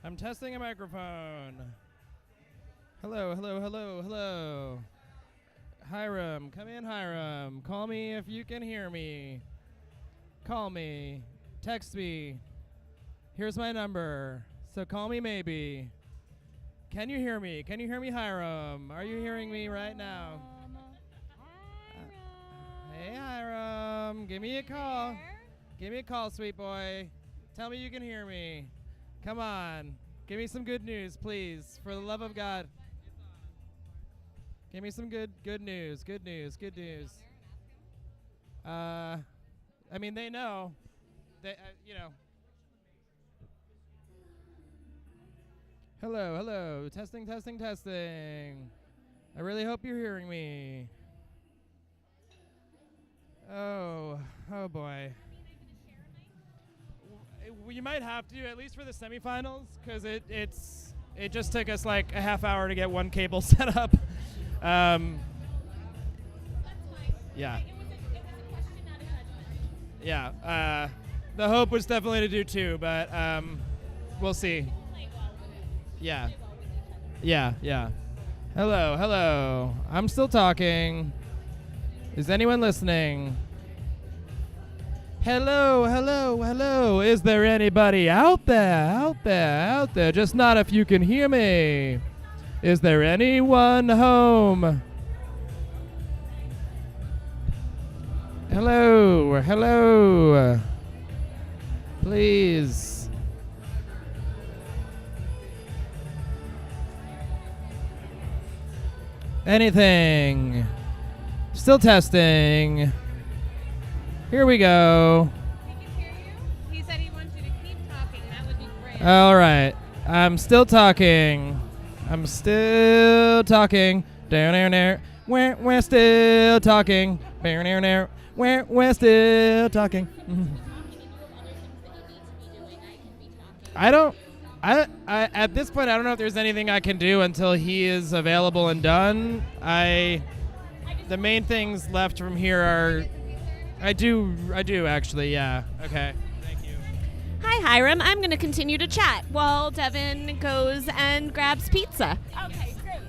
I'm testing a microphone. Hello, hello, hello, hello. Hiram, come in, Hiram. Call me if you can hear me. Call me. Text me. Here's my number. So call me maybe. Can you hear me? Can you hear me, Hiram? Are you hearing me right now? Hey, Hiram. Give me a call. Give me a call, sweet boy. Tell me you can hear me. Come on. Give me some good news, please. For the love of God. Give me some good news. Good news. Good news. I mean, they know. They, you know. Hello, hello. Testing, testing, testing. I really hope you're hearing me. Oh boy. You might have to, at least for the semifinals, because it just took us like a half hour to get one cable set up. Yeah. Yeah. The hope was definitely to do two, but we'll see. Yeah. Yeah, yeah. Hello, hello. I'm still talking. Is anyone listening? Hello, hello, hello. Is there anybody out there? Out there, out there. Just not if you can hear me. Is there anyone home? Hello, hello. Please. Anything. Still testing. Here we go. He can hear you. He said he wants you to keep talking. That would be great. All right. I'm still talking. I'm still talking. Down there. We're still talking. Down there. We're still talking. I at this point I don't know if there's anything I can do until he is available and done. The main things left from here are I do actually, yeah. Okay. Thank you. Hi, Hiram. I'm going to continue to chat while Devin goes and grabs pizza. Okay, great.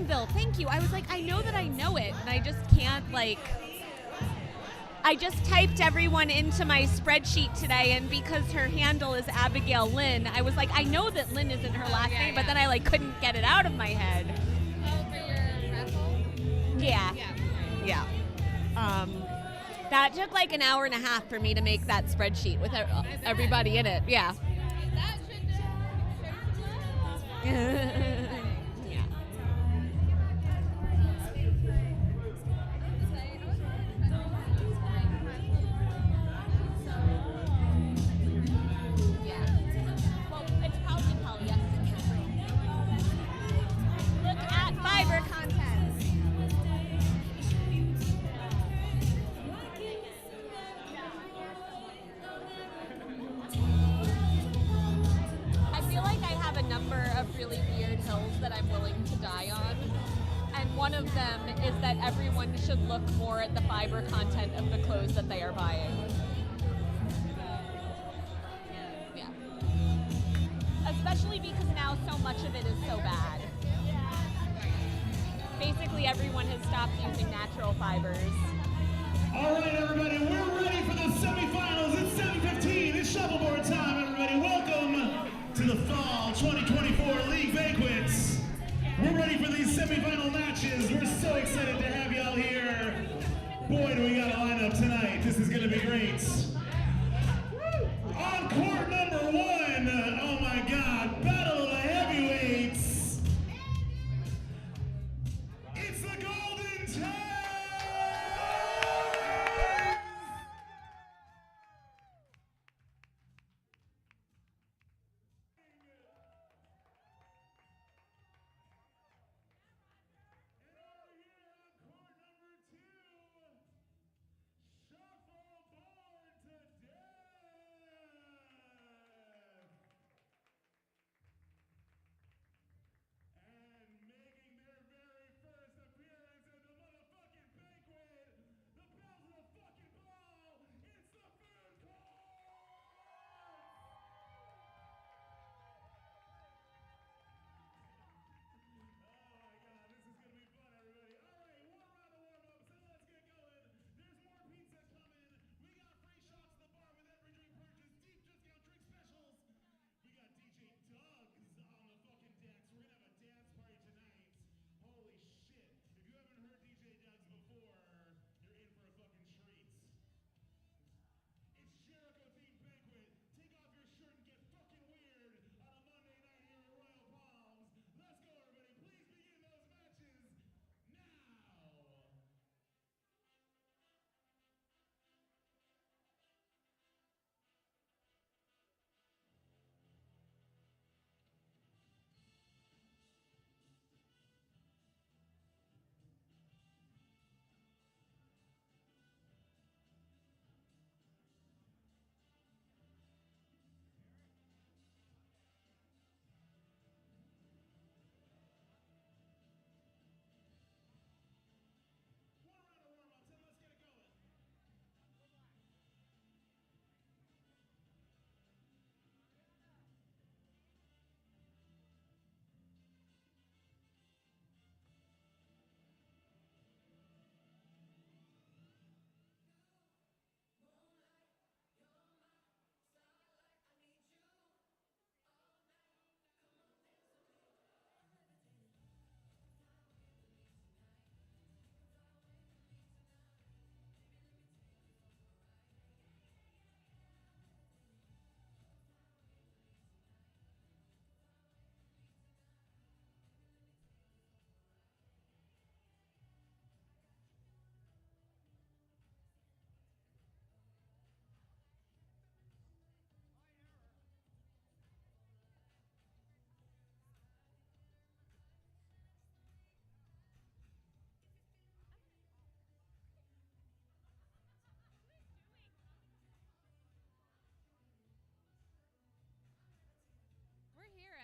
Anvil. Thank you. I was like, I know that I know it, and I just can't, like... I just typed everyone into my spreadsheet today, and because her handle is Abigail Lynn, I was like, I know that Lynn isn't her last name, but then I like couldn't get it out of my head. Oh, for your raffle? Yeah. Yeah. That took like an hour and a half for me to make that spreadsheet with everybody in it. Yeah. That should Yeah. Well, it's probably polyester. Look at fiber content. I feel like I have a number of really weird hills that I'm willing to die on. And one of them is that everyone should look more at the fiber content of the clothes that they are buying. Yeah. Especially because now so much of it is so bad. Basically everyone has stopped using natural fibers. All right, everybody, we're ready for the semifinals. It's 7:15. It's shuffleboard time, everybody. Welcome to the Fall 2024 League Banquets. We're ready for these semifinal matches. We're so excited to have y'all here. Boy, do we got a lineup tonight. This is going to be great. On court number 1, oh my God, Battle of the Heavyweights. It's the Golden Tag.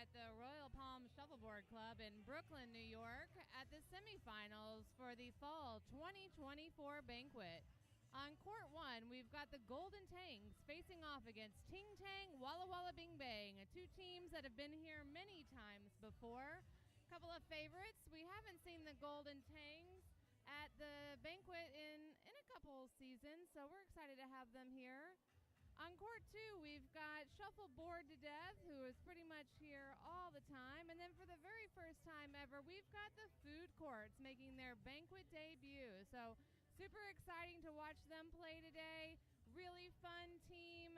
At the Royal Palm Shuffleboard Club in Brooklyn, New York, at the semifinals for the Fall 2024 banquet. On court 1, we've got the Golden Tangs facing off against Ting Tang, Walla Walla Bing Bang, two teams that have been here many times before. couple of favorites. We haven't seen the Golden Tangs at the banquet in a couple seasons, so we're excited to have them here. On court 2, we've got Shuffleboard to Death, who is pretty much here all the time. And then for the very first time ever, we've got the Food Courts making their banquet debut. So super exciting to watch them play today. Really fun team.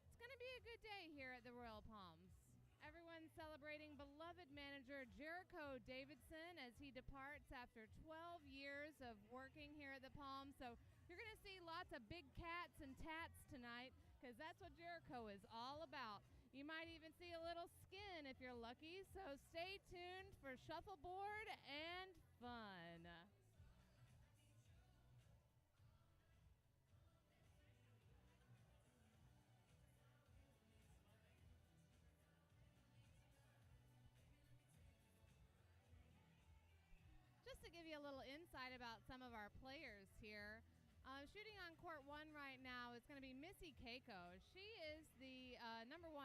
It's going to be a good day here at the Royal Palms. Everyone's celebrating beloved manager Jericho Davidson as he departs after 12 years of working here at the Palms. So you're going to see lots of big cats and tats tonight because that's what Jericho is all about. You might even see a little skin if you're lucky. So stay tuned for shuffleboard and fun. Just to give you a little insight about some of our players here, shooting on court 1 right now is going to be Missy Keiko. She is the number 1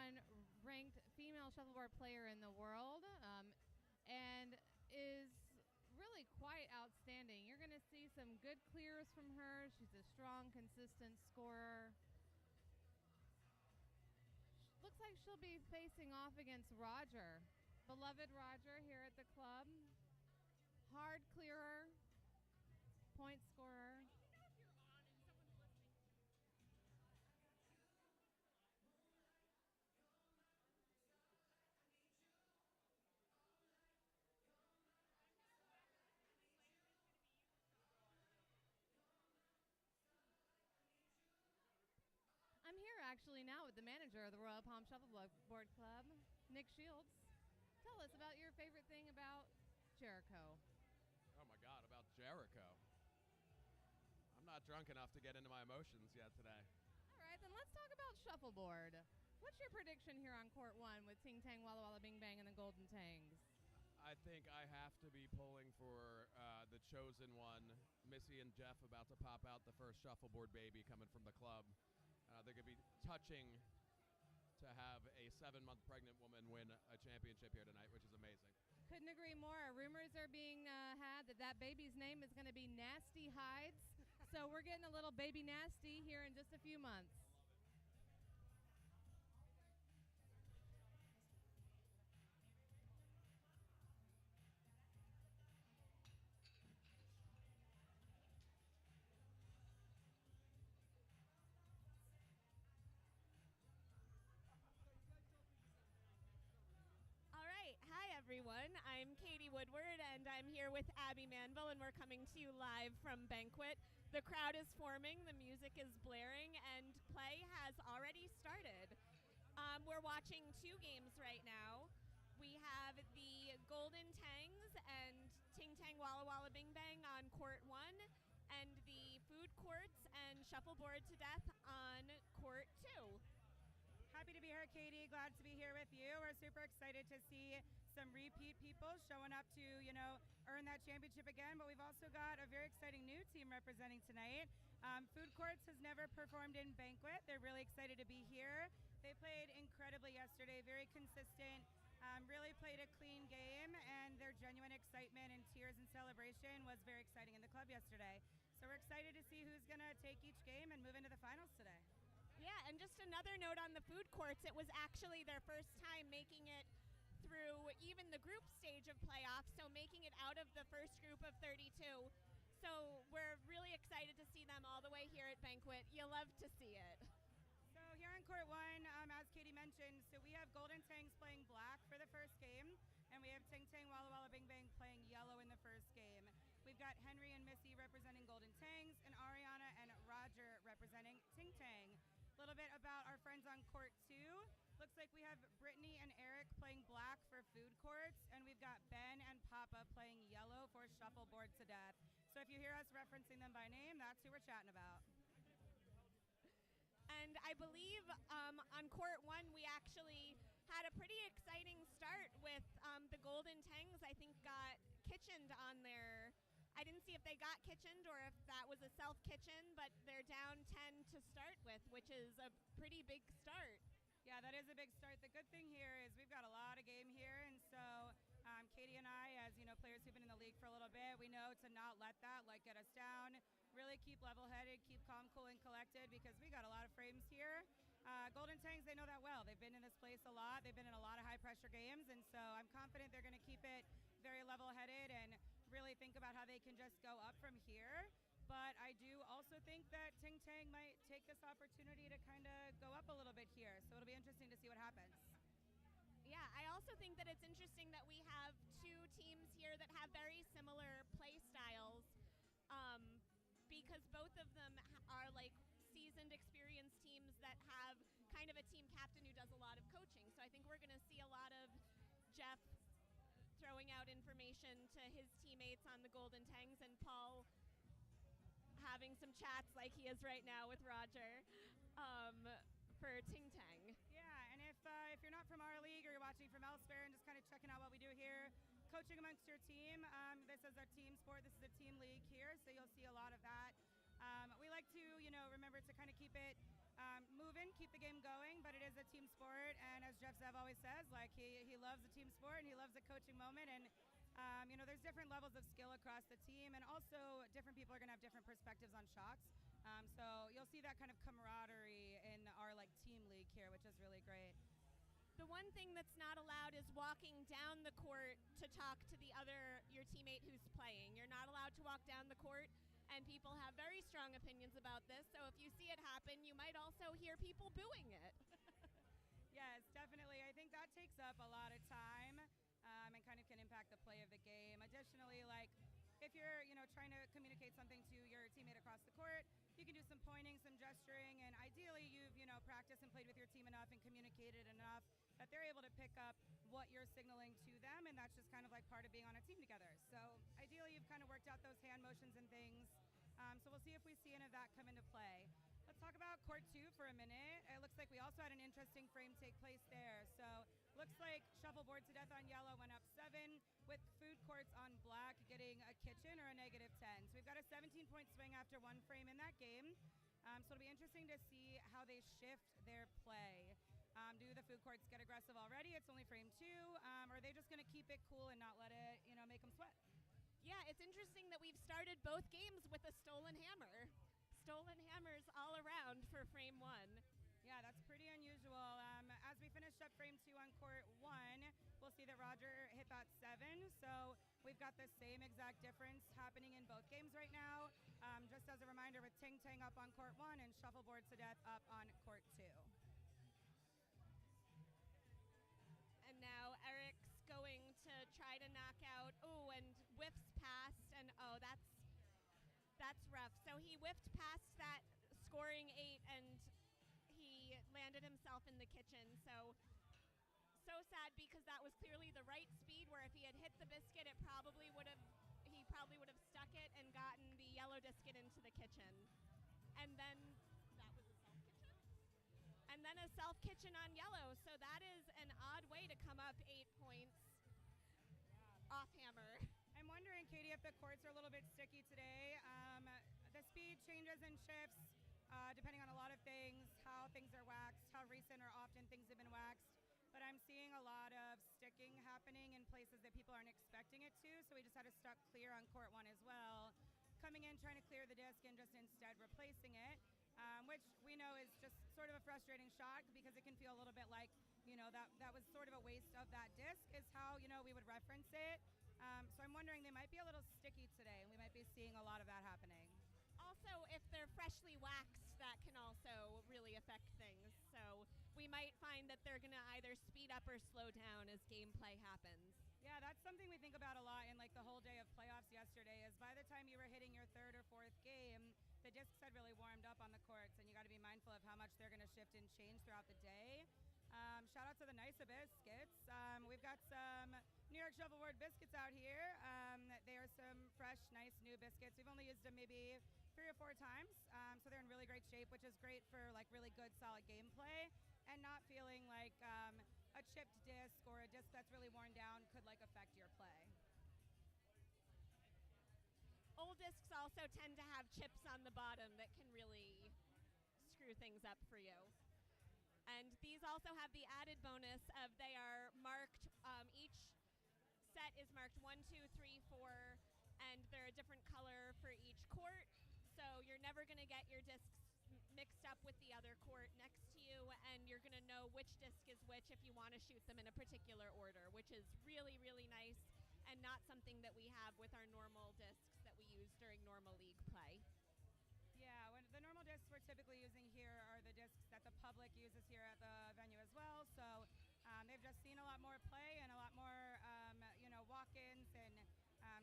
ranked female shuffleboard player in the world and is really quite outstanding. You're going to see some good clears from her. She's a strong, consistent scorer. Looks like she'll be facing off against Roger, beloved Roger here at the club. Hard clearer, point scorer. I'm here actually now with the manager of the Royal Palm Shuffleboard Club, Nick Shields. Tell us about your favorite thing about Jericho. Oh my God, about Jericho. I'm not drunk enough to get into my emotions yet today. All right, then let's talk about shuffleboard. What's your prediction here on court 1 with Ting Tang, Walla Walla, Bing Bang, and the Golden Tangs? I think I have to be pulling for the chosen one, Missy and Jeff, about to pop out the first shuffleboard baby coming from the club. They're going to be touching to have a 7-month pregnant woman win a championship here tonight, which is amazing. Couldn't agree more. Rumors are being had that baby's name is going to be Nasty Hides. So we're getting a little baby Nasty here in just a few months. Hi everyone, I'm Katie Woodward and I'm here with Abby Manville and we're coming to you live from Banquet. The crowd is forming, the music is blaring, and play has already started. We're watching 2 games right now. We have the Golden Tangs and Ting Tang Walla Walla Bing Bang on court 1 and the Food Courts and Shuffleboard to Death on court 2. Happy to be here, Katie. Glad to be here with you. We're super excited to see some repeat people showing up to, earn that championship again. But we've also got a very exciting new team representing tonight. Food Courts has never performed in Banquet. They're really excited to be here. They played incredibly yesterday, very consistent, really played a clean game, and their genuine excitement and tears and celebration was very exciting in the club yesterday. So we're excited to see who's going to take each game and move into the finals today. Yeah, and just another note on the Food Courts, it was actually their first time making it through even the group stage of playoffs, so making it out of the first group of 32. So we're really excited to see them all the way here at Banquet. You love to see it. So here on court 1, as Katie mentioned, so we have Golden Tangs playing black for the first game, and we have Ting Tang Walla Walla Bing Bang playing yellow in the first game. We've got Henry and Missy representing Golden Tangs, and Ariana and Roger representing Ting Tang. A little bit about our friends on court 2. Looks like we have Brittany and Eric playing black for Food Courts, and we've got Ben and Papa playing yellow for Shuffleboard to Death. So if you hear us referencing them by name, that's who we're chatting about. And I believe on court 1, we actually had a pretty exciting start with the Golden Tangs. I think got kitchened on their. I didn't see if they got kitchened or if that was a self-kitchen, but they're down 10 to start with, which is a pretty big start. Yeah, that is a big start. The good thing here is we've got a lot of game here, and so Katie and we know to not let that like get us down. Really keep level-headed, keep calm, cool, and collected because we got a lot of frames here. Golden Tangs, they know that well. They've been in this place a lot. They've been in a lot of high-pressure games, and so I'm confident they're going to keep it very level-headed and really think about how they can just go up from here. But I do also think that Ting Tang might take this opportunity to kind of go up a little bit here. So it'll be interesting to see what happens. Yeah, I also think that it's interesting that we have two teams here that have very similar play styles because both of them are like seasoned, experienced teams that have kind of a team captain who does a lot of coaching. So I think we're going to see a lot of Jeff throwing out information to his teammates on the Golden Tangs and Paul having some chats like he is right now with Roger for Ting Tang. Yeah, and if you're not from our league or you're watching from elsewhere and just kind of checking out what we do here, coaching amongst your team, this is our team sport. This is a team league here, so you'll see a lot of that. We like to, remember to kind of keep it moving, keep the game going, but it is a team sport, and as Jeff Zev always says, like he loves the team sport and he loves the coaching moment, and there's different levels of skill across the team, and also different people are going to have different perspectives on shots. So you'll see that kind of camaraderie in our team league here, which is really great. The one thing that's not allowed is walking down the court to talk to your teammate who's playing. You're not allowed to walk down the court, and people have very strong opinions about this. So if you see it happen, you might also hear people booing it. Yes, definitely. I think that takes up a lot of time and kind of can impact the play of the game. Additionally, if you're trying to communicate something to your teammate across the court, you can do some pointing, some gesturing, and ideally you've practiced and played with your team enough and communicated enough that they're able to pick up what you're signaling to them, and that's just kind of like part of being on a team together. So ideally you've kind of worked out those hand motions and things. So we'll see if we see any of that come into play. Let's talk about court 2 for a minute. It looks like we also had an interesting frame take place there. So looks like shuffleboard to death on yellow went up 7, with food courts on black getting a kitchen or a -10. So we've got a 17-point swing after one frame in that game. So it'll be interesting to see how they shift their play. Do the food courts get aggressive already? It's only frame 2. Or are they just going to keep it cool and not let it, make them sweat? Yeah, it's interesting that we've started both games with a stolen hammer. Stolen hammers all around for frame 1. Yeah, that's pretty unusual. As we finish up frame 2 on court 1, we'll see that Roger hit that 7. So we've got the same exact difference happening in both games right now. Just as a reminder, with Ting Tang up on court 1 and shuffleboard to death up on court 2. And now Eric's going to try to knock out, and whiffs past, and that's rough. So he whiffed past that scoring 8, and he landed himself in the kitchen. So sad because that was clearly the right speed, where if he had hit the biscuit, he probably would have stuck it and gotten the yellow biscuit into the kitchen. And then that was a self kitchen. And then a self kitchen on yellow. So that is an odd way to come up 8 points off hammer. I'm wondering, Katie, if the courts are a little bit sticky today. The speed changes and shifts depending on a lot of things, how things are waxed, how recent or often things have been waxed. But I'm seeing a lot of sticking happening in places that people aren't expecting it to, so we just had to stuck clear on court 1 as well. Coming in, trying to clear the disc and just instead replacing it, which we know is just sort of a frustrating shot because it can feel a little bit like, that was sort of a waste of that disc is how, we would reference it. So I'm wondering, they might be a little sticky today, and we might be seeing a lot of that happening. Also, if they're freshly waxed, that can also really affect things. So we might find that they're going to either speed up or slow down as gameplay happens. Yeah, that's something we think about a lot in the whole day of playoffs yesterday, is by the time you were hitting your 3rd or 4th game, the discs had really warmed up on the courts, and you got to be mindful of how much they're going to shift and change throughout the day. Shout out to the Nice Biscuits. We've got some New York Shuffleboard biscuits out here. They are some fresh, nice new biscuits. We've only used them maybe 3 or 4 times, so they're in really great shape, which is great for really good, solid gameplay, and not feeling like a chipped disc or a disc that's really worn down could affect your play. Old discs also tend to have chips on the bottom that can really screw things up for you. And these also have the added bonus of they are marked, each set is marked 1, 2, 3, 4, and and they're a different color for each court, so you're never going to get your discs mixed up with the other court next to you, and you're going to know which disc is which if you want to shoot them in a particular order, which is really, really nice and not something that we have with our normal discs that we use during normal league play. Yeah, when the normal discs we're typically using here are the discs that the public uses here at the venue as well. So they've just seen a lot more play and a lot more, walk-ins, and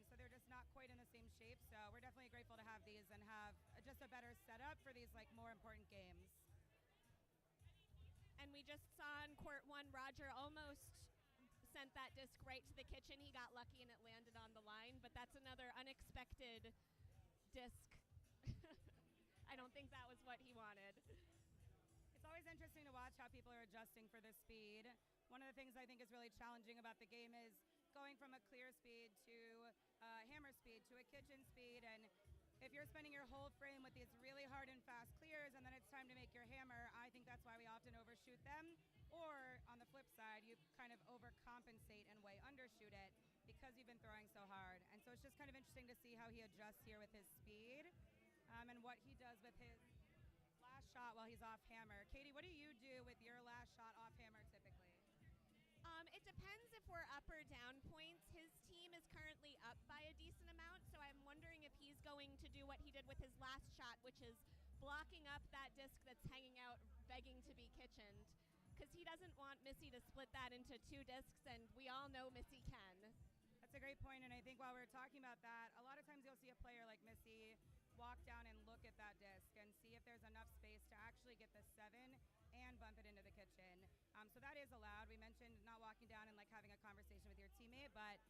so they're just not quite in the same shape. So we're definitely grateful to have these and have just a better setup for these more important games. And we just saw in court 1, Roger almost sent that disc right to the kitchen. He got lucky and it landed on the line, but that's another unexpected disc. I don't think that was what he wanted. It's always interesting to watch how people are adjusting for the speed. One of the things I think is really challenging about the game is going from a clear speed to hammer speed to a kitchen speed, and if you're spending your whole frame with these really hard and fast clears and then it's time to make your hammer, I think that's why we often overshoot them. Or on the flip side, you kind of overcompensate and way undershoot it because you've been throwing so hard. And so it's just kind of interesting to see how he adjusts here with his speed and what he does with his last shot while he's off hammer. Katie, what do you do with your last shot off hammer typically? It depends if we're up or down points. His team is currently up by a decent amount, so I'm wondering if he's going to do what he did with his last shot, which is blocking up that disc that's hanging out, begging to be kitchened, because he doesn't want Missy to split that into 2 discs, and we all know Missy can. That's a great point, and I think while we're talking about that, a lot of times you'll see a player like Missy walk down and look at that disc and see if there's enough space to actually get the 7 and bump it into the kitchen. So that is allowed. We mentioned not walking down and having a conversation with your teammate, but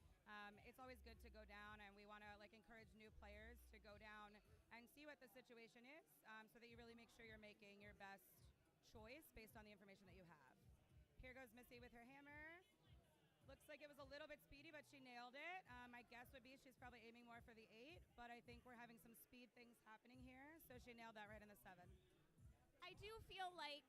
it's always good to go down, and we want to encourage new players to go down and see what the situation is, so that you really make sure you're making your best choice based on the information that you have. Here goes Missy with her hammer. Looks like it was a little bit speedy, but she nailed it. My guess would be she's probably aiming more for the 8, but I think we're having some speed things happening here, so she nailed that right in the 7. I do feel like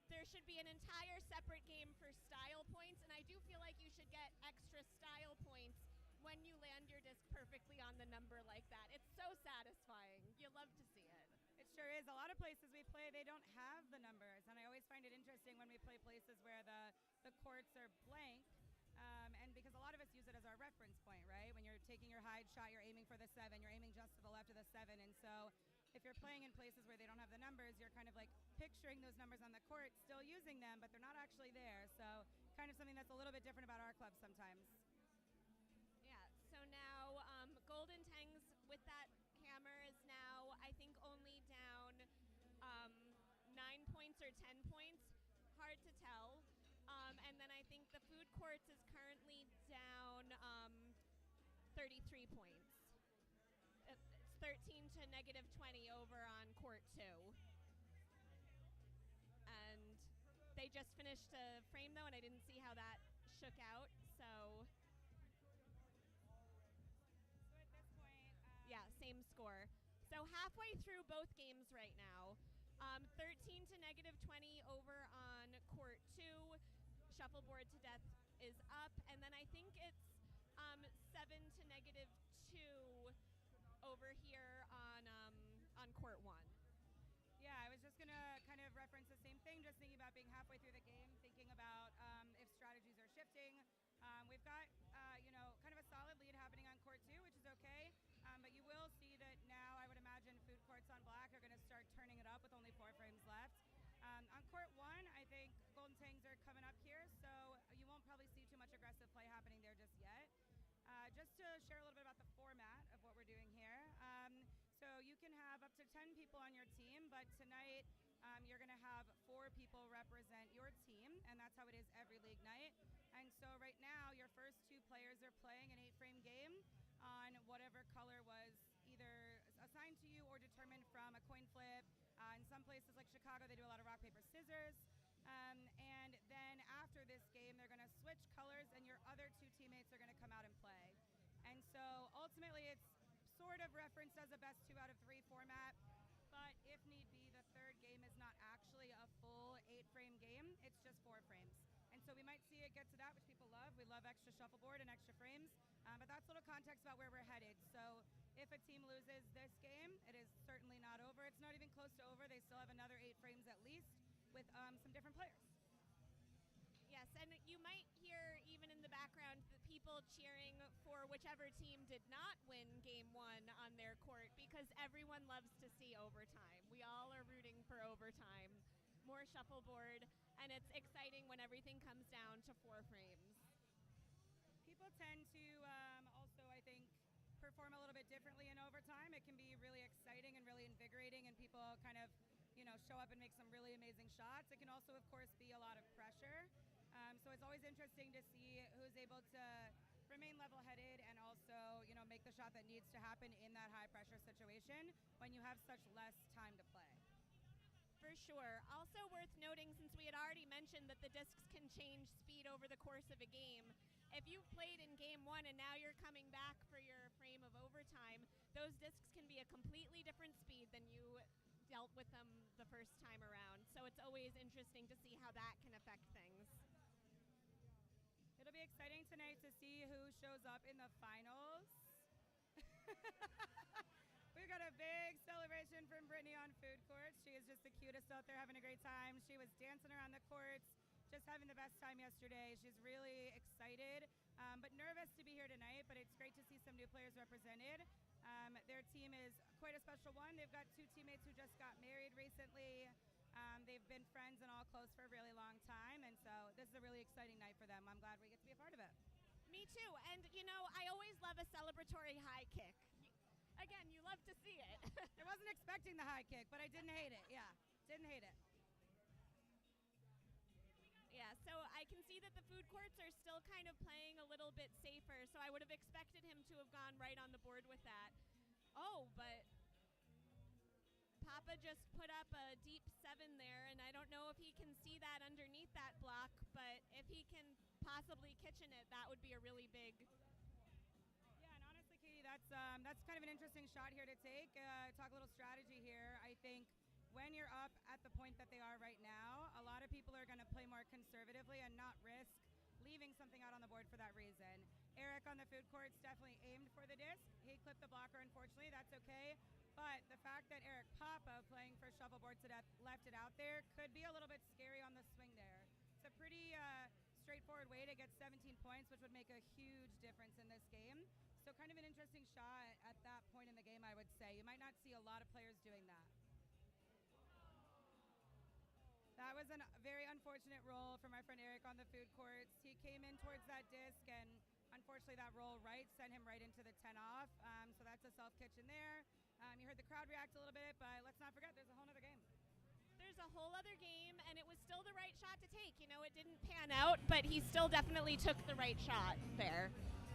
there should be an entire separate game for style points, and I do feel like you should get extra style points when you land your disc perfectly on the number like that. It's so satisfying. You love to see it. It sure is. A lot of places we play, they don't have the numbers, and I always find it interesting when we play places where the courts are blank, and because a lot of us use it as our reference point, right? When you're taking your hide shot, you're aiming for the 7, you're aiming just to the left of the 7, and so if you're playing in places where they don't have the numbers, you're kind of picturing those numbers on the court, still using them, but they're not actually there. So kind of something that's a little bit different about our club sometimes. Yeah, so now Golden Tangs with that hammer is now, I think, only down 9 points or 10 points. Hard to tell. And then I think the food courts is currently down 33 points. It's 13 to -20 over on court 2. And they just finished a frame, though, and I didn't see how that shook out. So at this point, yeah, same score. So halfway through both games right now. 13 to -20 over on court 2. Shuffleboard to death is up, and then I think it's 7 to -2 over here on court 1. Yeah, I was just going to kind of reference the same thing, just thinking about being halfway through the game, thinking about if strategies are shifting. We've got, kind of a solid lead happening on court 2, which is okay, but you will see that now I would imagine food courts on black are going to start turning it up with only 4 frames left. On court 1, I think Golden Tangs are coming up here, so you won't probably see too much aggressive play happening there just yet. Just to share a little bit about the format of what we're doing here. So you can have up to 10 people on your team, but tonight you're going to have 4 people represent your team, and that's how it is every league night. And so right now, your first 2 players are playing an 8-frame game on whatever color was either assigned to you or determined from a coin flip. In some places like Chicago, they do a lot of rock, paper, scissors. And then after this game, they're going to switch colors, and your other 2 teammates are going to come out and play. And so ultimately, it's sort of referenced as a best 2 out of 3 format, but if need be, the 3rd game is not actually a full 8-frame game. It's just 4 frames. And so we might see it get to that, which people love. We love extra shuffleboard and extra frames. But that's a little context about where we're headed. So if a team loses this game, it is certainly not over. It's not even close to over. They still have another 8 frames at least with some different players. Yes, and you might hear even in the background the people cheering for whichever team did not win game 1 on their court, because everyone loves to see overtime. We all are rooting for overtime, more shuffleboard, and it's exciting when everything comes down to 4 frames. People tend to also, I think, perform a little bit differently in overtime. It can be really exciting and really invigorating, and people kind of, show up and make some really amazing shots. It can also, of course, be a lot of pressure. So it's always interesting to see who's able to remain level-headed and also, make the shot that needs to happen in that high-pressure situation when you have such less time to play. For sure. Also worth noting, since we had already mentioned that the discs can change speed over the course of a game, if you've played in game 1 and now you're coming back for your frame of overtime, those discs can be a completely different speed than you dealt with them the first time around. So it's always interesting to see how that can affect things. It'll be exciting tonight to see who shows up in the finals. We've got a big celebration from Brittany on food courts. She is just the cutest out there, having a great time. She was dancing around the courts, just having the best time yesterday. She's really excited, but nervous to be here tonight, but it's great to see some new players represented. Their team is quite a special one. They've got 2 teammates who just got married recently. They've been friends and all close for a really long time, and so this is a really exciting night for them. I'm glad we get to be a part of it. Me too, and I always love a celebratory high kick. Again, you love to see it. I wasn't expecting the high kick, but I didn't hate it. Yeah, didn't hate it. Yeah, so I can see that the food courts are still kind of playing a little bit safer, so I would have expected him to have gone right on the board with that. Oh, but Papa just put up a deep 7 there, and I don't know if he can see that underneath that block, but if he can possibly kitchen it, that would be a really big. Yeah, and honestly, Katie, that's kind of an interesting shot here to take. Talk a little strategy here. I think when you're up at the point that they are right now, a lot of people are going to play more conservatively and not risk leaving something out on the board for that reason. Eric on the food courts definitely aimed for the disc. He clipped the blocker, unfortunately. That's okay. But the fact that Eric Papa, playing for shuffleboard to death, left it out there could be a little bit scary on the swing there. It's a pretty straightforward way to get 17 points, which would make a huge difference in this game. So kind of an interesting shot at that point in the game, I would say. You might not see a lot of players doing that. That was a very unfortunate roll from our friend Eric on the food courts. He came in towards that disc, and unfortunately that roll right sent him right into the 10 off. So that's a self-kitchen there. You heard the crowd react a little bit, but let's not forget there's a whole other game. There's a whole other game, and it was still the right shot to take. It didn't pan out, but he still definitely took the right shot there.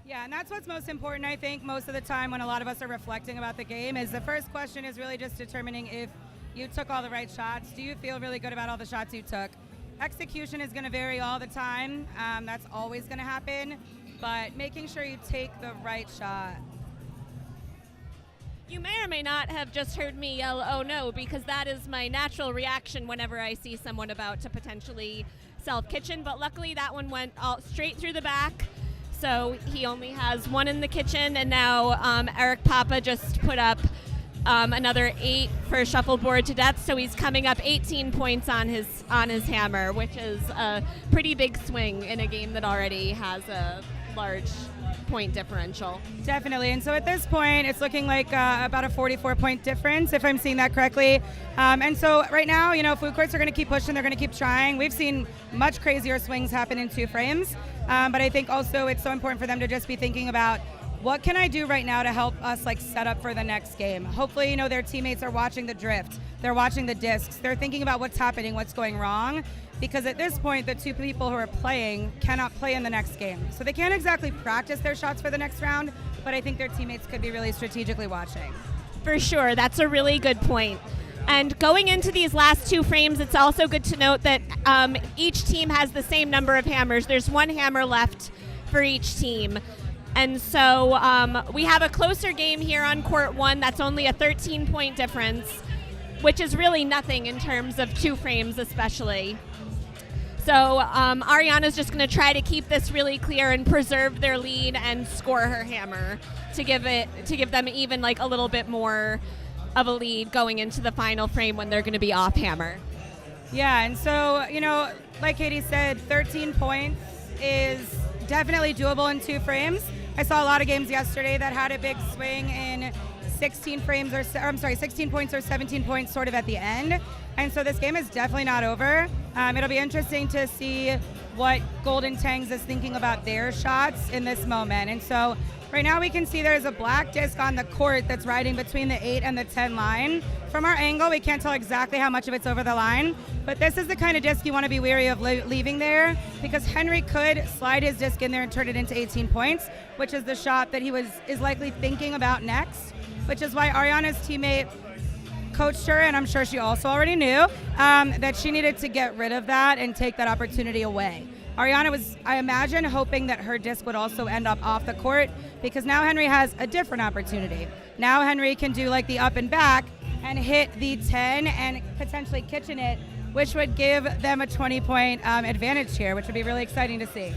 Yeah, and that's what's most important, I think, most of the time when a lot of us are reflecting about the game, is the first question is really just determining if you took all the right shots. Do you feel really good about all the shots you took? Execution is going to vary all the time. That's always going to happen, but making sure you take the right shot. You may or may not have just heard me yell, "Oh no," because that is my natural reaction whenever I see someone about to potentially self-kitchen, but luckily that one went all straight through the back, so he only has 1 in the kitchen, and now Eric Papa just put up another 8 for shuffleboard to death, so he's coming up 18 points on his hammer, which is a pretty big swing in a game that already has a large point differential. Definitely, and so at this point, it's looking like about a 44-point difference, if I'm seeing that correctly. And so right now, food courts are going to keep pushing, they're going to keep trying. We've seen much crazier swings happen in 2 frames, but I think also it's so important for them to just be thinking about, what can I do right now to help us set up for the next game? Hopefully, their teammates are watching the drift, they're watching the discs, they're thinking about what's happening, what's going wrong, because at this point, the 2 people who are playing cannot play in the next game. So they can't exactly practice their shots for the next round, but I think their teammates could be really strategically watching. For sure, that's a really good point. And going into these last 2 frames, it's also good to note that each team has the same number of hammers. There's 1 hammer left for each team. And so we have a closer game here on court 1. That's only a 13-point difference, which is really nothing in terms of 2 frames especially. So Ariana's just going to try to keep this really clear and preserve their lead and score her hammer to give them even like a little bit more of a lead going into the final frame when they're going to be off hammer. Yeah, and so, like Katie said, 13 points is definitely doable in 2 frames. I saw a lot of games yesterday that had a big swing in 16 points or 17 points sort of at the end. And so this game is definitely not over. It'll be interesting to see what Golden Tangs is thinking about their shots in this moment. And so right now we can see there's a black disc on the court that's riding between the 8 and the 10 line. From our angle, we can't tell exactly how much of it's over the line, but this is the kind of disc you want to be wary of leaving there, because Henry could slide his disc in there and turn it into 18 points, which is the shot that he is likely thinking about next, which is why Ariana's teammate coached her, and I'm sure she also already knew, that she needed to get rid of that and take that opportunity away. Ariana was, I imagine, hoping that her disc would also end up off the court, because now Henry has a different opportunity. Now Henry can do like the up and back and hit the 10 and potentially kitchen it, which would give them a 20-point advantage here, which would be really exciting to see.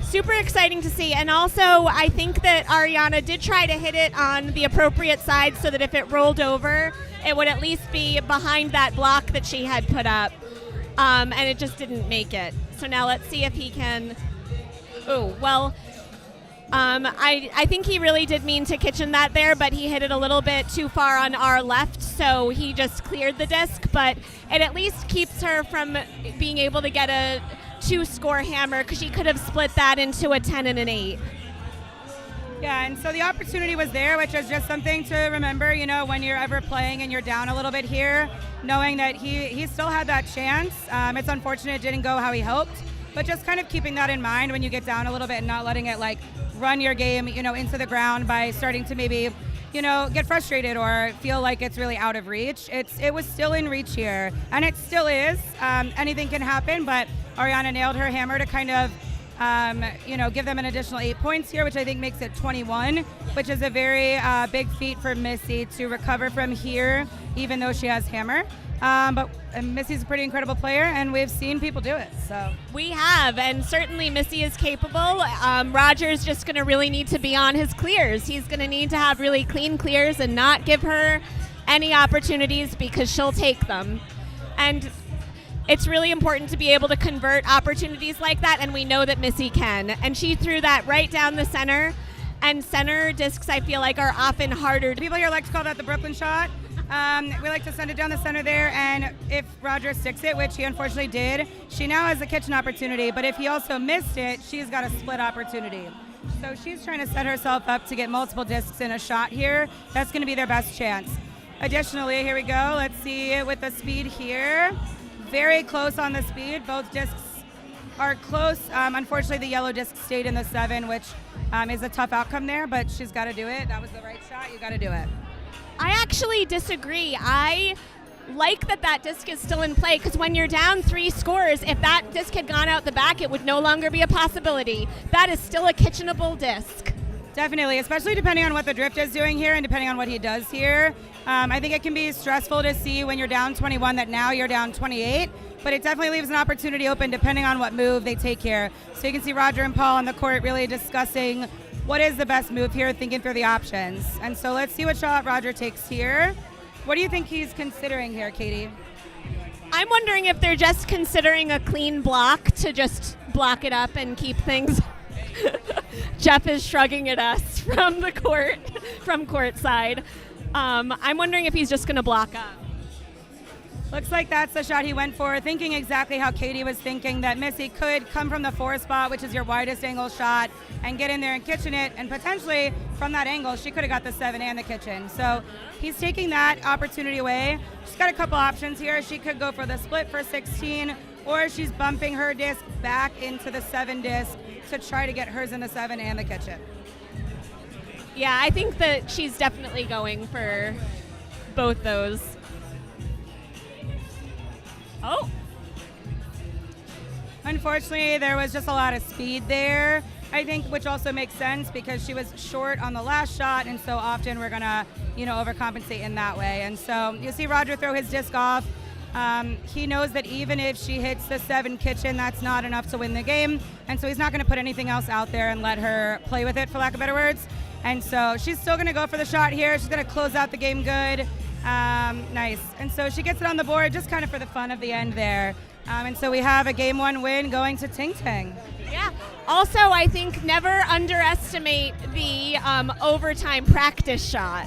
Super exciting to see. And also, I think that Ariana did try to hit it on the appropriate side so that if it rolled over, it would at least be behind that block that she had put up. And it just didn't make it. So now let's see if he can. Oh, well, I think he really did mean to kitchen that there, but he hit it a little bit too far on our left, so he just cleared the disc. But it at least keeps her from being able to get a 2-score hammer, because she could have split that into a 10 and an 8. Yeah, and so the opportunity was there, which is just something to remember, when you're ever playing and you're down a little bit here, knowing that he still had that chance. It's unfortunate it didn't go how he hoped, but just kind of keeping that in mind when you get down a little bit and not letting it run your game, into the ground by starting to maybe, get frustrated or feel like it's really out of reach. It was still in reach here, and it still is. Anything can happen, but Ariana nailed her hammer to kind of give them an additional 8 points here, which I think makes it 21, which is a very big feat for Missy to recover from here, even though she has hammer. But Missy's a pretty incredible player, and we've seen people do it. So we have, and certainly Missy is capable. Roger's just going to really need to be on his clears. He's going to need to have really clean clears and not give her any opportunities, because she'll take them. And it's really important to be able to convert opportunities like that, and we know that Missy can. And she threw that right down the center, and center discs, I feel like, are often harder. People here like to call that the Brooklyn shot. We like to send it down the center there, and if Roger sticks it, which he unfortunately did, she now has a kitchen opportunity, but if he also missed it, she's got a split opportunity. So she's trying to set herself up to get multiple discs in a shot here. That's going to be their best chance. Additionally, here we go. Let's see it with the speed here. Very close on the speed. Both discs are close. Unfortunately, the yellow disc stayed in the 7, which is a tough outcome there, but she's got to do it. That was the right shot. You got to do it. I actually disagree. I like that disc is still in play, because when you're down 3 scores, if that disc had gone out the back, it would no longer be a possibility. That is still a kitchenable disc. Definitely, especially depending on what the drift is doing here and depending on what he does here. I think it can be stressful to see when you're down 21 that now you're down 28, but it definitely leaves an opportunity open depending on what move they take here. So you can see Roger and Paul on the court really discussing what is the best move here, thinking through the options. And so let's see what shot Roger takes here. What do you think he's considering here, Katie? I'm wondering if they're just considering a clean block to just block it up and keep things. Jeff is shrugging at us from the court, from courtside. I'm wondering if he's just going to block up. Looks like that's the shot he went for, thinking exactly how Katie was thinking, that Missy could come from the 4 spot, which is your widest angle shot, and get in there and kitchen it, and potentially from that angle she could have got the 7 and the kitchen. So he's taking that opportunity away. She's got a couple options here. She could go for the split for 16, or she's bumping her disc back into the 7 disc to try to get hers in the 7 and the kitchen. Yeah, I think that she's definitely going for both those. Oh. Unfortunately, there was just a lot of speed there, I think, which also makes sense because she was short on the last shot, and so often we're going to, overcompensate in that way. And so you see Roger throw his disc off. He knows that even if she hits the 7 kitchen, that's not enough to win the game. And so he's not going to put anything else out there and let her play with it, for lack of better words. And so she's still going to go for the shot here. She's going to close out the game good. Nice. And so she gets it on the board just kind of for the fun of the end there. And so we have a game 1 win going to Ting Ting. Yeah. Also, I think never underestimate the overtime practice shot.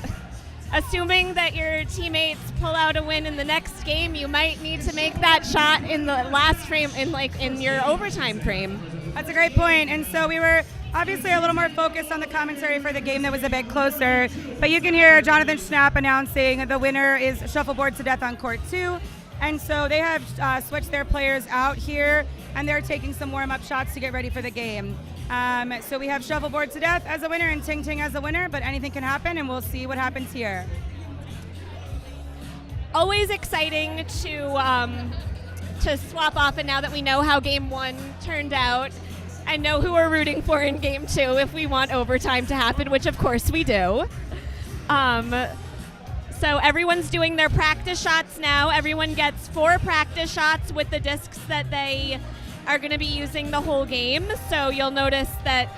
Assuming that your teammates pull out a win in the next game, you might need to make that shot in the last frame, in your overtime frame. That's a great point. And so we were obviously a little more focused on the commentary for the game that was a bit closer. But you can hear Jonathan Schnapp announcing the winner is Shuffleboard to Death on Court 2. And so they have switched their players out here, and they're taking some warm-up shots to get ready for the game. So we have Shuffleboard to Death as a winner and Ting Ting as a winner, but anything can happen, and we'll see what happens here. Always exciting to swap off, and now that we know how Game 1 turned out, and know who we're rooting for in Game 2 if we want overtime to happen, which of course we do. So everyone's doing their practice shots now. Everyone gets 4 practice shots with the discs that they are going to be using the whole game. So you'll notice that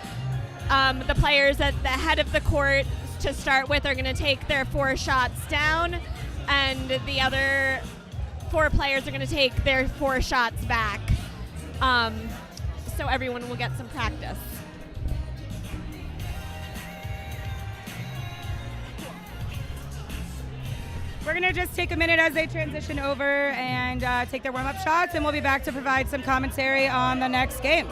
the players at the head of the court to start with are going to take their 4 shots down, and the other 4 players are going to take their 4 shots back. So everyone will get some practice. We're going to just take a minute as they transition over and take their warm-up shots, and we'll be back to provide some commentary on the next game.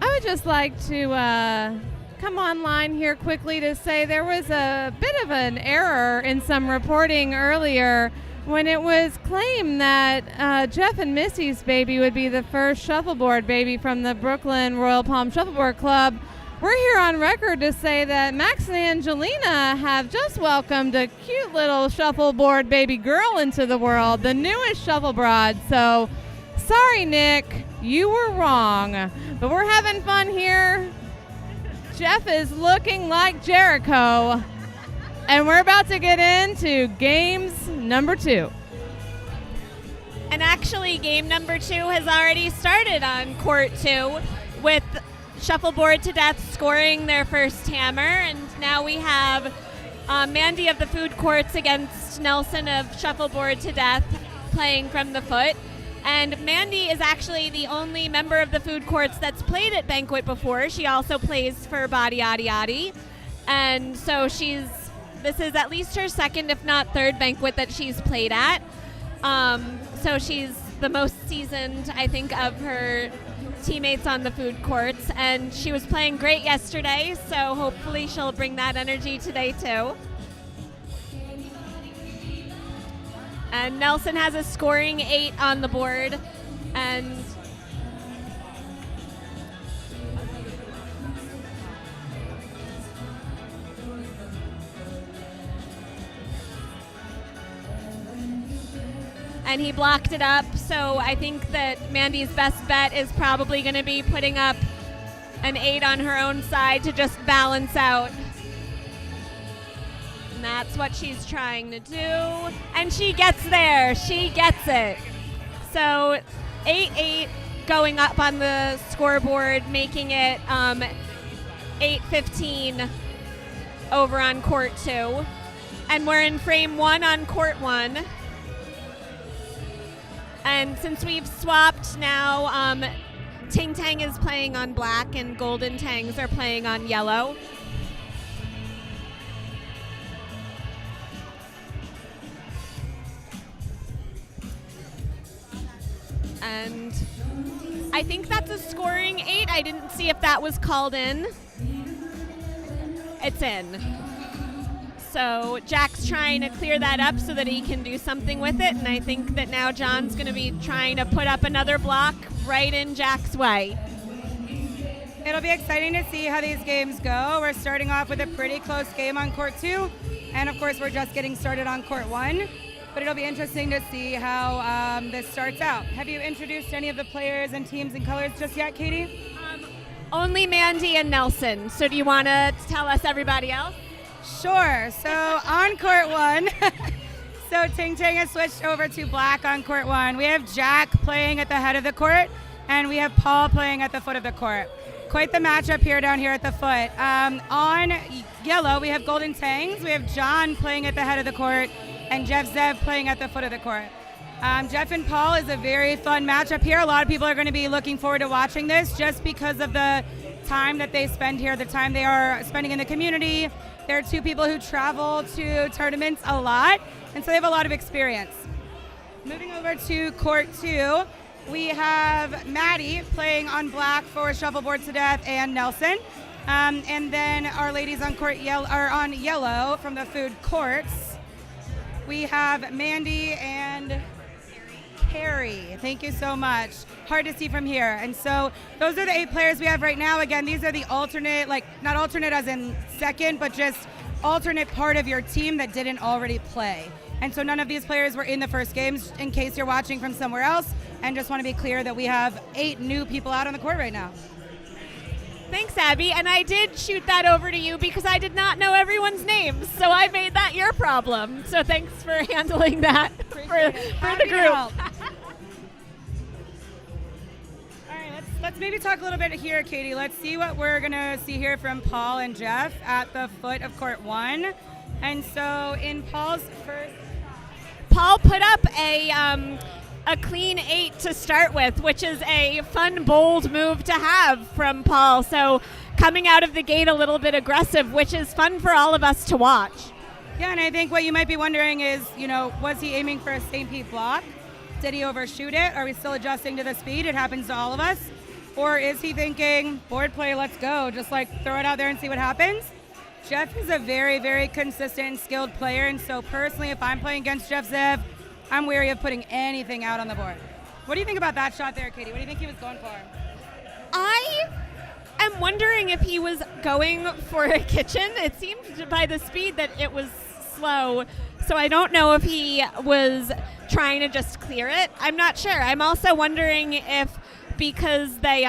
I would just like to come online here quickly to say there was a bit of an error in some reporting earlier when it was claimed that Jeff and Missy's baby would be the first shuffleboard baby from the Brooklyn Royal Palm Shuffleboard Club. We're here on record to say that Max and Angelina have just welcomed a cute little shuffleboard baby girl into the world, the newest shuffleboard. So, sorry, Nick, you were wrong. But we're having fun here. Jeff is looking like Jericho. And we're about to get into games number 2. And actually, game number 2 has already started on court 2 with Shuffleboard to Death scoring their first hammer. And now we have Mandy of the Food Courts against Nelson of Shuffleboard to Death playing from the foot. And Mandy is actually the only member of the Food Courts that's played at Banquet before. She also plays for Body Yaddy Yaddy. And so this is at least her second, if not third, Banquet that she's played at. So she's the most seasoned, I think, of her teammates on the Food Courts. And she was playing great yesterday, so hopefully she'll bring that energy today too. And Nelson has a scoring 8 on the board. And he blocked it up, so I think that Mandy's best bet is probably going to be putting up an 8 on her own side to just balance out. And that's what she's trying to do. And she gets there. She gets it. So 8-8 going up on the scoreboard, making it 8-15 over on court 2. And we're in frame 1 on court 1. And since we've swapped now, Ting Tang is playing on black and Golden Tangs are playing on yellow. And I think that's a scoring 8. I didn't see if that was called in. It's in. So Jack's trying to clear that up so that he can do something with it. And I think that now John's going to be trying to put up another block right in Jack's way. It'll be exciting to see how these games go. We're starting off with a pretty close game on court 2. And of course, we're just getting started on court 1. But it'll be interesting to see how this starts out. Have you introduced any of the players and teams and colors just yet, Katie? Only Mandy and Nelson. So do you want to tell us everybody else? Sure. So on court 1, so Ting Tang has switched over to black on court 1. We have Jack playing at the head of the court, and we have Paul playing at the foot of the court. Quite the matchup here down here at the foot. On yellow, we have Golden Tangs. We have John playing at the head of the court, and Jeff Zev playing at the foot of the court. Jeff and Paul is a very fun matchup here. A lot of people are going to be looking forward to watching this just because of the time that they spend here, the time they are spending in the community. They're two people who travel to tournaments a lot, and so they have a lot of experience. Moving over to court 2, we have Maddie playing on black for Shuffleboard to Death and Nelson. And then our ladies on court on yellow from the Food Courts. We have Mandy and Carrie. Thank you so much. Hard to see from here. And so those are the 8 players we have right now. Again, these are the alternate, like not alternate as in second, but just alternate part of your team that didn't already play. And so none of these players were in the first games, in case you're watching from somewhere else. And just want to be clear that we have 8 new people out on the court right now. Thanks, Abby. And I did shoot that over to you because I did not know everyone's names. So I made that your problem. So thanks for handling that for the group. All right, let's maybe talk a little bit here, Katie. Let's see what we're going to see here from Paul and Jeff at the foot of court 1. And so in Paul's first... Paul put up a clean 8 to start with, which is a fun, bold move to have from Paul. So coming out of the gate a little bit aggressive, which is fun for all of us to watch. Yeah, and I think what you might be wondering is, was he aiming for a St. Pete block? Did he overshoot it? Are we still adjusting to the speed? It happens to all of us. Or is he thinking, board play, let's go, just like throw it out there and see what happens? Jeff is a very, very consistent and skilled player, and so personally, if I'm playing against Jeff Zev, I'm wary of putting anything out on the board. What do you think about that shot there, Katie? What do you think he was going for? I am wondering if he was going for a kitchen. It seemed by the speed that it was slow, so I don't know if he was trying to just clear it. I'm not sure. I'm also wondering if because they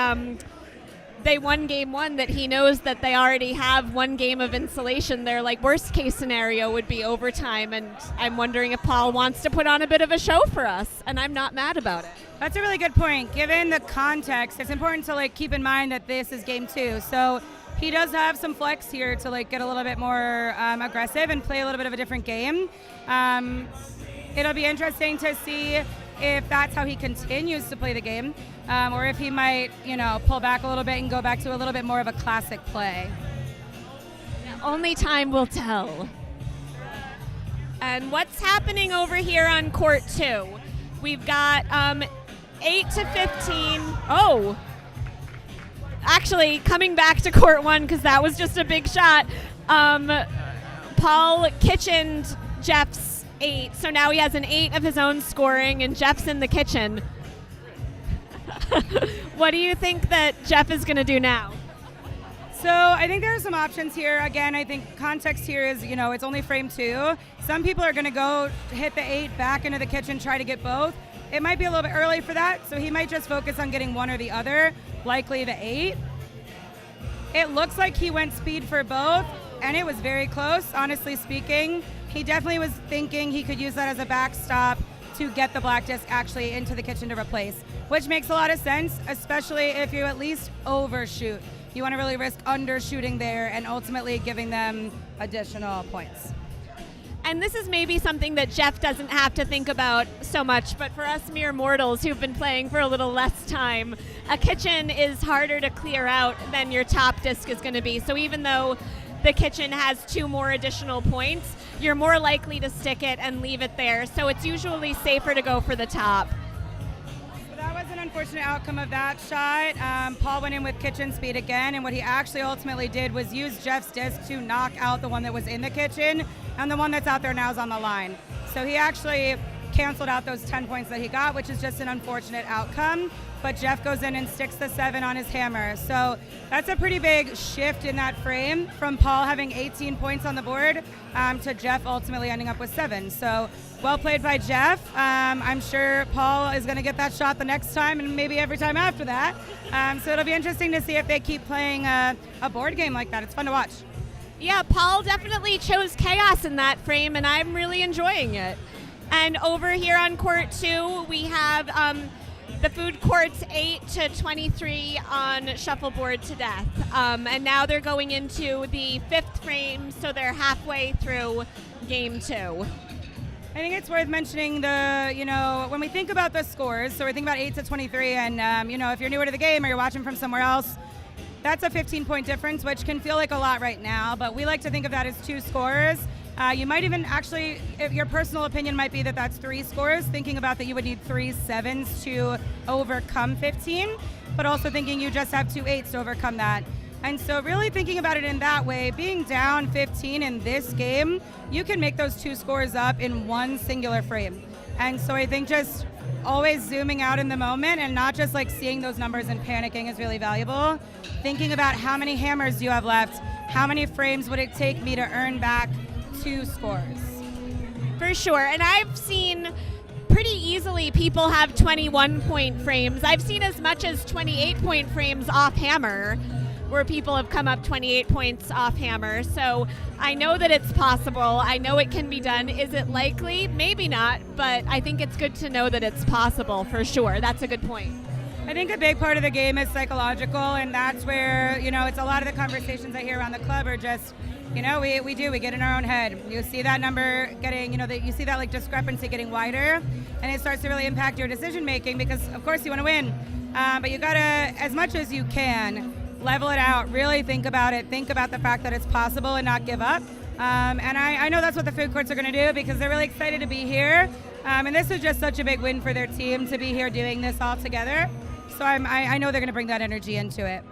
won game one that he knows that they already have one game of insulation. Their like worst case scenario would be overtime, and I'm wondering if Paul wants to put on a bit of a show for us, and I'm not mad about it. That's a really good point. Given the context, it's important to like keep in mind that this is game two. So he does have some flex here to like get a little bit more aggressive and play a little bit of a different game. It'll be interesting to see if that's how he continues to play the game, or if he might, pull back a little bit and go back to a little bit more of a classic play. Only time will tell. And what's happening over here on court two? We've got 8 to 15. Oh, actually coming back to court one because that was just a big shot. Paul kitchened Jeff's 8, so now he has an 8 of his own scoring, and Jeff's in the kitchen. What do you think that Jeff is going to do now? So I think there are some options here. Again, I think context here is, it's only frame 2. Some people are going to go hit the 8 back into the kitchen, try to get both. It might be a little bit early for that, so he might just focus on getting one or the other, likely the 8. It looks like he went speed for both, and it was very close, honestly speaking. He definitely was thinking he could use that as a backstop to get the black disc actually into the kitchen to replace, which makes a lot of sense, especially if you at least overshoot. You want to really risk undershooting there and ultimately giving them additional points. And this is maybe something that Jeff doesn't have to think about so much, but for us mere mortals who've been playing for a little less time, a kitchen is harder to clear out than your top disc is going to be. So even though the kitchen has 2 more additional points, you're more likely to stick it and leave it there. So it's usually safer to go for the top. So that was an unfortunate outcome of that shot. Paul went in with kitchen speed again, and what he actually ultimately did was use Jeff's disc to knock out the one that was in the kitchen, and the one that's out there now is on the line. So he actually canceled out those 10 points that he got, which is just an unfortunate outcome. But Jeff goes in and sticks the 7 on his hammer. So that's a pretty big shift in that frame from Paul having 18 points on the board to Jeff ultimately ending up with 7. So well played by Jeff. I'm sure Paul is going to get that shot the next time and maybe every time after that. So it'll be interesting to see if they keep playing a board game like that. It's fun to watch. Yeah, Paul definitely chose chaos in that frame, and I'm really enjoying it. And over here on court 2, we have the food court's 8 to 23 on shuffleboard to death. And now they're going into the 5th frame, so they're halfway through game 2. I think it's worth mentioning when we think about the scores, so we think about 8 to 23, and, if you're newer to the game or you're watching from somewhere else, that's a 15-point difference, which can feel like a lot right now, but we like to think of that as 2 scores. You might even actually, if your personal opinion might be that that's 3 scores, thinking about that you would need 3 7s to overcome 15, but also thinking you just have 2 8s to overcome that. And so really thinking about it in that way, being down 15 in this game, you can make those 2 scores up in one singular frame. And so I think just always zooming out in the moment and not just like seeing those numbers and panicking is really valuable. Thinking about how many hammers do you have left, how many frames would it take me to earn back 2 scores? For sure, and I've seen pretty easily people have 21-point frames. I've seen as much as 28-point frames off hammer, where people have come up 28 points off hammer. So I know that it's possible. I know it can be done. Is it likely? Maybe not, but I think it's good to know that it's possible for sure. That's a good point. I think a big part of the game is psychological, and that's where, it's a lot of the conversations I hear around the club are just, we get in our own head. You see that number getting, you see that like discrepancy getting wider, and it starts to really impact your decision making because, of course, you want to win. But you got to, as much as you can, level it out, really think about it, think about the fact that it's possible and not give up. And I know that's what the food courts are going to do because they're really excited to be here. And this was just such a big win for their team to be here doing this all together. So I know they're going to bring that energy into it.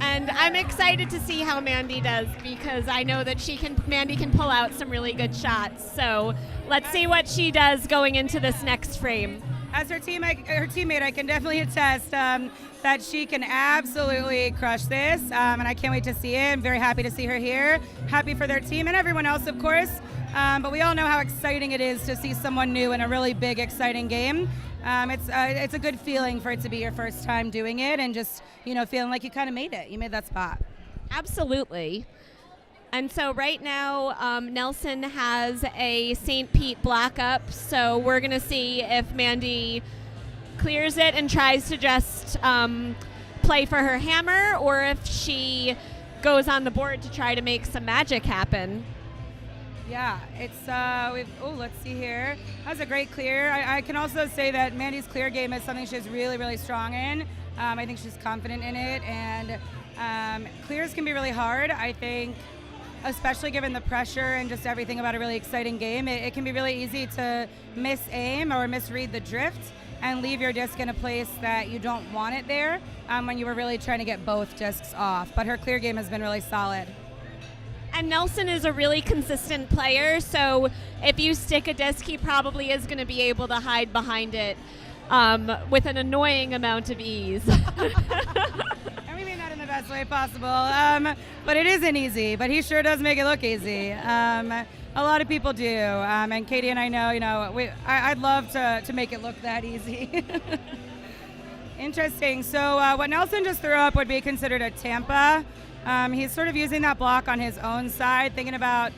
And I'm excited to see how Mandy does because I know that Mandy can pull out some really good shots. So let's see what she does going into this next frame. As her teammate, I can definitely attest that she can absolutely crush this, and I can't wait to see it. I'm very happy to see her here. Happy for their team and everyone else, of course. But we all know how exciting it is to see someone new in a really big, exciting game. It's a good feeling for it to be your first time doing it, and just feeling like you kind of made it. You made that spot. Absolutely. And so right now, Nelson has a St. Pete block up, so we're going to see if Mandy clears it and tries to just play for her hammer, or if she goes on the board to try to make some magic happen. Yeah, it's let's see here. That was a great clear. I can also say that Mandy's clear game is something she's really, really strong in. I think she's confident in it, and clears can be really hard. I think, especially given the pressure and just everything about a really exciting game, it can be really easy to miss aim or misread the drift and leave your disc in a place that you don't want it there when you were really trying to get both discs off. But her clear game has been really solid. And Nelson is a really consistent player, so if you stick a disc, he probably is going to be able to hide behind it with an annoying amount of ease. And we mean that in the best way possible. But it isn't easy, but he sure does make it look easy. A lot of people do, and Katie and I know, I'd love to make it look that easy. Interesting. So what Nelson just threw up would be considered a Tampa. He's sort of using that block on his own side, thinking about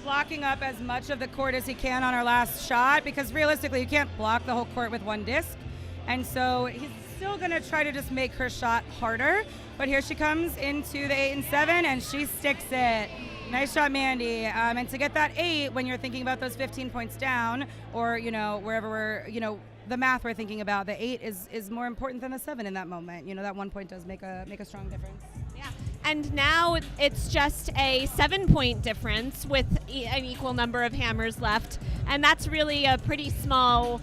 blocking up as much of the court as he can on our last shot, because realistically you can't block the whole court with one disc. And so he's still going to try to just make her shot harder. But here she comes into the 8 and 7, and she sticks it. Nice shot, Mandy. And to get that 8 when you're thinking about those 15 points down, or wherever we're, the math we're thinking about, the 8 is more important than the 7 in that moment. That 1 point does make a strong difference. Yeah. And now it's just a 7-point difference with an equal number of hammers left, and that's really a pretty small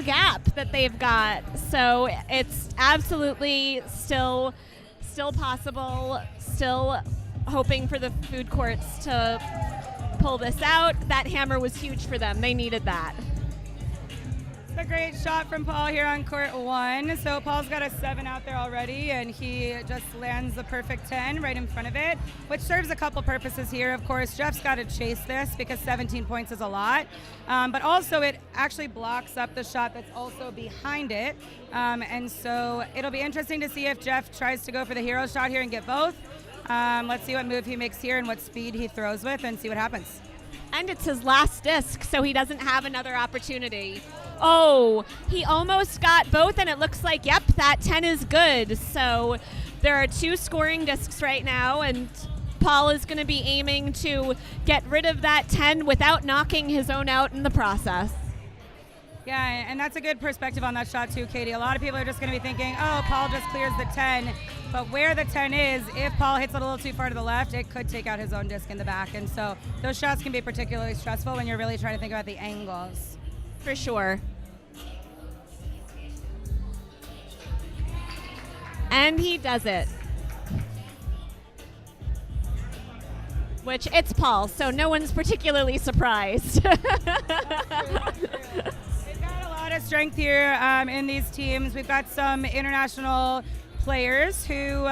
gap that they've got. So it's absolutely still possible. Still hoping for the food courts to pull this out. That hammer was huge for them. They needed that. A great shot from Paul here on court 1. So Paul's got a 7 out there already, and he just lands the perfect 10 right in front of it, which serves a couple purposes here. Of course, Jeff's got to chase this because 17 points is a lot, but also it actually blocks up the shot that's also behind it. And so it'll be interesting to see if Jeff tries to go for the hero shot here and get both. Let's see what move he makes here and what speed he throws with, and see what happens. And it's his last disc, so he doesn't have another opportunity. Oh, he almost got both, and it looks like, yep, that 10 is good. So there are 2 scoring discs right now, and Paul is going to be aiming to get rid of that 10 without knocking his own out in the process. Yeah, and that's a good perspective on that shot too, Katie. A lot of people are just going to be thinking, oh, Paul just clears the 10. But where the 10 is, if Paul hits it a little too far to the left, it could take out his own disc in the back. And so those shots can be particularly stressful when you're really trying to think about the angles. For sure. And he does it. Which, it's Paul, so no one's particularly surprised. They've got a lot of strength here in these teams. We've got some international players who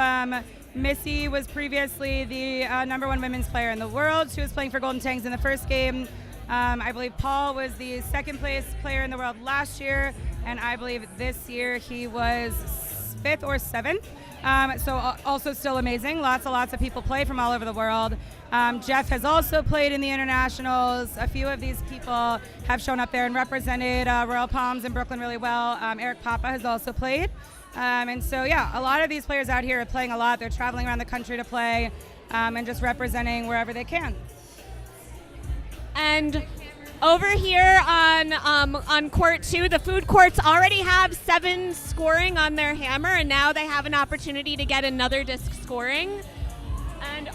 Missy was previously the #1 women's player in the world. She was playing for Golden Tangs in the first game. I believe Paul was the second place player in the world last year, and I believe this year he was 5th or 7th. So also still amazing. Lots of people play from all over the world. Jeff has also played in the internationals. A few of these people have shown up there and represented Royal Palms and Brooklyn really well. Eric Papa has also played. And so, yeah, a lot of these players out here are playing a lot. They're traveling around the country to play and just representing wherever they can. And over here on court 2, the food courts already have 7 scoring on their hammer, and now they have an opportunity to get another disc scoring. And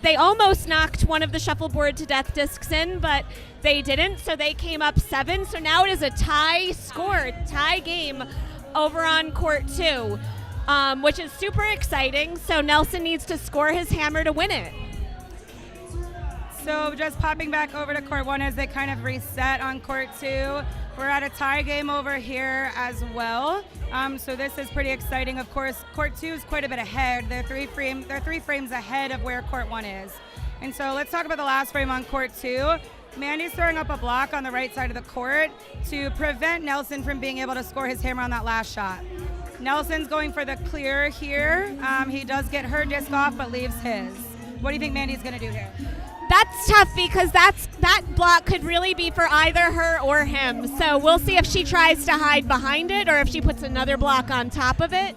They almost knocked one of the shuffleboard to death discs in, but they didn't, so they came up 7. So now it is a tie game over on court 2, which is super exciting. So Nelson needs to score his hammer to win it. So just popping back over to court 1 as they kind of reset on court 2. We're at a tie game over here as well. So this is pretty exciting. Of course, court 2 is quite a bit ahead. They're three frames ahead of where court 1 is. And so let's talk about the last frame on court 2. Mandy's throwing up a block on the right side of the court to prevent Nelson from being able to score his hammer on that last shot. Nelson's going for the clear here. He does get her disc off, but leaves his. What do you think Mandy's going to do here? That's tough because that block could really be for either her or him. So we'll see if she tries to hide behind it or if she puts another block on top of it.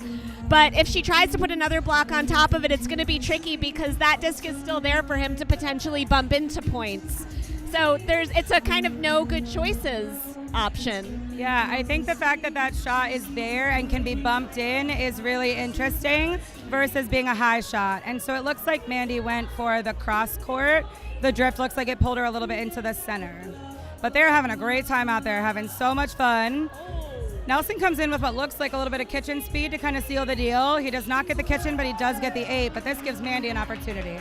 But if she tries to put another block on top of it, it's going to be tricky because that disc is still there for him to potentially bump into points. So it's a kind of no good choices option. Yeah, I think the fact that that shot is there and can be bumped in is really interesting versus being a high shot. And so it looks like Mandy went for the cross court. The drift looks like it pulled her a little bit into the center. But they're having a great time out there, having so much fun. Nelson comes in with what looks like a little bit of kitchen speed to kind of seal the deal. He does not get the kitchen, but he does get the 8. But this gives Mandy an opportunity.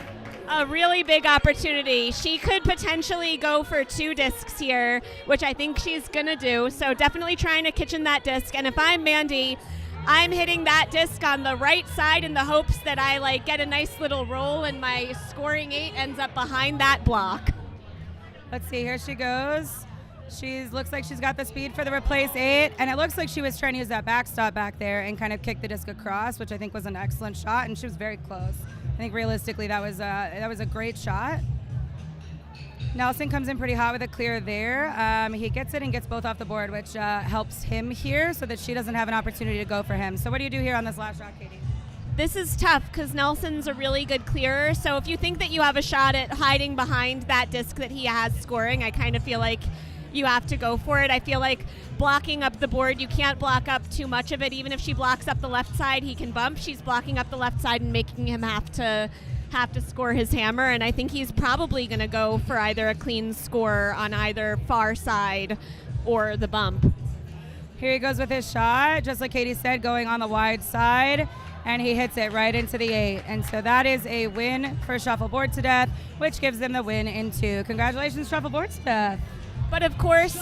A really big opportunity. She could potentially go for 2 discs here, which I think she's going to do. So definitely trying to kitchen that disc. And if I'm Mandy, I'm hitting that disc on the right side in the hopes that I get a nice little roll and my scoring 8 ends up behind that block. Let's see, here she goes. Looks like she's got the speed for the replace 8, and it looks like she was trying to use that backstop back there and kind of kick the disc across, which I think was an excellent shot, and she was very close. I think realistically that was a great shot. Nelson comes in pretty hot with a clear there. He gets it and gets both off the board, which helps him here so that she doesn't have an opportunity to go for him. So what do you do here on this last shot, Katie? This is tough because Nelson's a really good clearer. So if you think that you have a shot at hiding behind that disc that he has scoring, I kind of feel like you have to go for it. I feel like blocking up the board, you can't block up too much of it. Even if she blocks up the left side, he can bump. She's blocking up the left side and making him have to score his hammer, and I think he's probably going to go for either a clean score on either far side or the bump. Here he goes with his shot, just like Katie said, going on the wide side, and he hits it right into the 8. And so that is a win for Shuffleboard to Death, which gives them the win in 2. Congratulations, Shuffleboard to Death. But of course,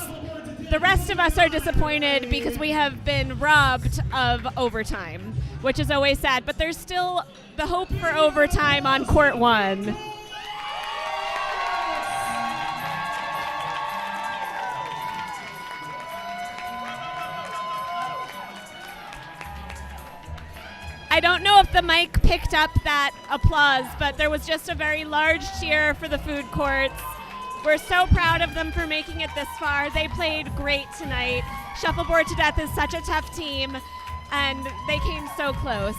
the rest of us are disappointed because we have been robbed of overtime, which is always sad. But there's still the hope for overtime on court 1. I don't know if the mic picked up that applause, but there was just a very large cheer for the food courts. We're so proud of them for making it this far. They played great tonight. Shuffleboard to Death is such a tough team, and they came so close.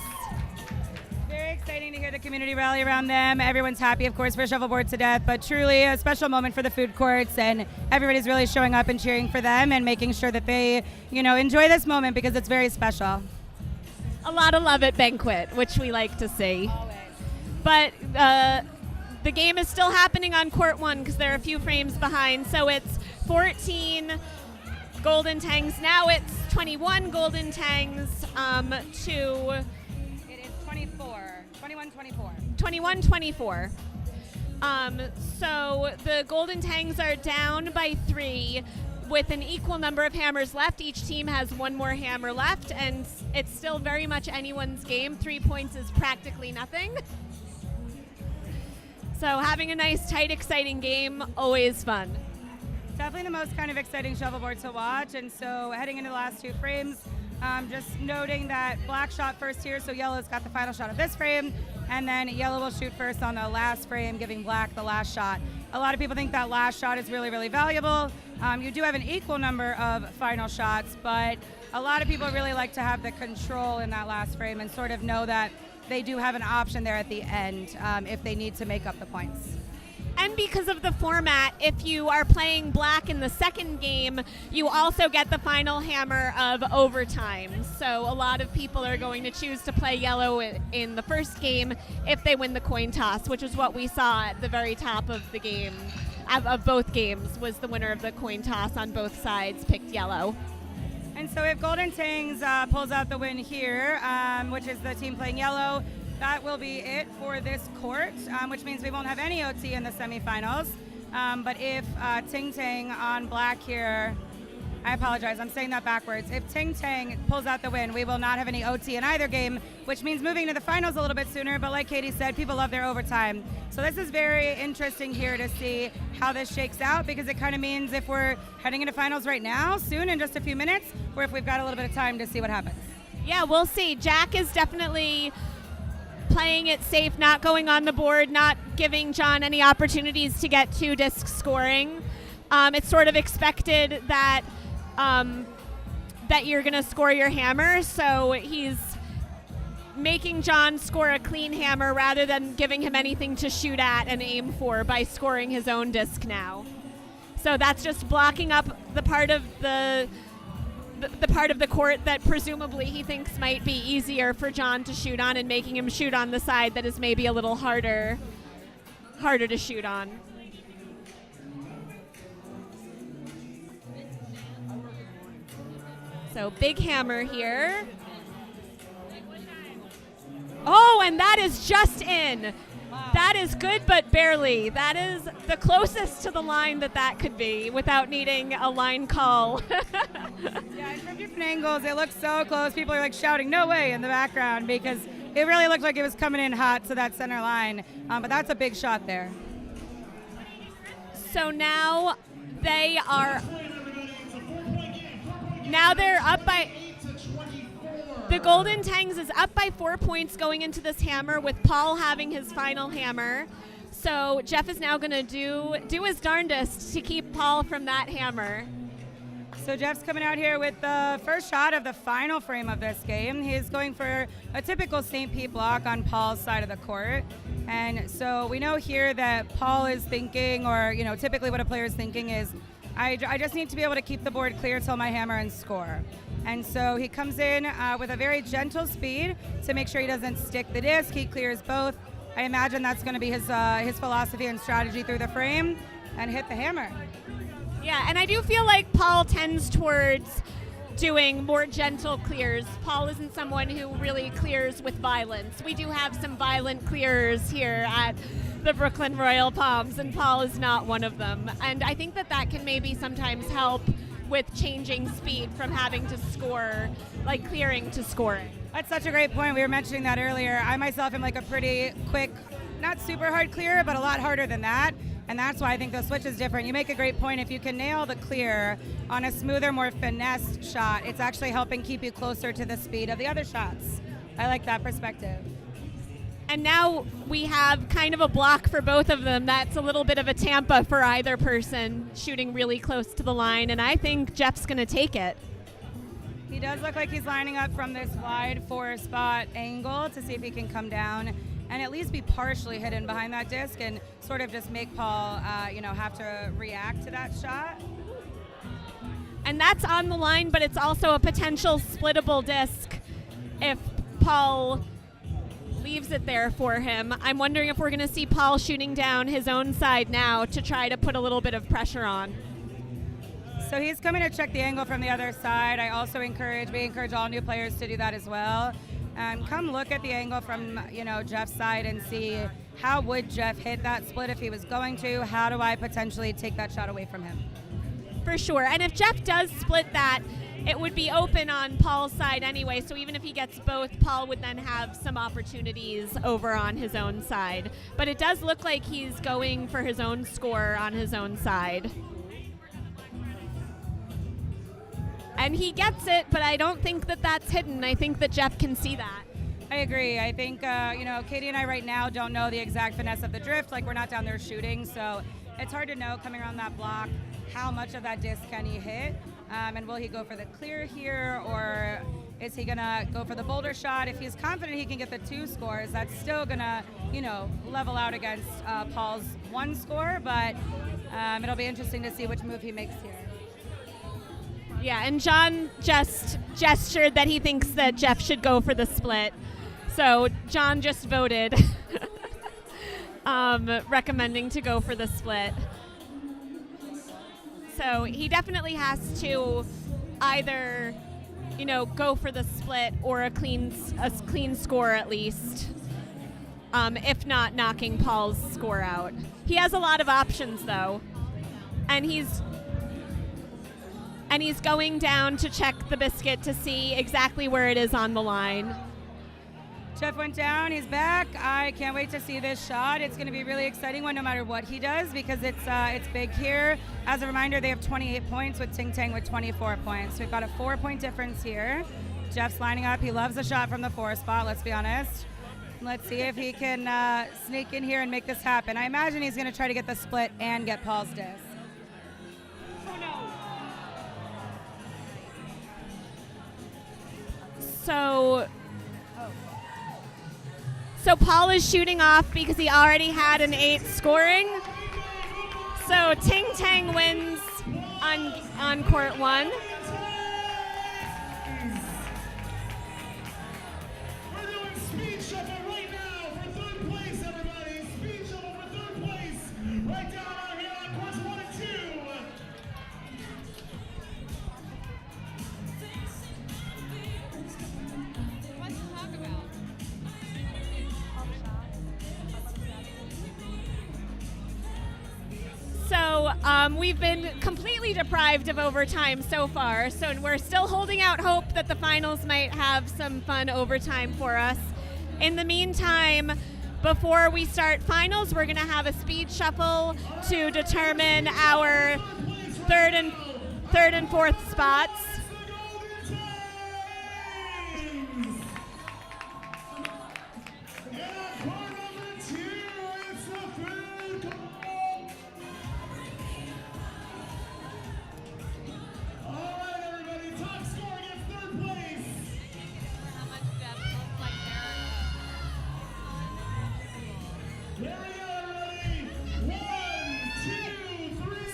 Very exciting to hear the community rally around them. Everyone's happy, of course, for Shuffleboard to Death, but truly a special moment for the food courts, and everybody's really showing up and cheering for them and making sure that they, enjoy this moment because it's very special. A lot of love at Banquet, which we like to see. Always. But the game is still happening on court 1 because they're a few frames behind. So it's 14 Golden Tangs. Now it's 21 Golden Tangs to... It is 24. 21-24. 21-24. So the Golden Tangs are down by 3 with an equal number of hammers left. Each team has 1 more hammer left, and it's still very much anyone's game. 3 points is practically nothing. So having a nice, tight, exciting game, always fun. Definitely the most kind of exciting shuffleboard to watch. And so heading into the last 2 frames, just noting that black shot first here, so yellow's got the final shot of this frame, and then yellow will shoot first on the last frame, giving black the last shot. A lot of people think that last shot is really, really valuable. You do have an equal number of final shots, but a lot of people really like to have the control in that last frame and sort of know that they do have an option there at the end if they need to make up the points. And because of the format, if you are playing black in the second game, you also get the final hammer of overtime. So a lot of people are going to choose to play yellow in the first game if they win the coin toss, which is what we saw at the very top of the game, of both games, was the winner of the coin toss on both sides picked yellow. And so if Golden Tangs pulls out the win here, which is the team playing yellow, that will be it for this court, which means we won't have any OT in the semifinals. But if Ting Tang on black here, I apologize, I'm saying that backwards. If Ting Tang pulls out the win, we will not have any OT in either game, which means moving to the finals a little bit sooner. But like Katie said, people love their overtime. So this is very interesting here to see how this shakes out, because it kind of means if we're heading into finals right now, soon in just a few minutes, or if we've got a little bit of time to see what happens. Yeah, we'll see. Jack is definitely playing it safe, not going on the board, not giving John any opportunities to get 2 disc scoring. It's sort of expected that that you're going to score your hammer, so he's making John score a clean hammer rather than giving him anything to shoot at and aim for by scoring his own disc now. So that's just blocking up the part of the part of the court that presumably he thinks might be easier for John to shoot on, and making him shoot on the side that is maybe a little harder to shoot on. So big hammer here. Oh, and that is just in. Wow. That is good, but barely. That is the closest to the line that could be without needing a line call. Yeah, and from different angles, it looks so close. People are like shouting, "No way," in the background, because it really looked like it was coming in hot to that center line. But that's a big shot there. So now they are. Now they're up by. The Golden Tangs is up by 4 points going into this hammer, with Paul having his final hammer. So Jeff is now going to do his darndest to keep Paul from that hammer. So Jeff's coming out here with the first shot of the final frame of this game. He's going for a typical St. Pete block on Paul's side of the court. And so we know here that Paul is thinking, or typically what a player is thinking is, I just need to be able to keep the board clear till my hammer and score. And so he comes in with a very gentle speed to make sure he doesn't stick the disc. He clears both. I imagine that's going to be his philosophy and strategy through the frame, and hit the hammer. Yeah, and I do feel like Paul tends towards doing more gentle clears. Paul isn't someone who really clears with violence. We do have some violent clearers here at the Brooklyn Royal Palms, and Paul is not one of them. And I think that can maybe sometimes help with changing speed from having to score, like clearing to scoring. That's such a great point. We were mentioning that earlier. I myself am like a pretty quick, not super hard clearer, but a lot harder than that. And that's why I think the switch is different. You make a great point. If you can nail the clear on a smoother, more finessed shot, it's actually helping keep you closer to the speed of the other shots. I like that perspective. And now we have kind of a block for both of them. That's a little bit of a Tampa for either person, shooting really close to the line. And I think Jeff's going to take it. He does look like he's lining up from this wide 4-spot angle to see if he can come down and at least be partially hidden behind that disc, and sort of just make Paul, have to react to that shot. And that's on the line, but it's also a potential splittable disc if Paul leaves it there for him. I'm wondering if we're going to see Paul shooting down his own side now to try to put a little bit of pressure on. So he's coming to check the angle from the other side. We encourage all new players to do that as well. Come look at the angle from Jeff's side and see, how would Jeff hit that split if he was going to? How do I potentially take that shot away from him? For sure. And if Jeff does split that, it would be open on Paul's side anyway. So even if he gets both, Paul would then have some opportunities over on his own side. But it does look like he's going for his own score on his own side. And he gets it, but I don't think that's hidden. I think that Jeff can see that. I agree. I think, Katie and I right now don't know the exact finesse of the drift. Like, we're not down there shooting, so it's hard to know coming around that block how much of that disc can he hit, and will he go for the clear here, or Is he going to go for the boulder shot? If he's confident he can get the 2 scores, that's still going to, level out against Paul's 1 score, but it'll be interesting to see which move he makes here. Yeah, and John just gestured that he thinks that Jeff should go for the split. So John just voted recommending to go for the split. So he definitely has to either, go for the split or a clean score at least. If not knocking Paul's score out. He has a lot of options though. And he's going down to check the biscuit to see exactly where it is on the line. Jeff went down, he's back. I can't wait to see this shot. It's going to be a really exciting one no matter what he does because it's big here. As a reminder, they have 28 points with Ting Tang with 24 points. We've got a 4-point difference here. Jeff's lining up. He loves the shot from the 4 spot, let's be honest. Let's see if he can sneak in here and make this happen. I imagine he's going to try to get the split and get Paul's disc. Oh no. So Paul is shooting off because he already had an 8 scoring. So Ting Tang wins on court 1. We're doing speed shuffle right now for 3rd place, everybody. Speed shuffle for 3rd place. Right down on here on courts 1 and 2. What to talk about? So we've been completely deprived of overtime so far, so we're still holding out hope that the finals might have some fun overtime for us. In the meantime, before we start finals, we're going to have a speed shuffle to determine our third and fourth spots.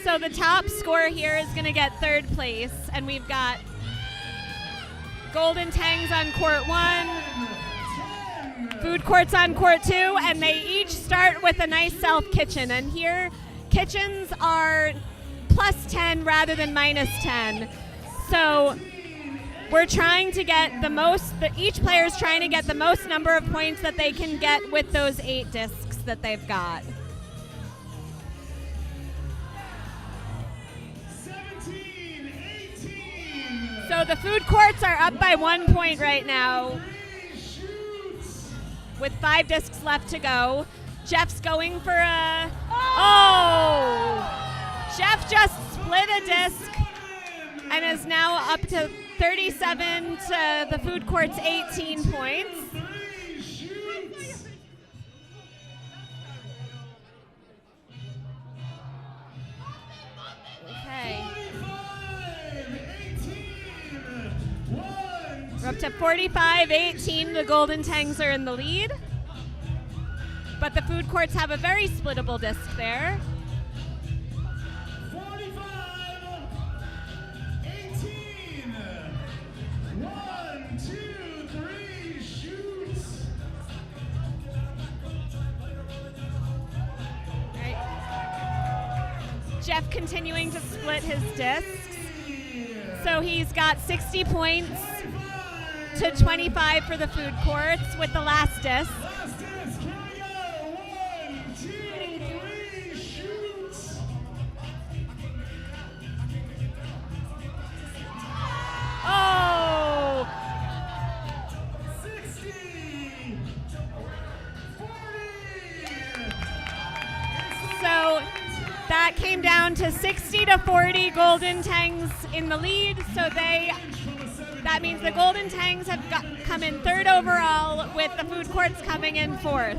So the top score here is going to get 3rd place, and we've got Golden Tangs on court 1, Food Courts on court 2, and they each start with a nice self-kitchen. And here, kitchens are +10 rather than -10. So we're trying to get the most, each player is trying to get the most number of points that they can get with those 8 discs that they've got. So the Food Courts are up by 1 point right now with 5 discs left to go. Jeff's going for a, Jeff just split a disc and is now up to 37 to the Food Court's 18 points. Okay. We're up to 45-18. The Golden Tangs are in the lead. But the Food Courts have a very splittable disc there. 45-18. 1, 2, 3, shoot. Right. Jeff continuing to split his discs. So he's got 60 points to 25 for the Food Courts with the last disc. Last disc, here we go. 1, 2, 3, shoot. Oh! 60, 40. So that came down to 60-40. Golden Tangs in the lead. So that means the Golden Tangs have come in 3rd overall with the Food Courts coming in 4th.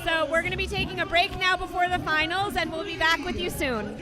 So we're going to be taking a break now before the finals, and we'll be back with you soon.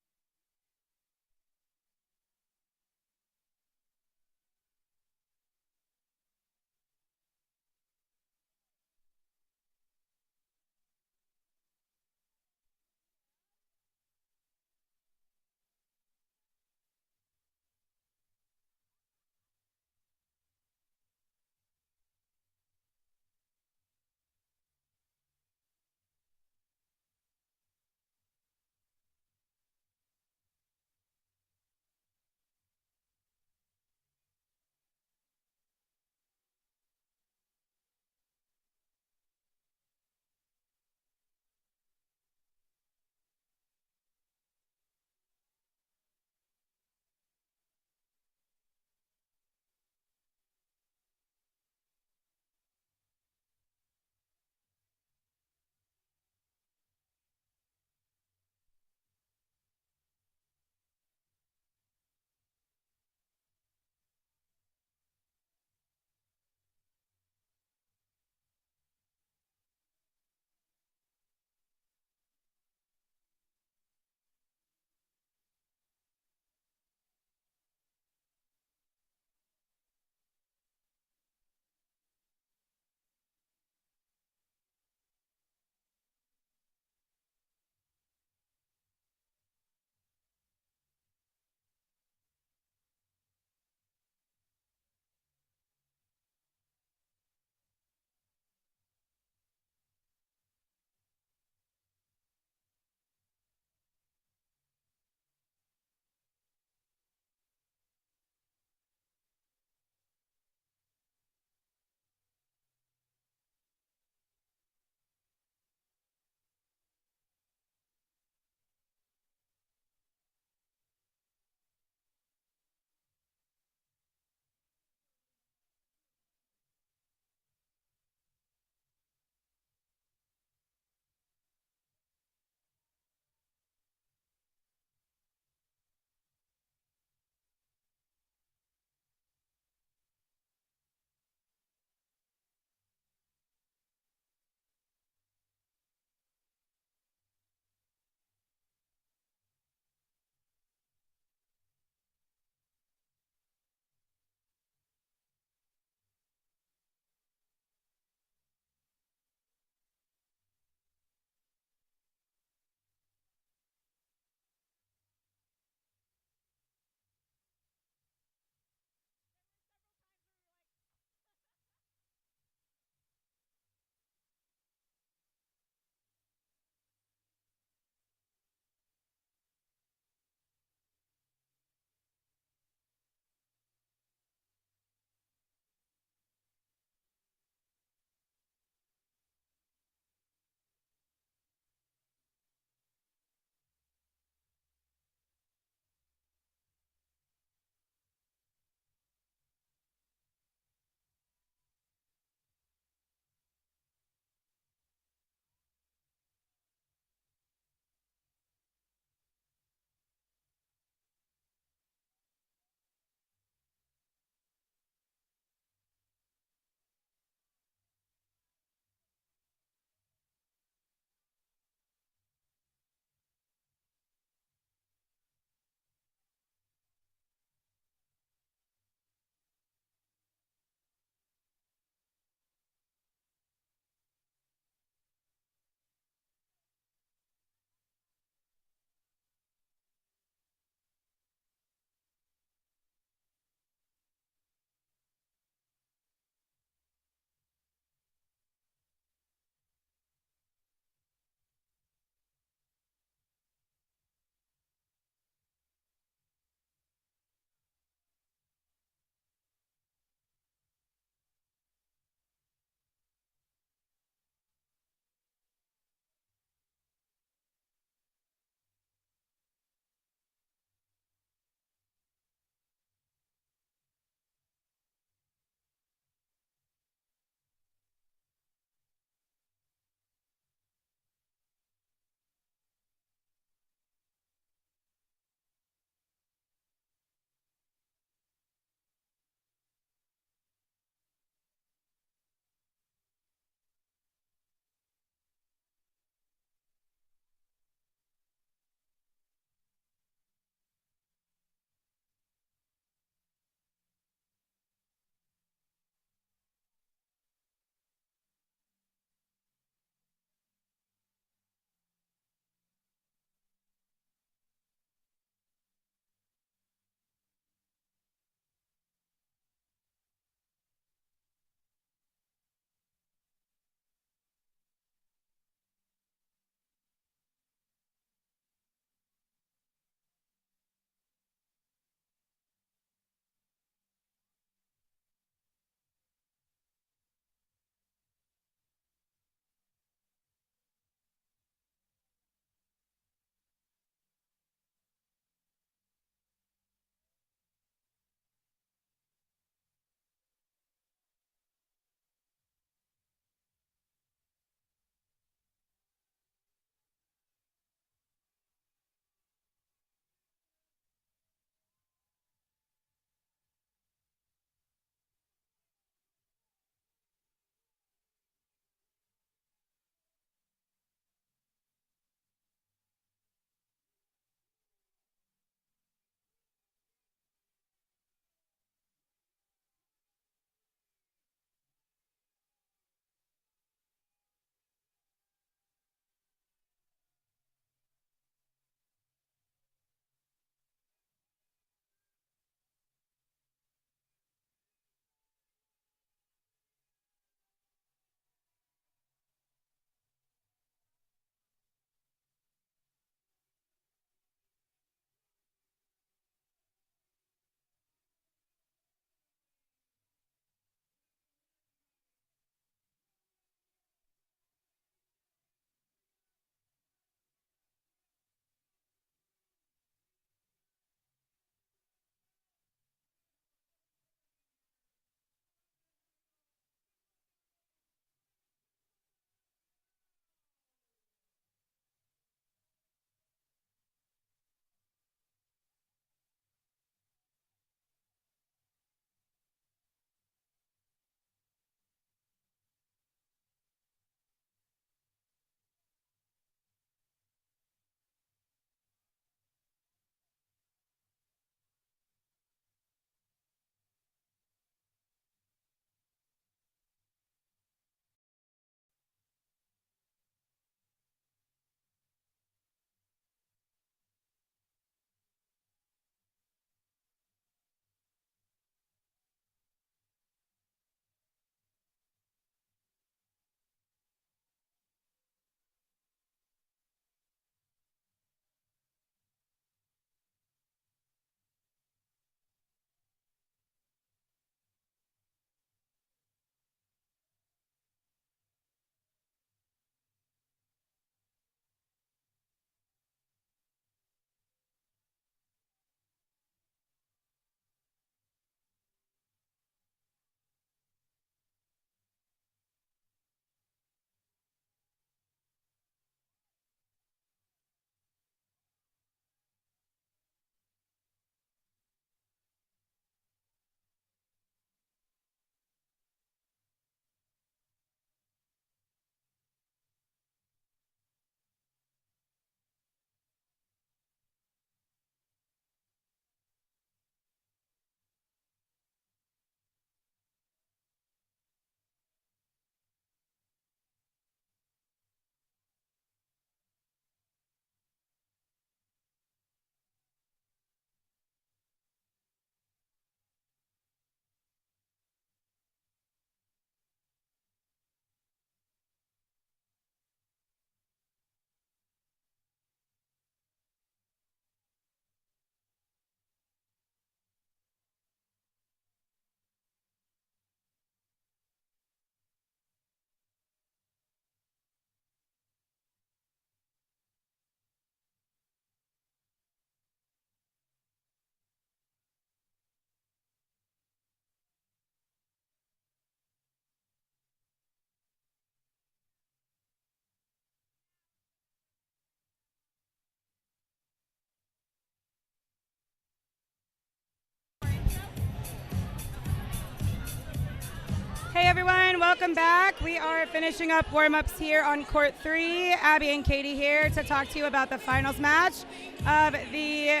everyone, welcome back. We are finishing up warm-ups here on court 3. Abby and Katie here to talk to you about the finals match of the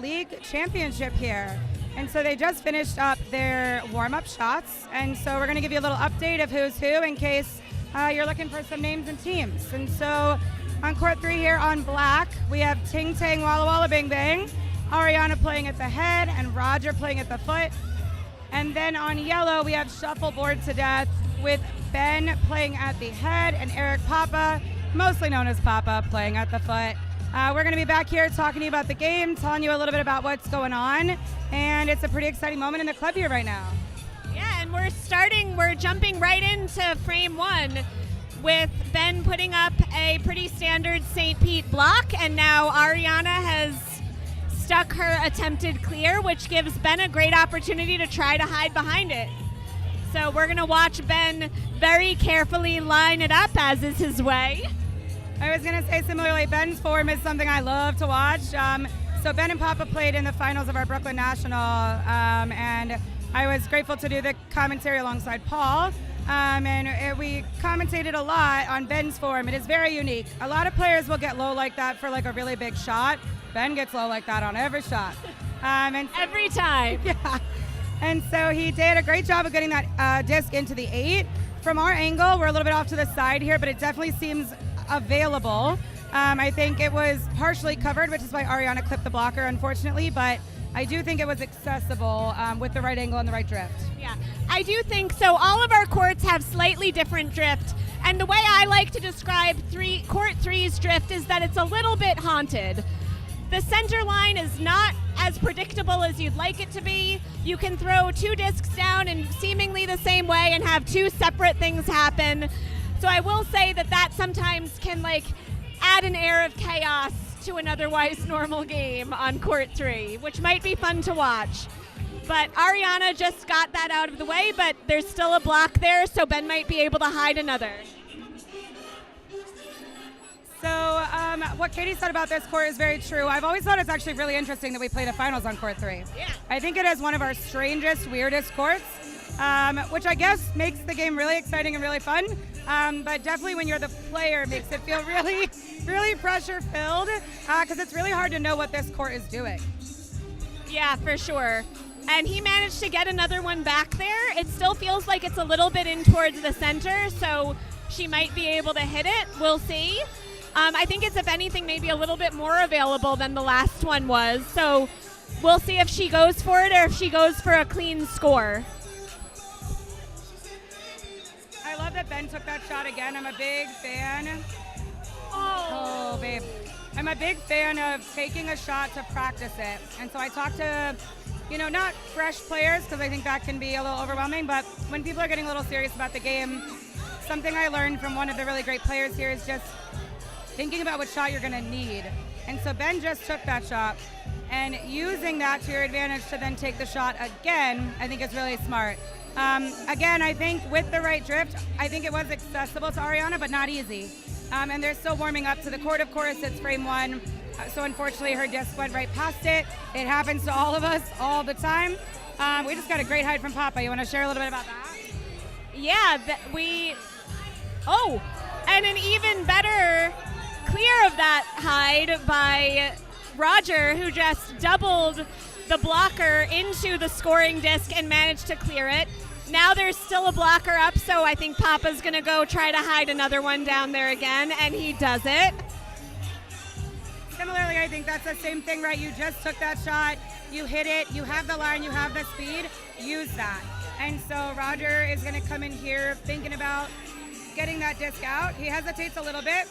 league championship here. And so they just finished up their warm-up shots, and so we're going to give you a little update of who's who in case you're looking for some names and teams. And so on court 3 here on black, we have Ting Tang Walla Walla Bing Bang, Ariana playing at the head, and Roger playing at the foot. And then on yellow, we have Shuffleboard to Death with Ben playing at the head and Eric Papa, mostly known as Papa, playing at the foot. We're going to be back here talking to you about the game, telling you a little bit about what's going on, and it's a pretty exciting moment in the club here right now. Yeah, and we're jumping right into frame 1 with Ben putting up a pretty standard St. Pete block, and now Ariana has stuck her attempted clear, which gives Ben a great opportunity to try to hide behind it. So we're going to watch Ben very carefully line it up, as is his way. I was going to say similarly, Ben's form is something I love to watch. So Ben and Papa played in the finals of our Brooklyn National, and I was grateful to do the commentary alongside Paul. We commentated a lot on Ben's form. It is very unique. A lot of players will get low like that for like a really big shot. Ben gets low like that on every shot. Every time. Yeah. And so he did a great job of getting that disc into the 8. From our angle, we're a little bit off to the side here, but it definitely seems available. I think it was partially covered, which is why Ariana clipped the blocker, unfortunately, but I do think it was accessible with the right angle and the right drift. Yeah, I do think so. All of our courts have slightly different drift, and the way I like to describe court 3's drift is that it's a little bit haunted. The center line is not as predictable as you'd like it to be. You can throw 2 discs down in seemingly the same way and have 2 separate things happen. So I will say that sometimes can add an air of chaos to an otherwise normal game on court 3, which might be fun to watch. But Ariana just got that out of the way, but there's still a block there, so Ben might be able to hide another. So what Katie said about this court is very true. I've always thought it's actually really interesting that we play the finals on court 3. Yeah. I think it is one of our strangest, weirdest courts, which I guess makes the game really exciting and really fun. But definitely when you're the player, makes it feel really, really pressure-filled because it's really hard to know what this court is doing. Yeah, for sure. And he managed to get another one back there. It still feels like it's a little bit in towards the center, so she might be able to hit it. We'll see. I think it's, if anything, maybe a little bit more available than the last one was. So we'll see if she goes for it or if she goes for a clean score. I love that Ben took that shot again. I'm a big fan. Oh, babe. I'm a big fan of taking a shot to practice it. And so I talk to, not fresh players because I think that can be a little overwhelming, but when people are getting a little serious about the game, something I learned from one of the really great players here is just thinking about what shot you're going to need. And so Ben just took that shot, and using that to your advantage to then take the shot again, I think is really smart. Again, I think with the right drift, I think it was accessible to Ariana, but not easy. And they're still warming up to the court, of course. It's frame 1. So unfortunately, her disc went right past it. It happens to all of us all the time. We just got a great hide from Papa. You want to share a little bit about that? yeah, and an even better clear of that hide by Roger, who just doubled the blocker into the scoring disc and managed to clear it. Now there's still a blocker up, so I think Papa's going to go try to hide another one down there again, and he does it. Similarly, I think that's the same thing, right? You just took that shot, you hit it, you have the line, you have the speed, use that. And so Roger is going to come in here thinking about getting that disc out. He hesitates a little bit.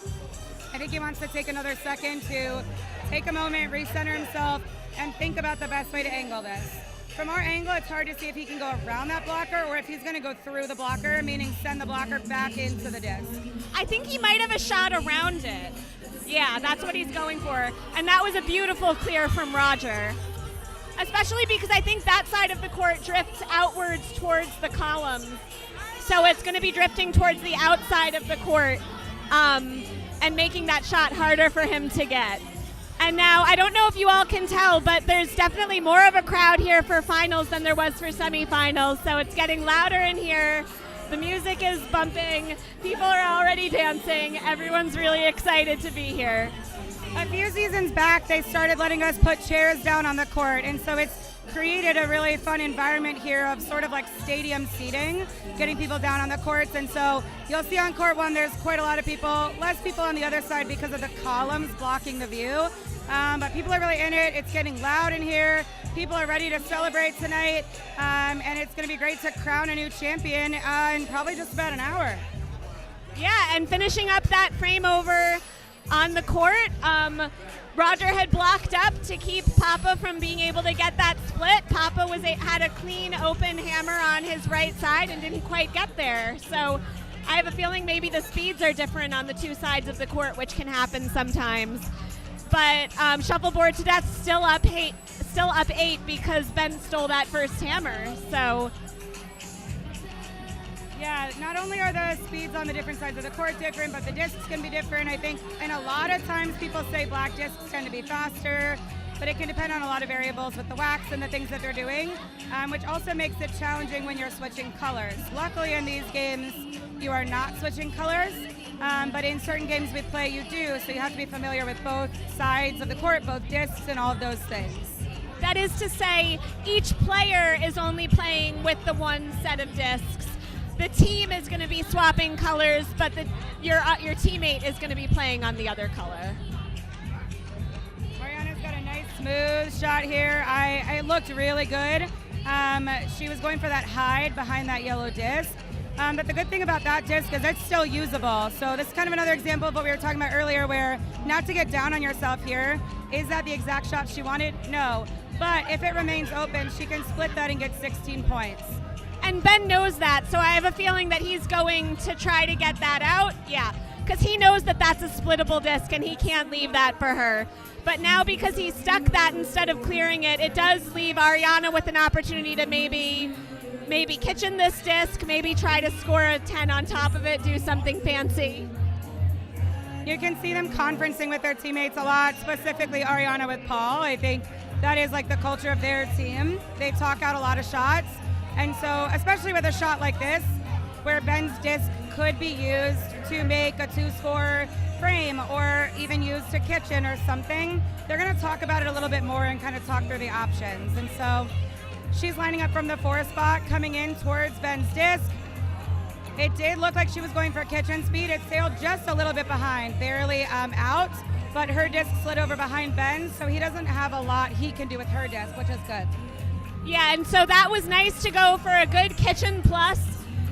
I think he wants to take another second to take a moment, recenter himself, and think about the best way to angle this. From our angle, it's hard to see if he can go around that blocker or if he's going to go through the blocker, meaning send the blocker back into the disc. I think he might have a shot around it. Yeah, that's what he's going for. And that was a beautiful clear from Roger. Especially because I think that side of the court drifts outwards towards the columns. So it's going to be drifting towards the outside of the court and making that shot harder for him to get. And now, I don't know if you all can tell, but there's definitely more of a crowd here for finals than there was for semifinals. So it's getting louder in here. The music is bumping. People are already dancing. Everyone's really excited to be here. A few seasons back, they started letting us put chairs down on the court, and so it's created a really fun environment here of sort of like stadium seating, getting people down on the courts. And so you'll see on court 1 there's quite a lot of people, less people on the other side because of the columns blocking the view. But people are really in it. It's getting loud in here. People are ready to celebrate tonight, and it's going to be great to crown a new champion in probably just about an hour. Yeah, and finishing up that frame over on the court, Roger had blocked up to keep Papa from being able to get that split. Papa had a clean open hammer on his right side and didn't quite get there. So I have a feeling maybe the speeds are different on the two sides of the court, which can happen sometimes. But Shuffleboard to Death still up 8 because Ben stole that first hammer. So yeah, not only are the speeds on the different sides of the court different, but the discs can be different. I think, and a lot of times people say black discs tend to be faster, but it can depend on a lot of variables with the wax and the things that they're doing, which also makes it challenging when you're switching colors. Luckily in these games, you are not switching colors, but in certain games we play, you do, so you have to be familiar with both sides of the court, both discs and all of those things. That is to say, each player is only playing with the one set of discs. The team is going to be swapping colors, but your teammate is going to be playing on the other color. Mariana's got a nice smooth shot here. I looked really good. She was going for that hide behind that yellow disc. But the good thing about that disc is it's still usable. So this is kind of another example of what we were talking about earlier, where not to get down on yourself here. Is that the exact shot she wanted? No. But if it remains open, she can split that and get 16 points. And Ben knows that, so I have a feeling that he's going to try to get that out. Yeah, because he knows that that's a splittable disc and he can't leave that for her. But now because he stuck that instead of clearing it, it does leave Ariana with an opportunity to maybe kitchen this disc, maybe try to score a 10 on top of it, do something fancy. You can see them conferencing with their teammates a lot, specifically Ariana with Paul. I think that is like the culture of their team. They talk out a lot of shots. And so, especially with a shot like this, where Ben's disc could be used to make a 2-score frame or even used to kitchen or something, they're going to talk about it a little bit more and kind of talk through the options. And so she's lining up from the 4 spot, coming in towards Ben's disc. It did look like she was going for kitchen speed. It sailed just a little bit behind, barely out, but her disc slid over behind Ben's, so he doesn't have a lot he can do with her disc, which is good. Yeah, and so that was nice to go for a good kitchen plus.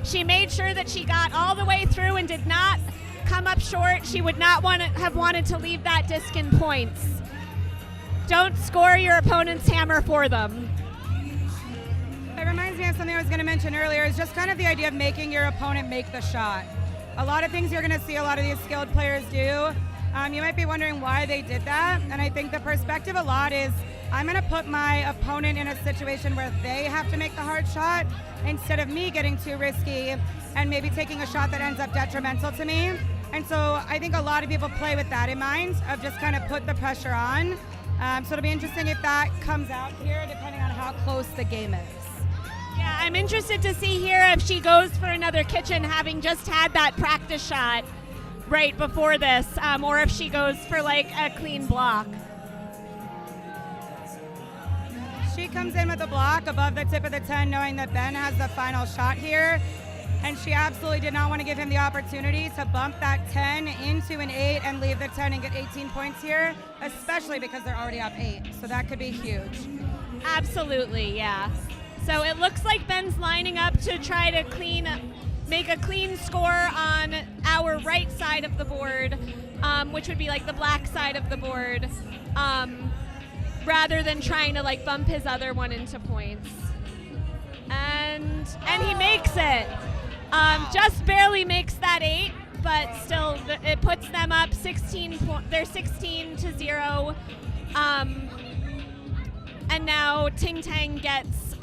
She made sure that she got all the way through and did not come up short. She would not have wanted to leave that disc in points. Don't score your opponent's hammer for them. It reminds me of something I was going to mention earlier, is just kind of the idea of making your opponent make the shot. A lot of things you're going to see a lot of these skilled players do. You might be wondering why they did that, and I think the perspective a lot is, I'm going to put my opponent in a situation where they have to make the hard shot instead of me getting too risky and maybe taking a shot that ends up detrimental to me. And so I think a lot of people play with that in mind, of just kind of put the pressure on. So it'll be interesting if that comes out here, depending on how close the game is. Yeah, I'm interested to see here if she goes for another kitchen, having just had that practice shot right before this, or if she goes for like a clean block. She comes in with a block above the tip of the 10, knowing that Ben has the final shot here. And she absolutely did not want to give him the opportunity to bump that 10 into an 8 and leave the 10 and get 18 points here, especially because they're already up 8. So that could be huge. Absolutely, yeah. So it looks like Ben's lining up to try to make a clean score on our right side of the board, which would be like the black side of the board. Rather than trying to like bump his other one into points. And he makes it. Just barely makes that 8, but still it puts them up 16 they're 16-0. And now Ting Tang gets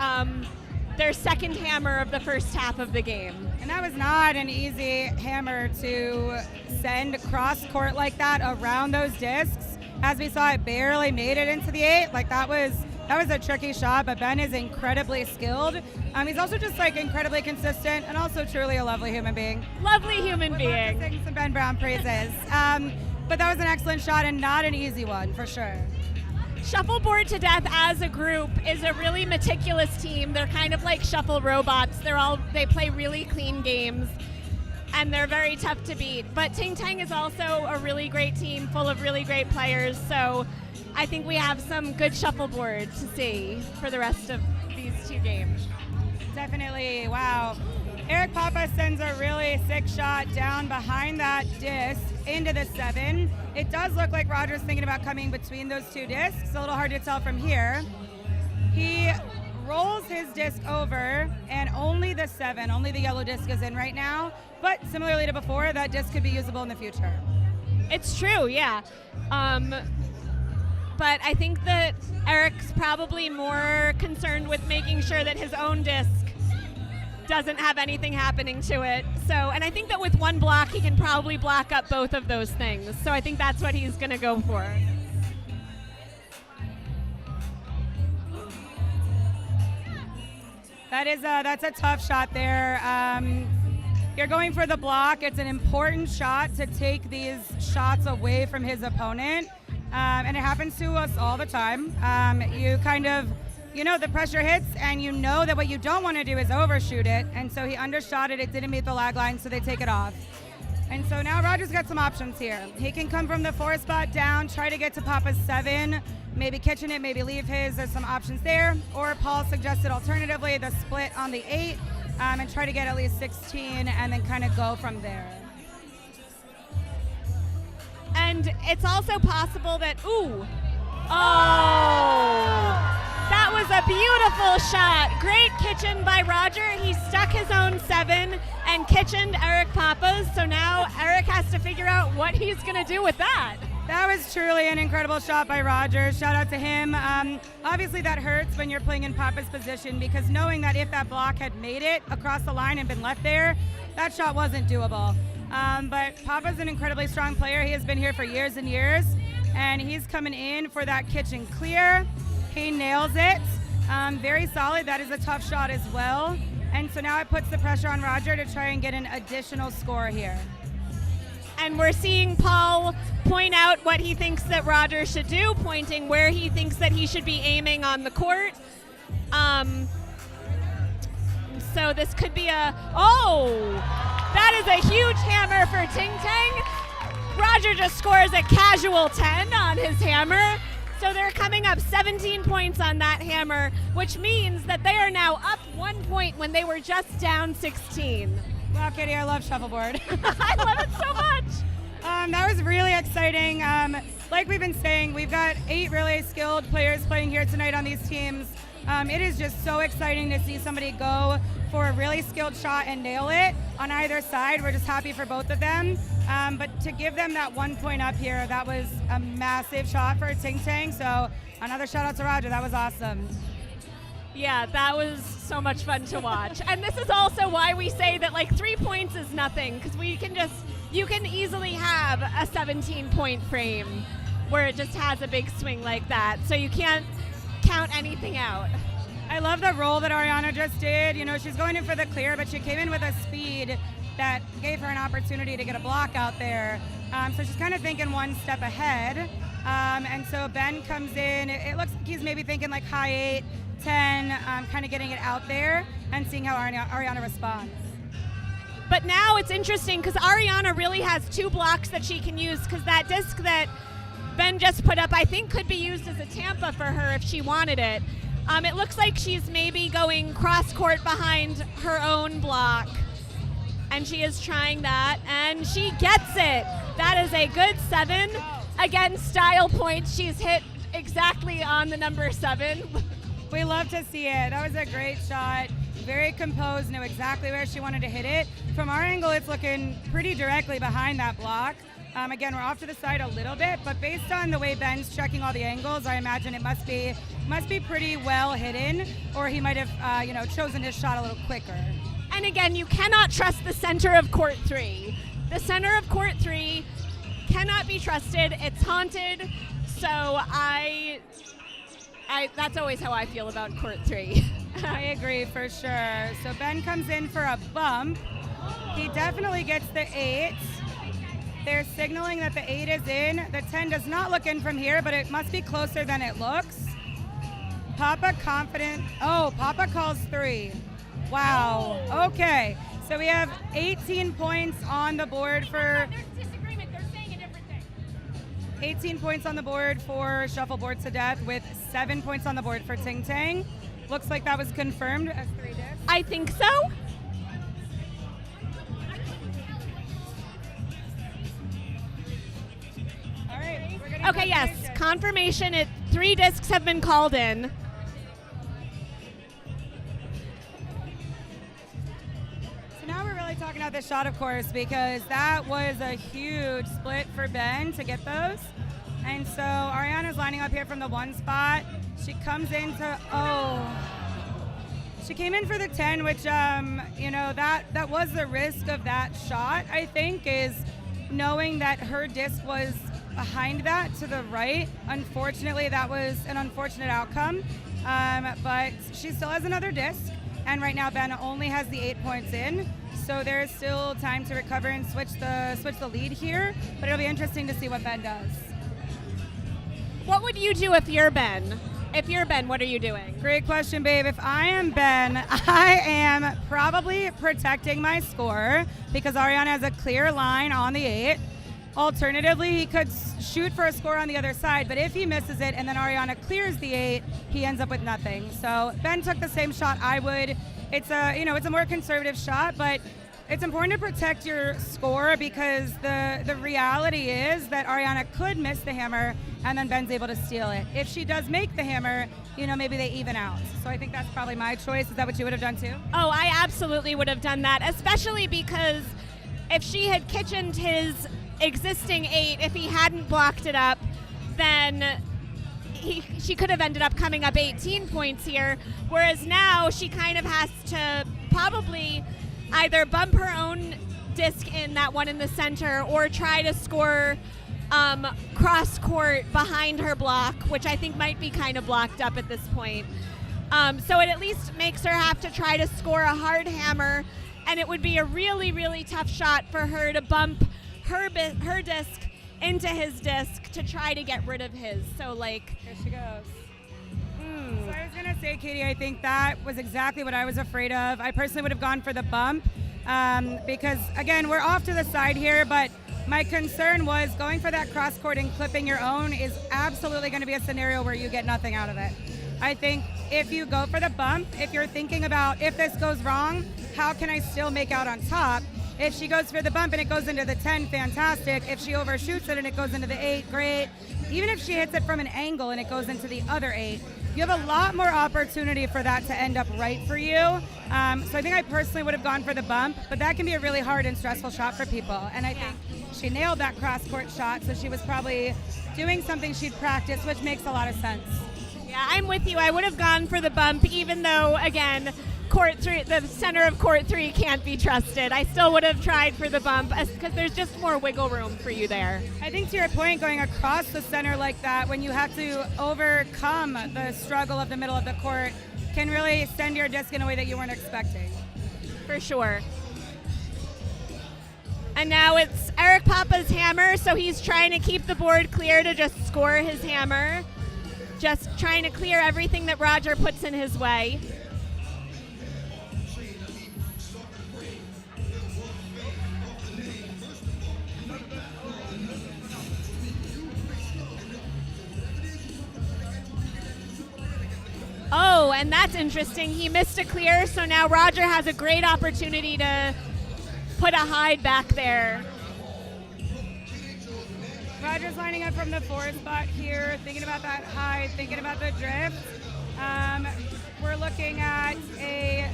their second hammer of the first half of the game. And that was not an easy hammer to send across court like that around those discs. As we saw, it barely made it into the 8. Like, that was That was a tricky shot, but Ben is incredibly skilled. He's also just like incredibly consistent and also truly a lovely human being. Lovely human Would love to being. sing some Ben Brown praises. But that was an excellent shot and not an easy one for sure. Shuffleboard to Death as a group is a really meticulous team. They're kind of like shuffle robots. They play really clean games, and they're very tough to beat. But Ting Tang is also a really great team full of really great players. So I think we have some good shuffleboard to see for the rest of these two games. Definitely, wow. Eric Papa sends a really sick shot down behind that disc into the 7. It does look like Roger's thinking about coming between those two discs. A little hard to tell from here. He rolls his disc over, and only the 7, only the yellow disc is in right now. But similarly to before, that disc could be usable in the future. It's true, yeah. But I think that Eric's probably more concerned with making sure that his own disc doesn't have anything happening to it. So, and I think that with one block, he can probably block up both of those things. So I think that's what he's going to go for. That's a tough shot there. You're going for the block. It's an important shot to take these shots away from his opponent. And it happens to us all the time. You kind of, the pressure hits, and you know that what you don't want to do is overshoot it. And so he undershot it. It didn't meet the lag line, so they take it off. And so now Roger's got some options here. He can come from the 4 spot down, try to get to Papa's 7, maybe kitchen it, maybe leave his. There's some options there. Or Paul suggested alternatively the split on the 8 and try to get at least 16 and then kind of go from there. And it's also possible that, that was a beautiful shot. Great kitchen by Roger. He stuck his own 7 and kitchened Eric Papa's. So now Eric has to figure out what he's going to do with that. That was truly an incredible shot by Roger. Shout out to him. Obviously that hurts when you're playing in Papa's position, because knowing that if that block had made it across the line and been left there, that shot wasn't doable. But Papa's an incredibly strong player. He has been here for years and years, and he's coming in for that kitchen clear. He nails it. Very solid. That is a tough shot as well. And so now it puts the pressure on Roger to try and get an additional score here. And we're seeing Paul point out what he thinks that Roger should do, pointing where he thinks that he should be aiming on the court. So this could be that is a huge hammer for Ting Tang. Roger just scores a casual 10 on his hammer. So they're coming up 17 points on that hammer, which means that they are now up 1 point when they were just down 16. Wow, Katie, I love shuffleboard. I love it so much. That was really exciting. Like we've been saying, we've got 8 really skilled players playing here tonight on these teams. It is just so exciting to see somebody go for a really skilled shot and nail it on either side. We're just happy for both of them. But to give them that 1 point up here, that was a massive shot for Ting Tang. So another shout out to Roger. That was awesome. Yeah, that was so much fun to watch. And this is also why we say that 3 points is nothing, because you can easily have a 17-point frame where it just has a big swing like that. So you can't count anything out. I love the roll that Ariana just did. She's going in for the clear, but she came in with a speed that gave her an opportunity to get a block out there. So she's kind of thinking 1 step ahead. And so Ben comes in. It looks like he's maybe thinking high 8, 10, kind of getting it out there and seeing how Ariana responds. But now it's interesting because Ariana really has 2 blocks that she can use, because that disc that Ben just put up, I think, could be used as a Tampa for her if she wanted it. It looks like she's maybe going cross-court behind her own block, and she is trying that, and she gets it. That is a good 7. Again, style points. She's hit exactly on the number 7. We love to see it. That was a great shot. Very composed, knew exactly where she wanted to hit it. From our angle, it's looking pretty directly behind that block. Again, we're off to the side a little bit, but based on the way Ben's checking all the angles, I imagine it must be pretty well hidden, or he might have chosen his shot a little quicker. And again, you cannot trust the center of court 3. The center of court 3 cannot be trusted. It's haunted. So I That's always how I feel about court 3. I agree for sure. So Ben comes in for a bump. He definitely gets the 8. They're signaling that the 8 is in. The 10 does not look in from here, but it must be closer than it looks. Papa confident. Oh, Papa calls 3. Wow. Okay. So we have 18 points on the board for... There's disagreement. They're saying a different thing. 18 points on the board for Shuffleboard to Death with 7 points on the board for Ting Tang. Looks like that was confirmed as 3 discs. I think so. All right. We're gonna Okay, yes. confirmation. Confirmation. 3 discs have been called in. So now we're really talking about this shot, of course, because that was a huge split for Ben to get those. And so Ariana's lining up here from the 1 spot. She comes into, she came in for the 10, which, that was the risk of that shot, I think, is knowing that her disc was behind that to the right. Unfortunately, that was an unfortunate outcome, but she still has another disc, and right now Ben only has the 8 points in, so there's still time to recover and switch the lead here, but it'll be interesting to see what Ben does. What would you do if you're Ben? If you're Ben, what are you doing? Great question, babe. If I am Ben, I am probably protecting my score because Ariana has a clear line on the 8. Alternatively, he could shoot for a score on the other side, but if he misses it and then Ariana clears the 8, he ends up with nothing. So Ben took the same shot I would. It's a more conservative shot, but it's important to protect your score because the reality is that Ariana could miss the hammer and then Ben's able to steal it. If she does make the hammer, maybe they even out. So I think that's probably my choice. Is that what you would have done too? Oh, I absolutely would have done that, especially because if she had kitchened his existing 8, if he hadn't blocked it up, then she could have ended up coming up 18 points here, whereas now she kind of has to probably either bump her own disc in that one in the center or try to score cross court behind her block, which I think might be kind of blocked up at this point. So it at least makes her have to try to score a hard hammer, and it would be a really, really tough shot for her to bump her disc into his disc to try to get rid of his. So, Here she goes. So I was going to say, Katie, I think that was exactly what I was afraid of. I personally would have gone for the bump because, again, we're off to the side here, but my concern was going for that cross court and clipping your own is absolutely going to be a scenario where you get nothing out of it. I think if you go for the bump, if you're thinking about if this goes wrong, how can I still make out on top? If she goes for the bump and it goes into the 10, fantastic. If she overshoots it and it goes into the 8, great. Even if she hits it from an angle and it goes into the other 8, you have a lot more opportunity for that to end up right for you. So I think I personally would have gone for the bump, but that can be a really hard and stressful shot for people. And I think she nailed that cross-court shot, so she was probably doing something she'd practiced, which makes a lot of sense. Yeah, I'm with you. I would have gone for the bump, even though, again, court 3, the center of court 3 can't be trusted. I still would have tried for the bump because there's just more wiggle room for you there. I think to your point, going across the center like that, when you have to overcome the struggle of the middle of the court, can really send your disc in a way that you weren't expecting. For sure. And now it's Eric Papa's hammer, so he's trying to keep the board clear to just score his hammer. Just trying to clear everything that Roger puts in his way. Oh, and that's interesting. He missed a clear, so now Roger has a great opportunity to put a hide back there. Roger's lining up from the 4 spot here, thinking about that hide, thinking about the drift. We're looking at a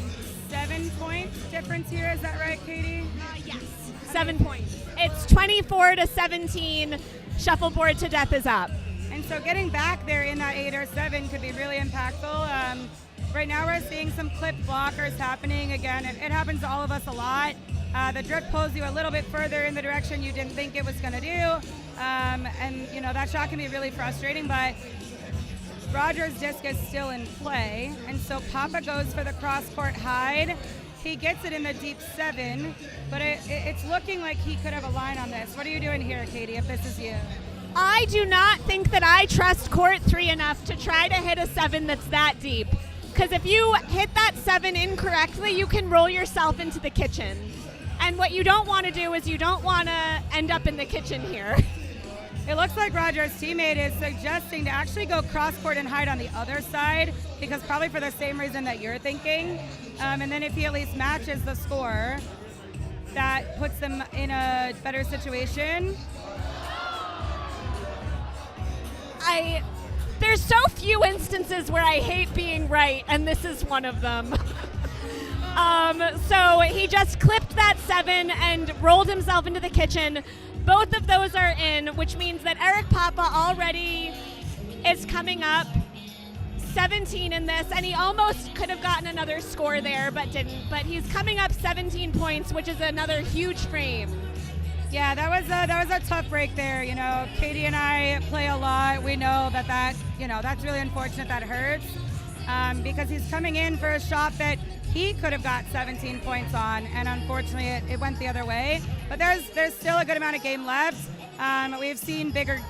7-point difference here. Is that right, Katie? Yes, 7 points. It's 24-17. Shuffleboard to death is up. And so getting back there in that 8 or 7 could be really impactful. Right now we're seeing some clipped blockers happening. Again, it happens to all of us a lot. The drift pulls you a little bit further in the direction you didn't think it was going to do. And, that shot can be really frustrating, but Roger's disc is still in play, and so Papa goes for the cross-court hide. He gets it in the deep 7, but it's looking like he could have a line on this. What are you doing here, Katie, if this is you? I do not think that I trust court 3 enough to try to hit a 7 that's that deep. Because if you hit that 7 incorrectly, you can roll yourself into the kitchen. And what you don't want to do is you don't want to end up in the kitchen here. It looks like Roger's teammate is suggesting to actually go cross-court and hide on the other side, because probably for the same reason that you're thinking. And then if he at least matches the score, that puts them in a better situation. There's so few instances where I hate being right, and this is one of them. So he just clipped that 7 and rolled himself into the kitchen. Both of those are in, which means that Eric Papa already is coming up 17 in this, and he almost could have gotten another score there, but didn't. But he's coming up 17 points, which is another huge frame. Yeah, that was a tough break there. You know, Katie and I play a lot. We know that that's really unfortunate. That hurts because he's coming in for a shot that he could have got 17 points on, and unfortunately it went the other way. But there's still a good amount of game left. We've seen bigger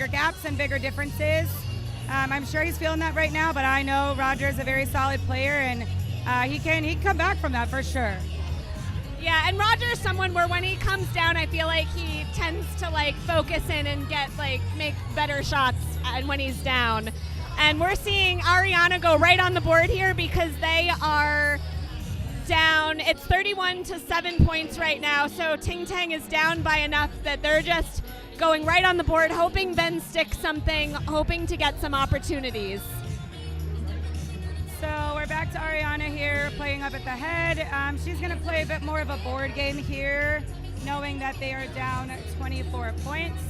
gaps and bigger differences. I'm sure he's feeling that right now, but I know Roger's a very solid player, and he can come back from that for sure. Yeah, and Roger's someone where when he comes down, I feel like he tends to focus in and make better shots when he's down. And we're seeing Ariana go right on the board here because they are down. It's 31-7 points right now, so Ting Tang is down by enough that they're just going right on the board, hoping Ben sticks something, hoping to get some opportunities. So we're back to Ariana here, playing up at the head. She's going to play a bit more of a board game here, knowing that they are down 24 points.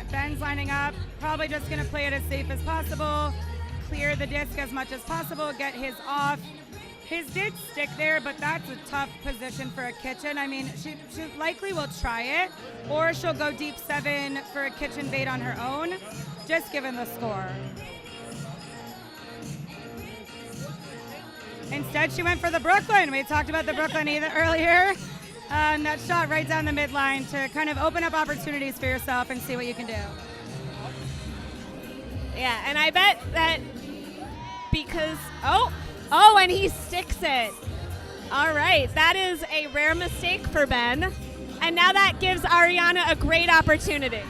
Ben's lining up, probably just going to play it as safe as possible, clear the disc as much as possible, get his off. His did stick there, but that's a tough position for a kitchen. I mean, she likely will try it, or she'll go deep 7 for a kitchen bait on her own, just given the score. Instead, she went for the Brooklyn. We talked about the Brooklyn earlier. That shot right down the midline to kind of open up opportunities for yourself and see what you can do. Yeah, and I bet that because, and he sticks it. All right, that is a rare mistake for Ben. And now that gives Ariana a great opportunity.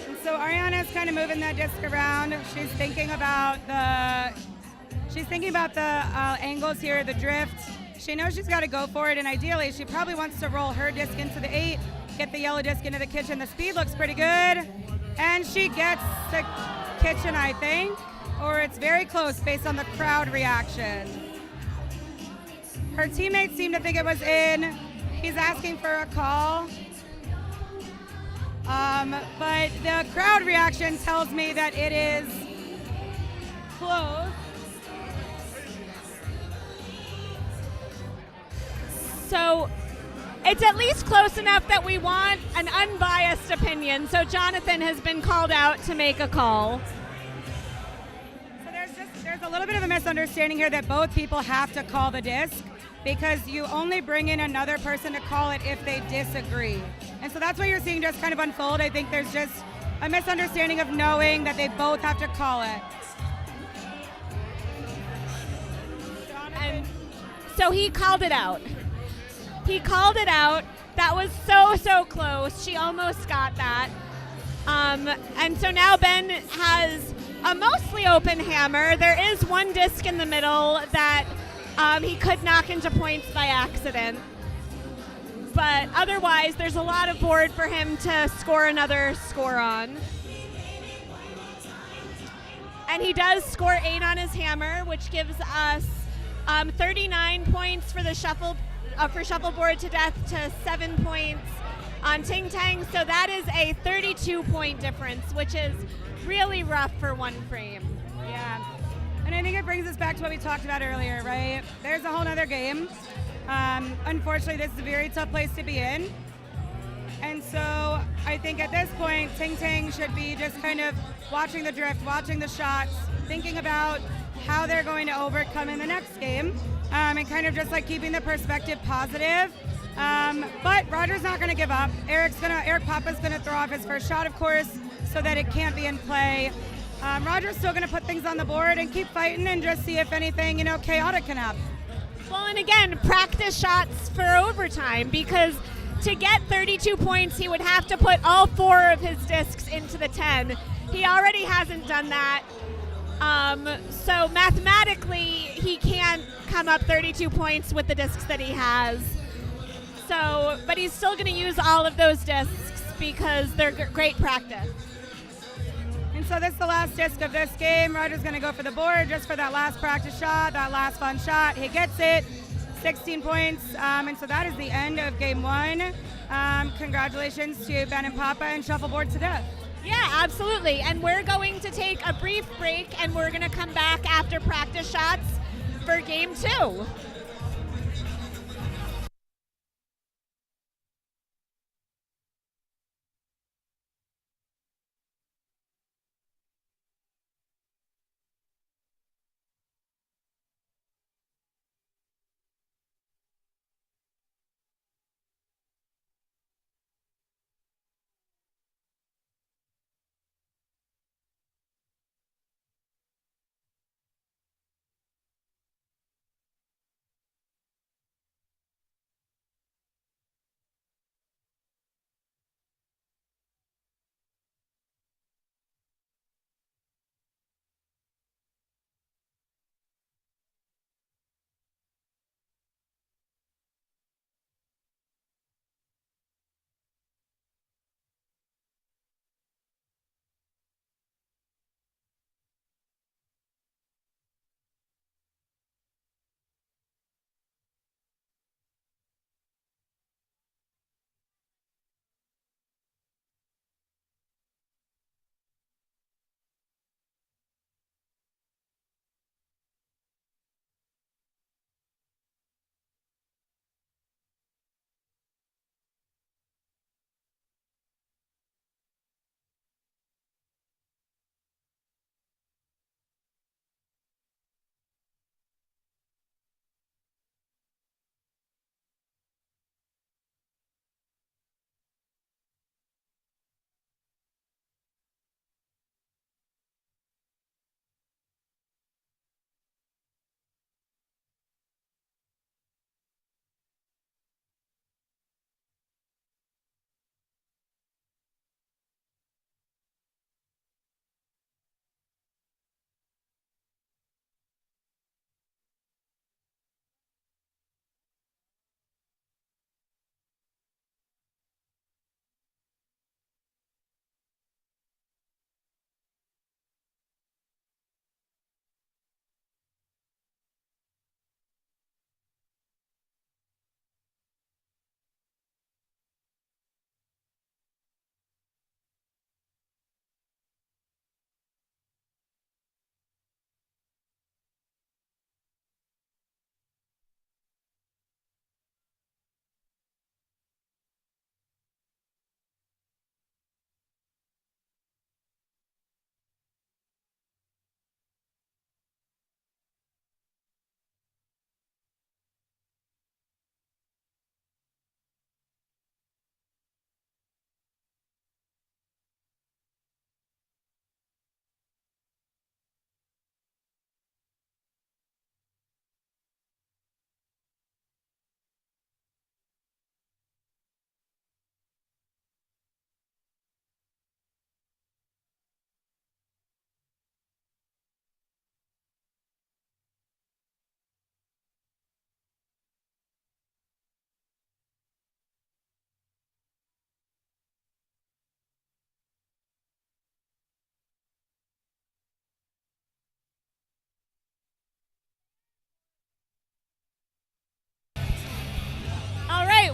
And so Ariana's kind of moving that disc around. She's thinking about the angles here, the drift. She knows she's got to go for it, and ideally she probably wants to roll her disc into the 8, get the yellow disc into the kitchen. The speed looks pretty good, and she gets the kitchen, I think, or it's very close based on the crowd reaction. Her teammates seem to think it was in. He's asking for a call, but the crowd reaction tells me that it is close. So it's at least close enough that we want an unbiased opinion. So Jonathan has been called out to make a call. So there's a little bit of a misunderstanding here that both people have to call the disc because you only bring in another person to call it if they disagree. And so that's what you're seeing just kind of unfold. I think there's just a misunderstanding of knowing that they both have to call it. And so he called it out. That was so close. She almost got that. And so now Ben has a mostly open hammer. There is one disc in the middle that he could knock into points by accident. But otherwise, there's a lot of board for him to score another score on. And he does score 8 on his hammer, which gives us 39 points for the shuffleboard to death to 7 points on Ting Tang. So that is a 32-point difference, which is really rough for one frame. Yeah. And I think it brings us back to what we talked about earlier, right? There's a whole other game. Unfortunately, this is a very tough place to be in. And so I think at this point, Ting Ting should be just kind of watching the drift, watching the shots, thinking about how they're going to overcome in the next game, and kind of just like keeping the perspective positive. But Roger's not going to give up. Eric Papa's going to throw off his first shot, of course, so that it can't be in play. Roger's still going to put things on the board and keep fighting and just see if anything, chaotic can happen. Well, and again, practice shots for overtime, because to get 32 points, he would have to put all 4 of his discs into the 10. He already hasn't done that. So mathematically, he can't come up 32 points with the discs that he has. So, but he's still going to use all of those discs because they're great practice. And so this is the last disc of this game. Roger's going to go for the board just for that last practice shot, that last fun shot. He gets it, 16 points. And so that is the end of game 1. Congratulations to Ben and Papa and Shuffleboard to death. Yeah, absolutely. And we're going to take a brief break, and we're going to come back after practice shots for game 2.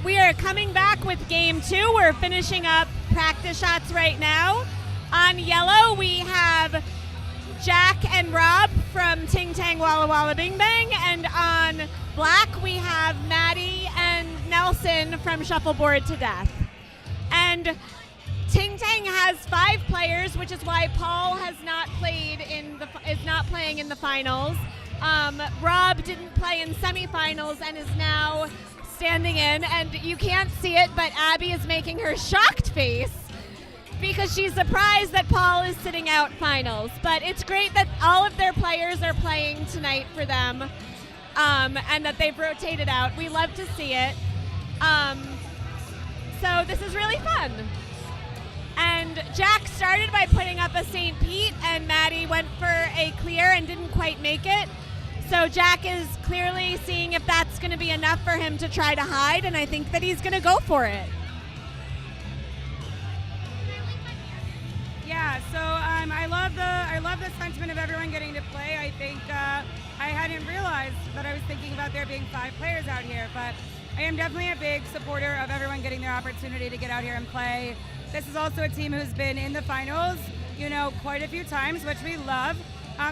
We are coming back with game 2. We're finishing up practice shots right now. On yellow, we have Jack and Rob from Ting Tang Walla Walla Bing Bang. And on black, we have Maddie and Nelson from Shuffleboard to Death. And Ting Tang has 5 players, which is why Paul has not played is not playing in the finals. Rob didn't play in semifinals and is now standing in, and you can't see it, but Abby is making her shocked face because she's surprised that Paul is sitting out finals. But it's great that all of their players are playing tonight for them, and that they've rotated out. We love to see it. So this is really fun. And Jack started by putting up a St. Pete, and Maddie went for a clear and didn't quite make it. So Jack is clearly seeing if that's going to be enough for him to try to hide, and I think that he's going to go for it. Yeah, so I love the sentiment of everyone getting to play. I think I hadn't realized that I was thinking about there being 5 players out here, but I am definitely a big supporter of everyone getting their opportunity to get out here and play. This is also a team who's been in the finals, quite a few times, which we love.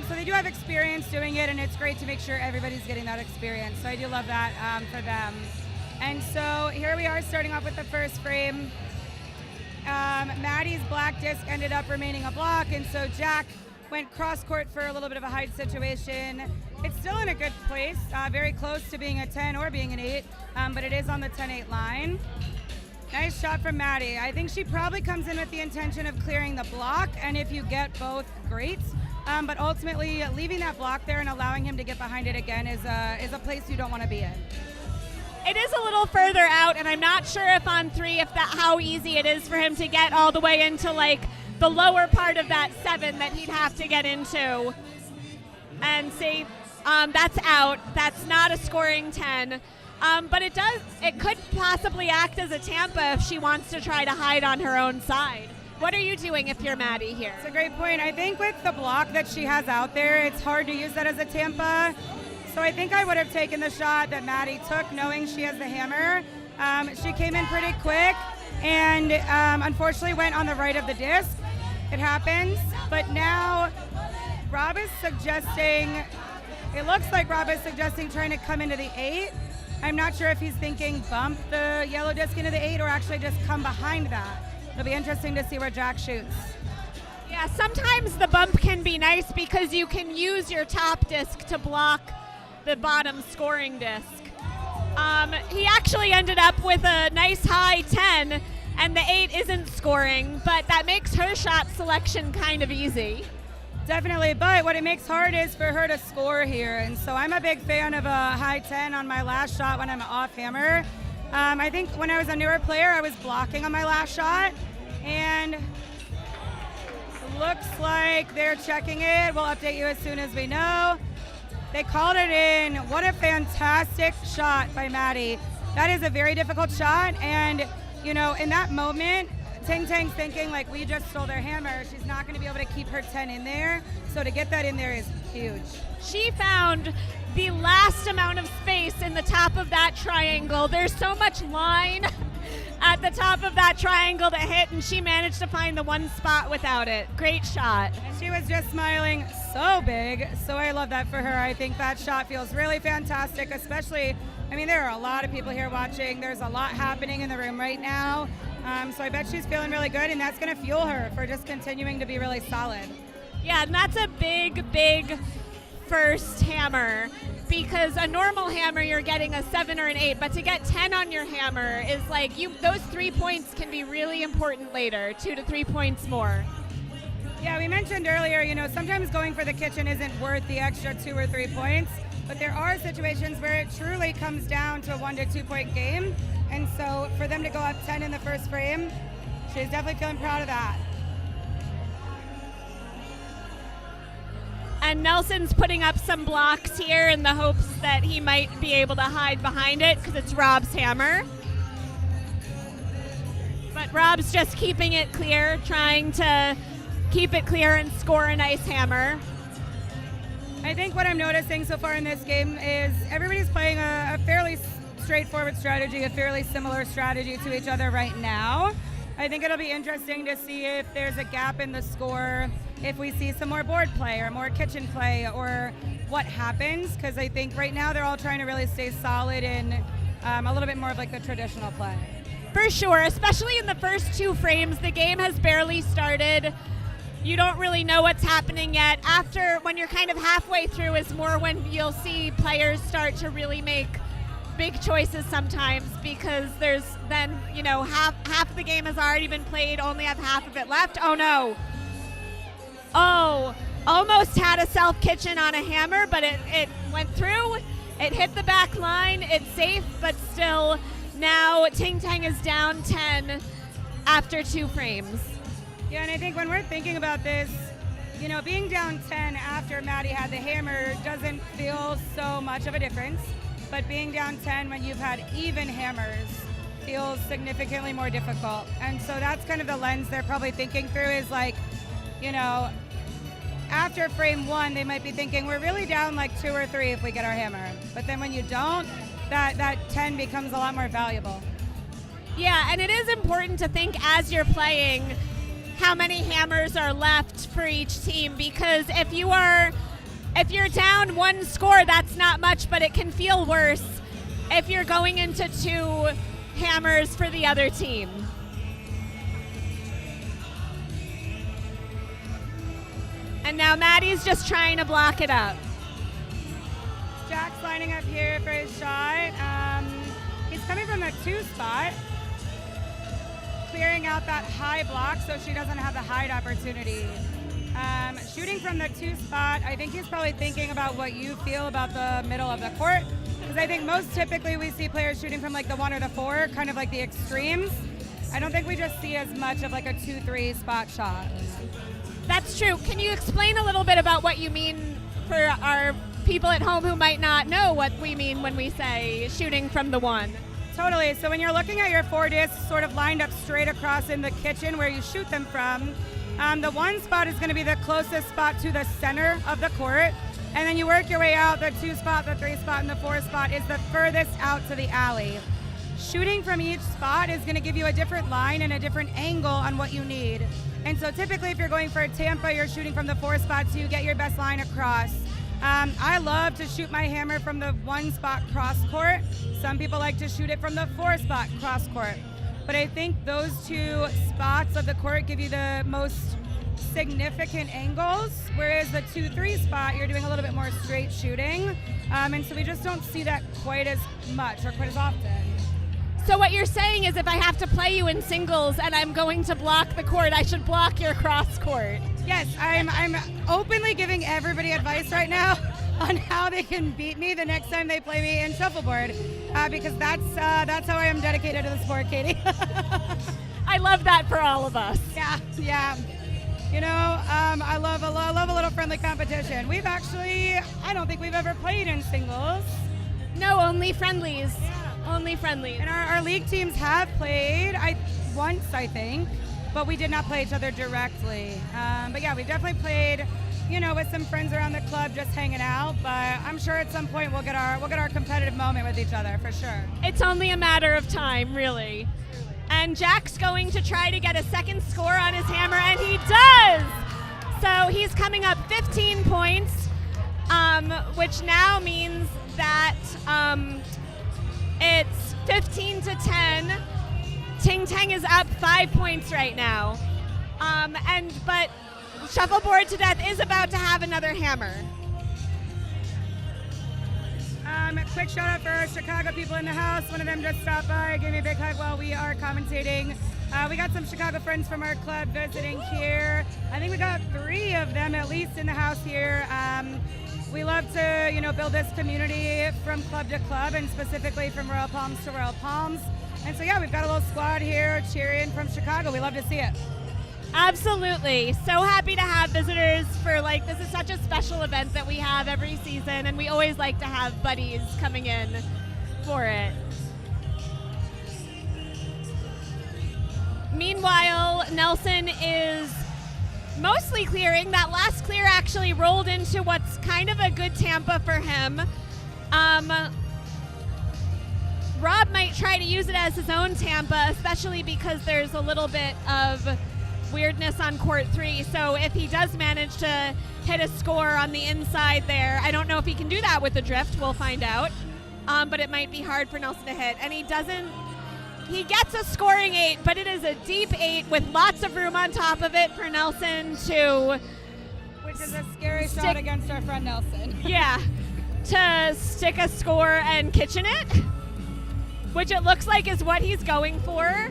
So they do have experience doing it, and it's great to make sure everybody's getting that experience. So I do love that for them. And so here we are starting off with the first frame. Maddie's black disc ended up remaining a block, and so Jack went cross court for a little bit of a hide situation. It's still in a good place, very close to being a 10 or being an 8, but it is on the 10-8 line. Nice shot from Maddie. I think she probably comes in with the intention of clearing the block, and if you get both, great. But ultimately, leaving that block there and allowing him to get behind it again is a place you don't want to be in. It is a little further out, and I'm not sure if on 3 how easy it is for him to get all the way into like the lower part of that 7 that he'd have to get into. And see, that's out. That's not a scoring 10. But it could possibly act as a Tampa if she wants to try to hide on her own side. What are you doing if you're Maddie here? It's a great point. I think with the block that she has out there, it's hard to use that as a Tampa. So I think I would have taken the shot that Maddie took, knowing she has the hammer. She came in pretty quick and unfortunately went on the right of the disc. It happens. But now Rob is suggesting, it looks like Rob is suggesting trying to come into the 8. I'm not sure if he's thinking bump the yellow disc into the 8 or actually just come behind that. It'll be interesting to see where Jack shoots. Yeah, sometimes the bump can be nice because you can use your top disc to block the bottom scoring disc. He actually ended up with a nice high 10, and the 8 isn't scoring, but that makes her shot selection kind of easy. Definitely, but what it makes hard is for her to score here, and so I'm a big fan of a high 10 on my last shot when I'm off hammer. I think when I was a newer player, I was blocking on my last shot, and looks like they're checking it. We'll update you as soon as we know. They called it in. What a fantastic shot by Maddie. That is a very difficult shot, and in that moment, Ting Tang's thinking like, we just stole their hammer. She's not going to be able to keep her 10 in there, so to get that in there is huge. She found the last amount of space in the top of that triangle. There's so much line at the top of that triangle to hit, and she managed to find the one spot without it. Great shot. And she was just smiling so big, so I love that for her. I think that shot feels really fantastic, especially, there are a lot of people here watching. There's a lot happening in the room right now, so I bet she's feeling really good, and that's going to fuel her for just continuing to be really solid. Yeah, and that's a big, big first hammer, because a normal hammer you're getting a 7 or an 8, but to get 10 on your hammer is like, those 3 points can be really important later, 2 to 3 points more. Yeah, we mentioned earlier, sometimes going for the kitchen isn't worth the extra 2 or 3 points, but there are situations where it truly comes down to a 1 to 2 point game, and so for them to go up 10 in the first frame, she's definitely feeling proud of that. And Nelson's putting up some blocks here in the hopes that he might be able to hide behind it because it's Rob's hammer. But Rob's just keeping it clear, trying to keep it clear and score a nice hammer. I think what I'm noticing so far in this game is everybody's playing a fairly straightforward strategy, a fairly similar strategy to each other right now. I think it'll be interesting to see if there's a gap in the score, if we see some more board play or more kitchen play, or what happens, because I think right now they're all trying to really stay solid in a little bit more of like the traditional play. For sure, especially in the first 2 frames. The game has barely started. You don't really know what's happening yet. After, when you're kind of halfway through, is more when you'll see players start to really make big choices sometimes, because there's then, you know, half of the game has already been played, only have half of it left. Oh no. Oh, almost had a self kitchen on a hammer, but it went through. It hit the back line. It's safe, but still now Ting Tang is down 10 after 2 frames. Yeah, and I think when we're thinking about this, you know, being down 10 after Maddie had the hammer doesn't feel so much of a difference, but being down 10 when you've had even hammers feels significantly more difficult. And so that's kind of the lens they're probably thinking through, is like, you know, after frame 1, they might be thinking we're really down like 2 or 3 if we get our hammer. But then when you don't, that 10 becomes a lot more valuable. Yeah, and it is important to think as you're playing how many hammers are left for each team, because if you're down 1 score, that's not much, but it can feel worse if you're going into 2 hammers for the other team. And now Maddie's just trying to block it up. Jack's lining up here for his shot. He's coming from the 2 spot, clearing out that high block so she doesn't have the hide opportunity. Shooting from the 2 spot, I think he's probably thinking about what you feel about the middle of the court, because I think most typically we see players shooting from like the 1 or the 4, kind of like the extremes. I don't think we just see as much of like a 2-3 spot shot. That's true. Can you explain a little bit about what you mean for our people at home who might not know what we mean when we say shooting from the 1? Totally. So when you're looking at your 4 discs sort of lined up straight across in the kitchen where you shoot them from, the 1 spot is going to be the closest spot to the center of the court. And then you work your way out. The 2 spot, the 3 spot, and the 4 spot is the furthest out to the alley. Shooting from each spot is going to give you a different line and a different angle on what you need. And so typically if you're going for a Tampa, you're shooting from the 4 spot so you get your best line across. I love to shoot my hammer from the 1 spot cross court. Some people like to shoot it from the 4 spot cross court. But I think those 2 spots of the court give you the most significant angles, whereas the 2-3 spot, you're doing a little bit more straight shooting. And so we just don't see that quite as much or quite as often. So what you're saying is if I have to play you in singles and I'm going to block the court, I should block your cross court. Yes, I'm openly giving everybody advice right now on how they can beat me the next time they play me in shuffleboard, because that's how I am dedicated to the sport, Katie. I love that for all of us. Yeah. You know, I love a little friendly competition. We've actually, I don't think we've ever played in singles. No, only friendlies. Only friendlies. And our league teams have played once, I think, but we did not play each other directly. But yeah, we definitely played, you know, with some friends around the club, just hanging out. But I'm sure at some point we'll get our competitive moment with each other for sure. It's only a matter of time, really. And Jack's going to try to get a second score on his hammer, and he does. So he's coming up 15 points, which now means that it's 15-10. Ting Tang is up 5 points right now. But Shuffleboard to Death is about to have another hammer. Quick shout out for our Chicago people in the house. One of them just stopped by, gave me a big hug while we are commentating. We got some Chicago friends from our club visiting here. I think we got 3 of them at least in the house here. We love to, you know, build this community from club to club, and specifically from Royal Palms to Royal Palms. And so yeah, we've got a little squad here cheering from Chicago. We love to see it. Absolutely. So happy to have visitors for, like, this is such a special event that we have every season, and we always like to have buddies coming in for it. Meanwhile, Nelson is mostly clearing. That last clear actually rolled into what's kind of a good Tampa for him. Rob might try to use it as his own Tampa, especially because there's a little bit of weirdness on court 3. So if he does manage to hit a score on the inside there, I don't know if he can do that with the drift. We'll find out. But it might be hard for Nelson to hit. And he doesn't He gets a scoring 8, but it is a deep 8 with lots of room on top of it for Nelson to, Which is a scary shot against our friend Nelson. yeah, to stick a score and kitchen it, which it looks like is what he's going for.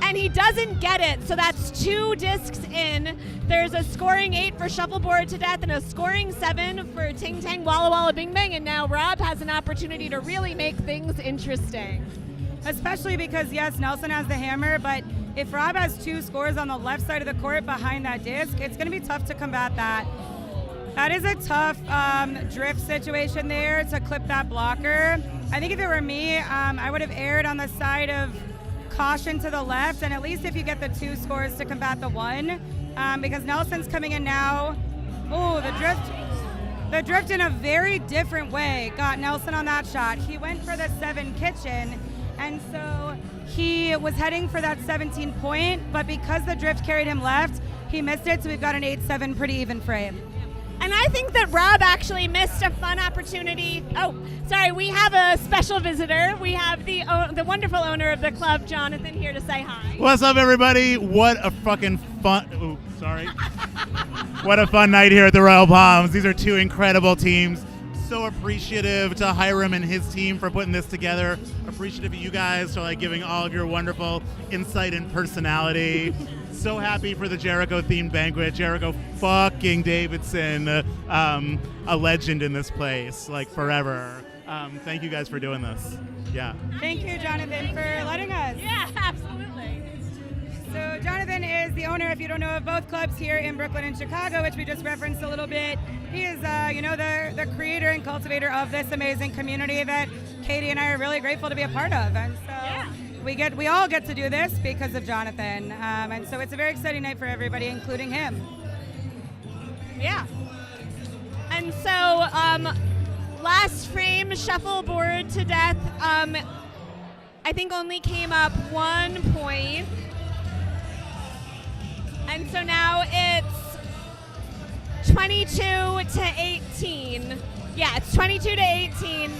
And he doesn't get it, so that's 2 discs in. There's a scoring 8 for Shuffleboard to Death and a scoring 7 for Ting Tang Walla Walla Bing Bang, and now Rob has an opportunity to really make things interesting. Especially because, yes, Nelson has the hammer, but if Rob has 2 scores on the left side of the court behind that disc, it's going to be tough to combat that. That is a tough drift situation there to clip that blocker. I think if it were me, I would have erred on the side of caution to the left, and at least if you get the 2 scores to combat the 1, because Nelson's coming in now. Oh, the drift in a very different way got Nelson on that shot. He went for the 7 kitchen, and so he was heading for that 17 point, but because the drift carried him left, he missed it, so we've got an 8-7 pretty even frame. And I think that Rob actually missed a fun opportunity. Oh, sorry, we have a special visitor. We have the wonderful owner of the club, Jonathan, here to say hi. What's up, everybody? What a fucking fun... Ooh, sorry. What a fun night here at the Royal Palms. These are 2 incredible teams. So appreciative to Hiram and his team for putting this together. Appreciative of you guys for giving all of your wonderful insight and personality. So happy for the Jericho-themed banquet. Jericho fucking Davidson, a legend in this place, forever. Thank you guys for doing this. Yeah. Thank you, Jonathan, for letting us. Yeah, absolutely. So Jonathan is the owner, if you don't know, of both clubs here in Brooklyn and Chicago, which we just referenced a little bit. He is, the creator and cultivator of this amazing community that Katie and I are really grateful to be a part of. And so we all get to do this because of Jonathan. And so it's a very exciting night for everybody, including him. Yeah. And so last frame, Shuffleboard to Death, I think only came up 1 point. And so now it's 22 to 18. Yeah, it's 22 to 18.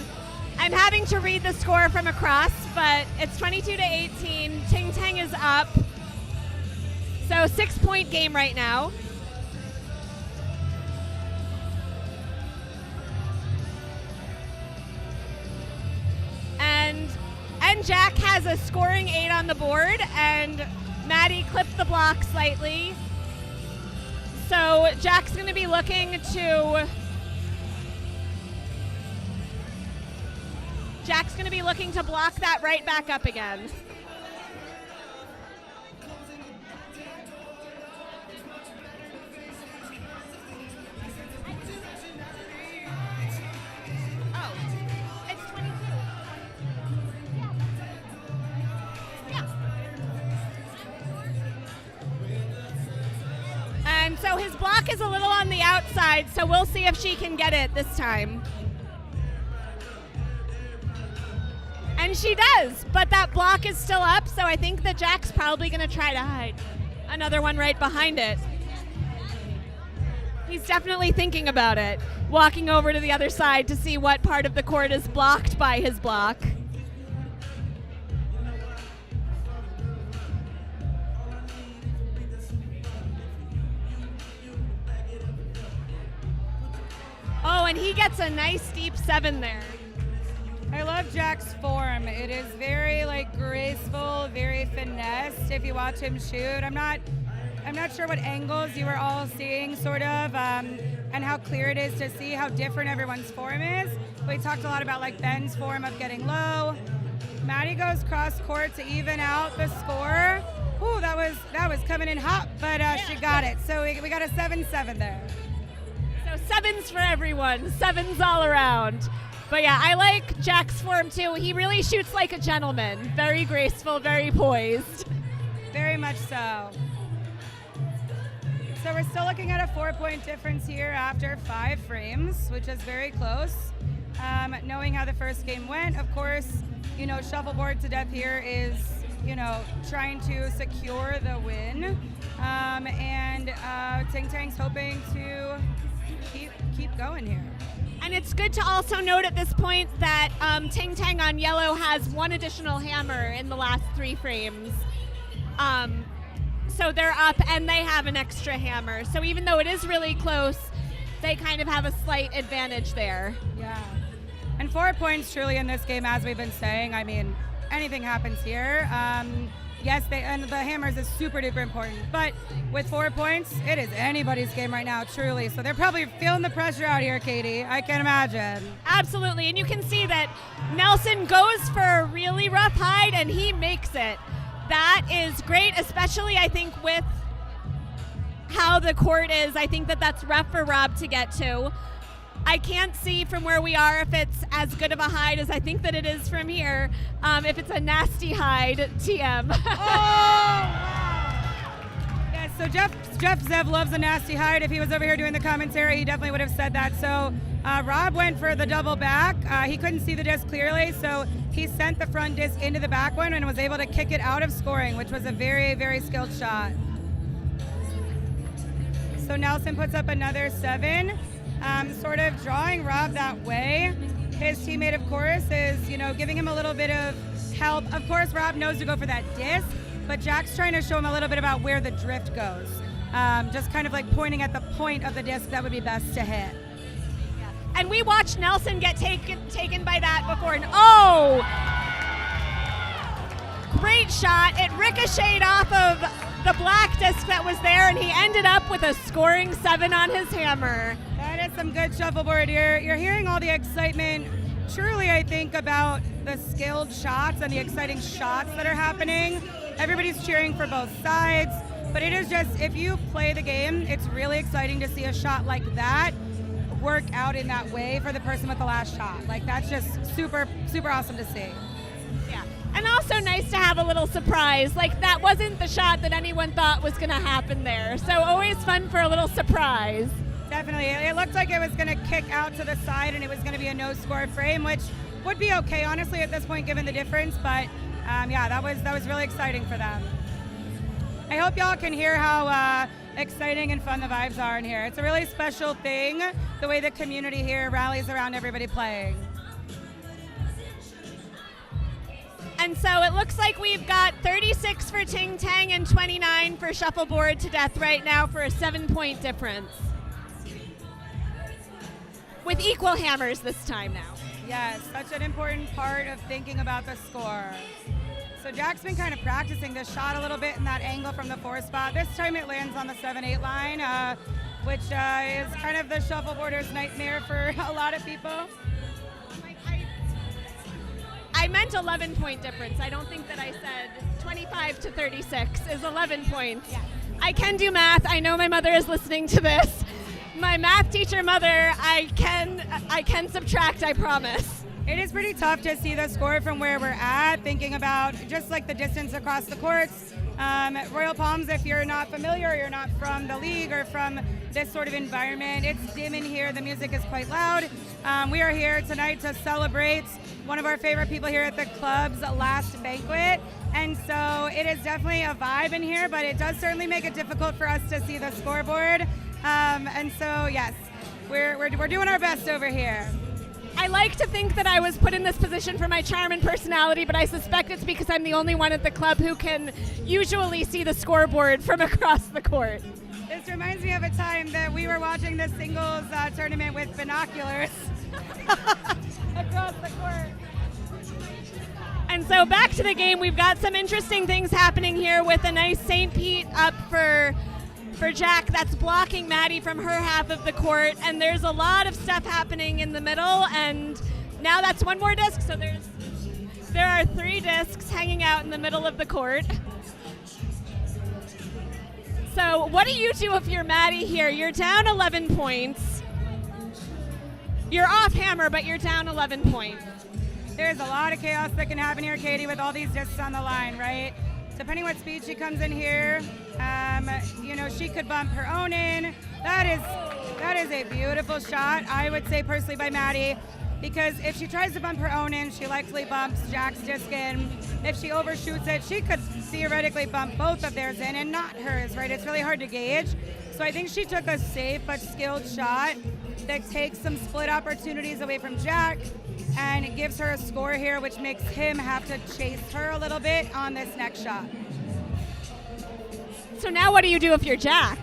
I'm having to read the score from across, but it's 22 to 18. Ting Tang is up. So 6-point game right now. And Jack has a scoring 8 on the board, and Maddie clipped the block slightly. So Jack's going to be looking to block that right back up again. Oh, it's 22. Yeah. And so his block is a little on the outside, so we'll see if she can get it this time. And she does, but that block is still up, so I think that Jack's probably going to try to hide another one right behind it. He's definitely thinking about it, walking over to the other side to see what part of the court is blocked by his block. Oh, and he gets a nice deep 7 there. I love Jack's form. It is very graceful, very finessed. If you watch him shoot, I'm not sure what angles you were all seeing, sort of, and how clear it is to see how different everyone's form is. We talked a lot about Ben's form of getting low. Maddie goes cross court to even out the score. Ooh, that was coming in hot, but she got it. So we got a 7-7 there. So 7s for everyone, 7s all around. But yeah, I like Jack's form too. He really shoots like a gentleman. Very graceful, very poised. Very much so. So we're still looking at a 4-point difference here after 5 frames, which is very close. Knowing how the first game went, of course, Shuffleboard to Death here is, trying to secure the win. And Ting Tang's hoping to keep going here. And And it's good to also note at this point that Ting Tang on yellow has one additional hammer in the last 3 frames. So they're up and they have an extra hammer. So even though it is really close, they kind of have a slight advantage there. Yeah. And 4 points truly in this game, as we've been saying. I mean, anything happens here. Yes, and the hammers is super duper important, but with 4 points, it is anybody's game right now, truly. So they're probably feeling the pressure out here, Katie. I can imagine. Absolutely, and you can see that Nelson goes for a really rough hide and he makes it. That is great, especially I think with how the court is. I think that that's rough for Rob to get to. I can't see from where we are if it's as good of a hide as I think that it is from here. If it's a nasty hide, TM. Oh, wow. Yeah, so Jeff Zev loves a nasty hide. If he was over here doing the commentary, he definitely would have said that. So Rob went for the double back. He couldn't see the disc clearly, so he sent the front disc into the back one and was able to kick it out of scoring, which was a very, very skilled shot. So Nelson puts up another 7. Sort of drawing Rob that way. His teammate, of course, is, giving him a little bit of help. Of course, Rob knows to go for that disc, but Jack's trying to show him a little bit about where the drift goes. Just kind of like pointing at the point of the disc that would be best to hit. Yeah. And we watched Nelson get taken by that before, and oh! Great shot. It ricocheted off of the black disc that was there, and he ended up with a scoring 7 on his hammer. That is some good shuffleboard. You're hearing all the excitement, truly, I think, about the skilled shots and the exciting shots that are happening. Everybody's cheering for both sides, but it is just, if you play the game, it's really exciting to see a shot like that work out in that way for the person with the last shot. Like, that's just super, super awesome to see. Yeah. And also nice to have a little surprise. Like, that wasn't the shot that anyone thought was going to happen there. So always fun for a little surprise. Definitely. It looked like it was going to kick out to the side and it was going to be a no-score frame, which would be okay, honestly, at this point, given the difference. But, yeah, that was really exciting for them. I hope y'all can hear how exciting and fun the vibes are in here. It's a really special thing, the way the community here rallies around everybody playing. And so it looks like we've got 36 for Ting Tang and 29 for Shuffleboard to Death right now for a 7-point difference. With equal hammers this time now. Yes, such an important part of thinking about the score. So Jack's been kind of practicing this shot a little bit in that angle from the 4 spot. This time it lands on the 7-8 line, which is kind of the shuffleboarder's nightmare for a lot of people. I meant 11-point difference. I don't think that I said 25 to 36 is 11 points. Yeah. I can do math. I know my mother is listening to this. My math teacher mother, I can subtract, I promise. It is pretty tough to see the score from where we're at, thinking about just like the distance across the courts. Royal Palms, if you're not familiar or you're not from the league or from this sort of environment, it's dim in here. The music is quite loud. We are here tonight to celebrate one of our favorite people here at the club's last banquet. And so it is definitely a vibe in here, but it does certainly make it difficult for us to see the scoreboard. And so, yes, we're doing our best over here. I like to think that I was put in this position for my charm and personality, but I suspect it's because I'm the only one at the club who can usually see the scoreboard from across the court. This reminds me of a time that we were watching the singles tournament with binoculars across the court. And so back to the game, we've got some interesting things happening here with a nice St. Pete up for Jack that's blocking Maddie from her half of the court, and there's a lot of stuff happening in the middle, and now that's one more disc, so there are 3 discs hanging out in the middle of the court. So what do you do if you're Maddie here? You're down 11 points. You're off hammer, but you're down 11 points. There's a lot of chaos that can happen here, Katie, with all these discs on the line, right? Depending what speed she comes in here, she could bump her own in. That is a beautiful shot, I would say personally, by Maddie, because if she tries to bump her own in, she likely bumps Jack's disc in. If she overshoots it, she could theoretically bump both of theirs in and not hers, right? It's really hard to gauge. So I think she took a safe but skilled shot that takes some split opportunities away from Jack, and it gives her a score here, which makes him have to chase her a little bit on this next shot. So now what do you do if you're Jack?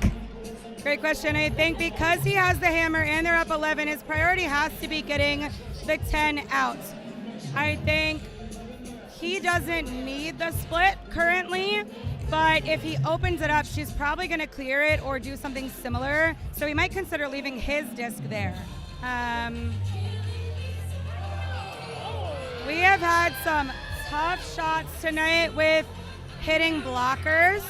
Great question. I think because he has the hammer and they're up 11, his priority has to be getting the 10 out. I think he doesn't need the split currently, but if he opens it up, she's probably going to clear it or do something similar. So he might consider leaving his disc there. We have had some tough shots tonight with hitting blockers.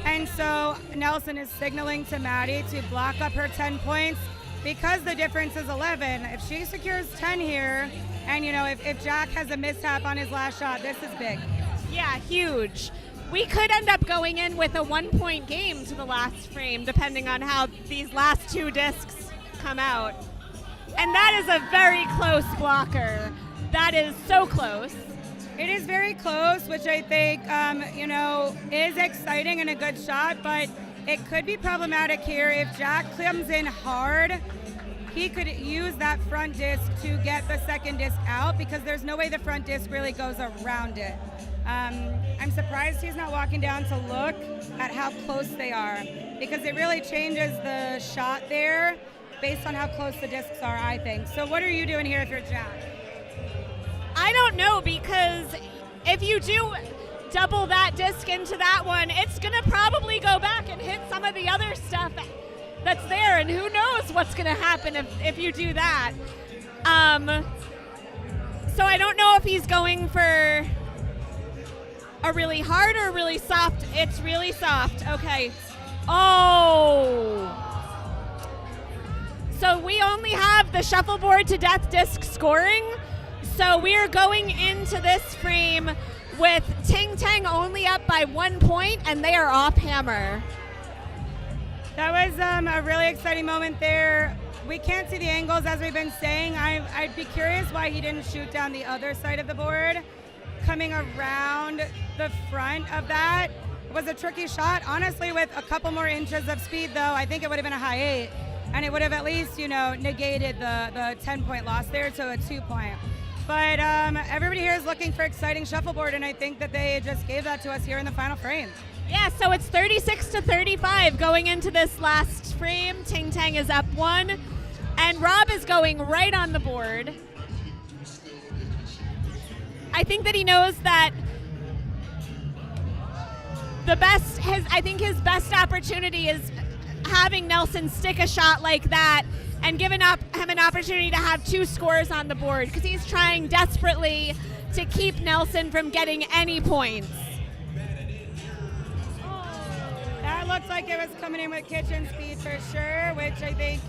And so Nelson is signaling to Maddie to block up her 10 points because the difference is 11. If she secures 10 here, and if Jack has a mishap on his last shot, this is big. Yeah, huge. We could end up going in with a 1-point game to the last frame, depending on how these last two discs come out. And that is a very close blocker. That is so close. It is very close, which I think, is exciting and a good shot, but it could be problematic here if Jack comes in hard. He could use that front disc to get the second disc out because there's no way the front disc really goes around it. I'm surprised he's not walking down to look at how close they are because it really changes the shot there based on how close the discs are, I think. So what are you doing here if you're Jack? I don't know, because if you do double that disc into that one, it's going to probably go back and hit some of the other stuff that's there, and who knows what's going to happen if you do that. So I don't know if he's going for a really hard or really soft. It's really soft. Okay. Oh. So we only have the shuffleboard to death disc scoring. So we are going into this frame with Ting Tang only up by 1 point, and they are off hammer. That was a really exciting moment there. We can't see the angles, as we've been saying. I'd be curious why he didn't shoot down the other side of the board. Coming around the front of that was a tricky shot. Honestly, with a couple more inches of speed, though, I think it would have been a high 8, and it would have at least, negated the 10-point loss there to a 2-point. But everybody here is looking for exciting shuffleboard, and I think that they just gave that to us here in the final frame. Yeah, so it's 36-35 going into this last frame. Ting Tang is up 1, and Rob is going right on the board. I think that he knows that his best opportunity is having Nelson stick a shot like that and giving him an opportunity to have 2 scores on the board because he's trying desperately to keep Nelson from getting any points. That looks like it was coming in with kitchen speed for sure, which I think,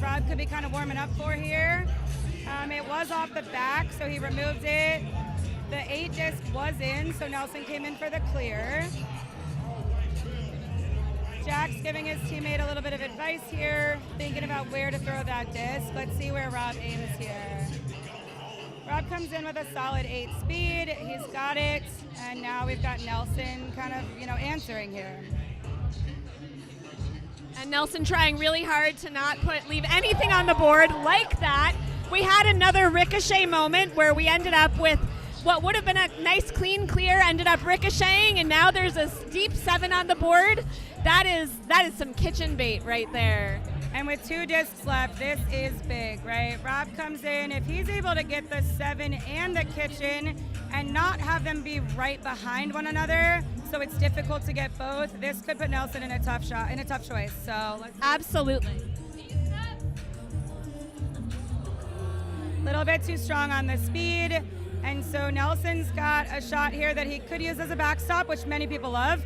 Rob could be kind of warming up for here. It was off the back, so he removed it. The 8 disc was in, so Nelson came in for the clear. Jack's giving his teammate a little bit of advice here, thinking about where to throw that disc. Let's see where Rob aims here. Rob comes in with a solid 8 speed. He's got it, and now we've got Nelson kind of, answering here. And Nelson trying really hard to not leave anything on the board like that. We had another ricochet moment where we ended up with what would have been a nice clean clear, ended up ricocheting, and now there's a deep 7 on the board. That is some kitchen bait right there. And with 2 discs left, this is big, right? Rob comes in. If he's able to get the 7 and the kitchen and not have them be right behind one another, so it's difficult to get both, this could put Nelson in a tough choice. So absolutely. A little bit too strong on the speed. And so Nelson's got a shot here that he could use as a backstop, which many people love.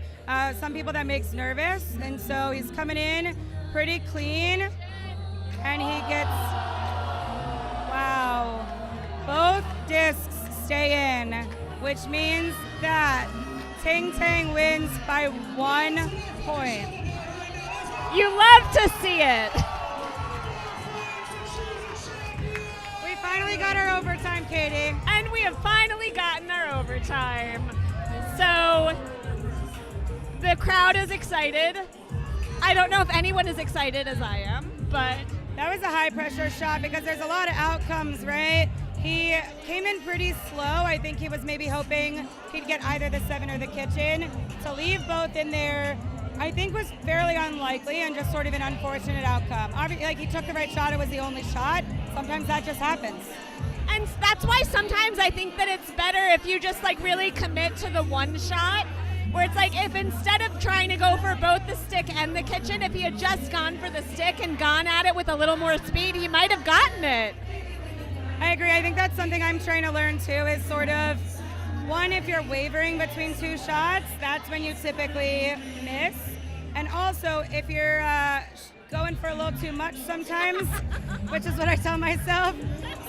Some people that makes nervous. And so he's coming in pretty clean. And he gets, wow, both discs stay in, which means that Ting Tang wins by 1 point. You love to see it. Finally got our overtime, Katie. And we have finally gotten our overtime. So the crowd is excited. I don't know if anyone is excited as I am, but That was a high pressure shot because there's a lot of outcomes, right? He came in pretty slow. I think he was maybe hoping he'd get either the 7 or the kitchen. To leave both in there, I think was fairly unlikely and just sort of an unfortunate outcome. Obviously, like, he took the right shot, it was the only shot. Sometimes that just happens. And that's why sometimes I think that it's better if you just like really commit to the one shot, where it's like if instead of trying to go for both the stick and the kitchen, if he had just gone for the stick and gone at it with a little more speed, he might have gotten it. I agree. I think that's something I'm trying to learn too, is sort of, one, if you're wavering between two shots, that's when you typically miss. And also, if you're going for a little too much sometimes, which is what I tell myself,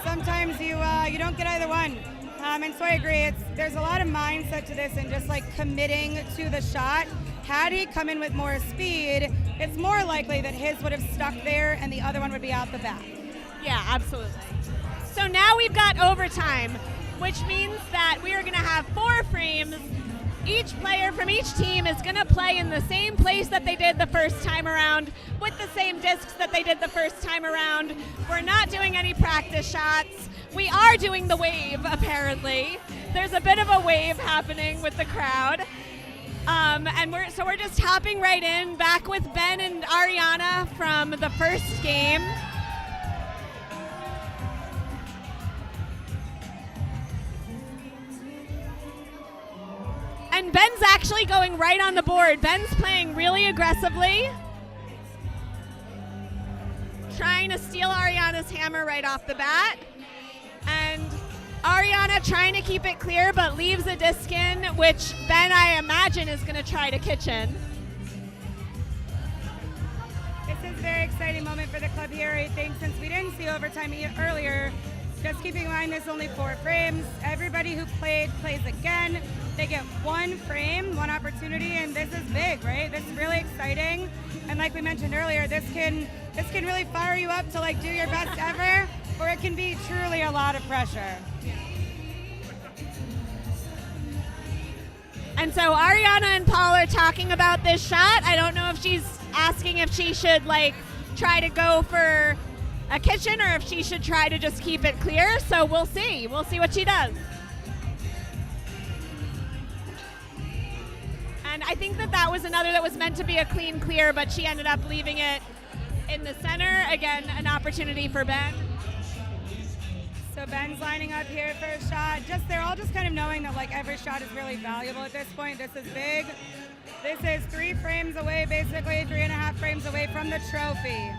sometimes you don't get either one. And so I agree, there's a lot of mindset to this and just like committing to the shot. Had he come in with more speed, it's more likely that his would have stuck there and the other one would be out the back. Yeah, absolutely. So now we've got overtime, which means that we are going to have 4 frames. Each player from each team is going to play in the same place that they did the first time around, with the same discs that they did the first time around. We're not doing any practice shots. We are doing the wave, apparently. There's a bit of a wave happening with the crowd. And we're just hopping right in, back with Ben and Ariana from the first game. And Ben's actually going right on the board. Ben's playing really aggressively, trying to steal Ariana's hammer right off the bat. And Ariana trying to keep it clear, but leaves a disc in, which Ben, I imagine, is going to try to kitchen. This is a very exciting moment for the club here, I think, since we didn't see overtime earlier. Just keeping in mind there's only 4 frames. Everybody who played plays again. They get 1 frame, 1 opportunity, and this is big, right? This is really exciting. And like we mentioned earlier, this can really fire you up to like do your best ever, or it can be truly a lot of pressure. And so Ariana and Paul are talking about this shot. I don't know if she's asking if she should like try to go for a kitchen or if she should try to just keep it clear. So we'll see. We'll see what she does. And I think that was another that was meant to be a clean clear, but she ended up leaving it in the center. Again, an opportunity for Ben. So Ben's lining up here for a shot. They're all just kind of knowing that like every shot is really valuable at this point. This is big. This is 3 frames away, basically 3.5 frames away from the trophy.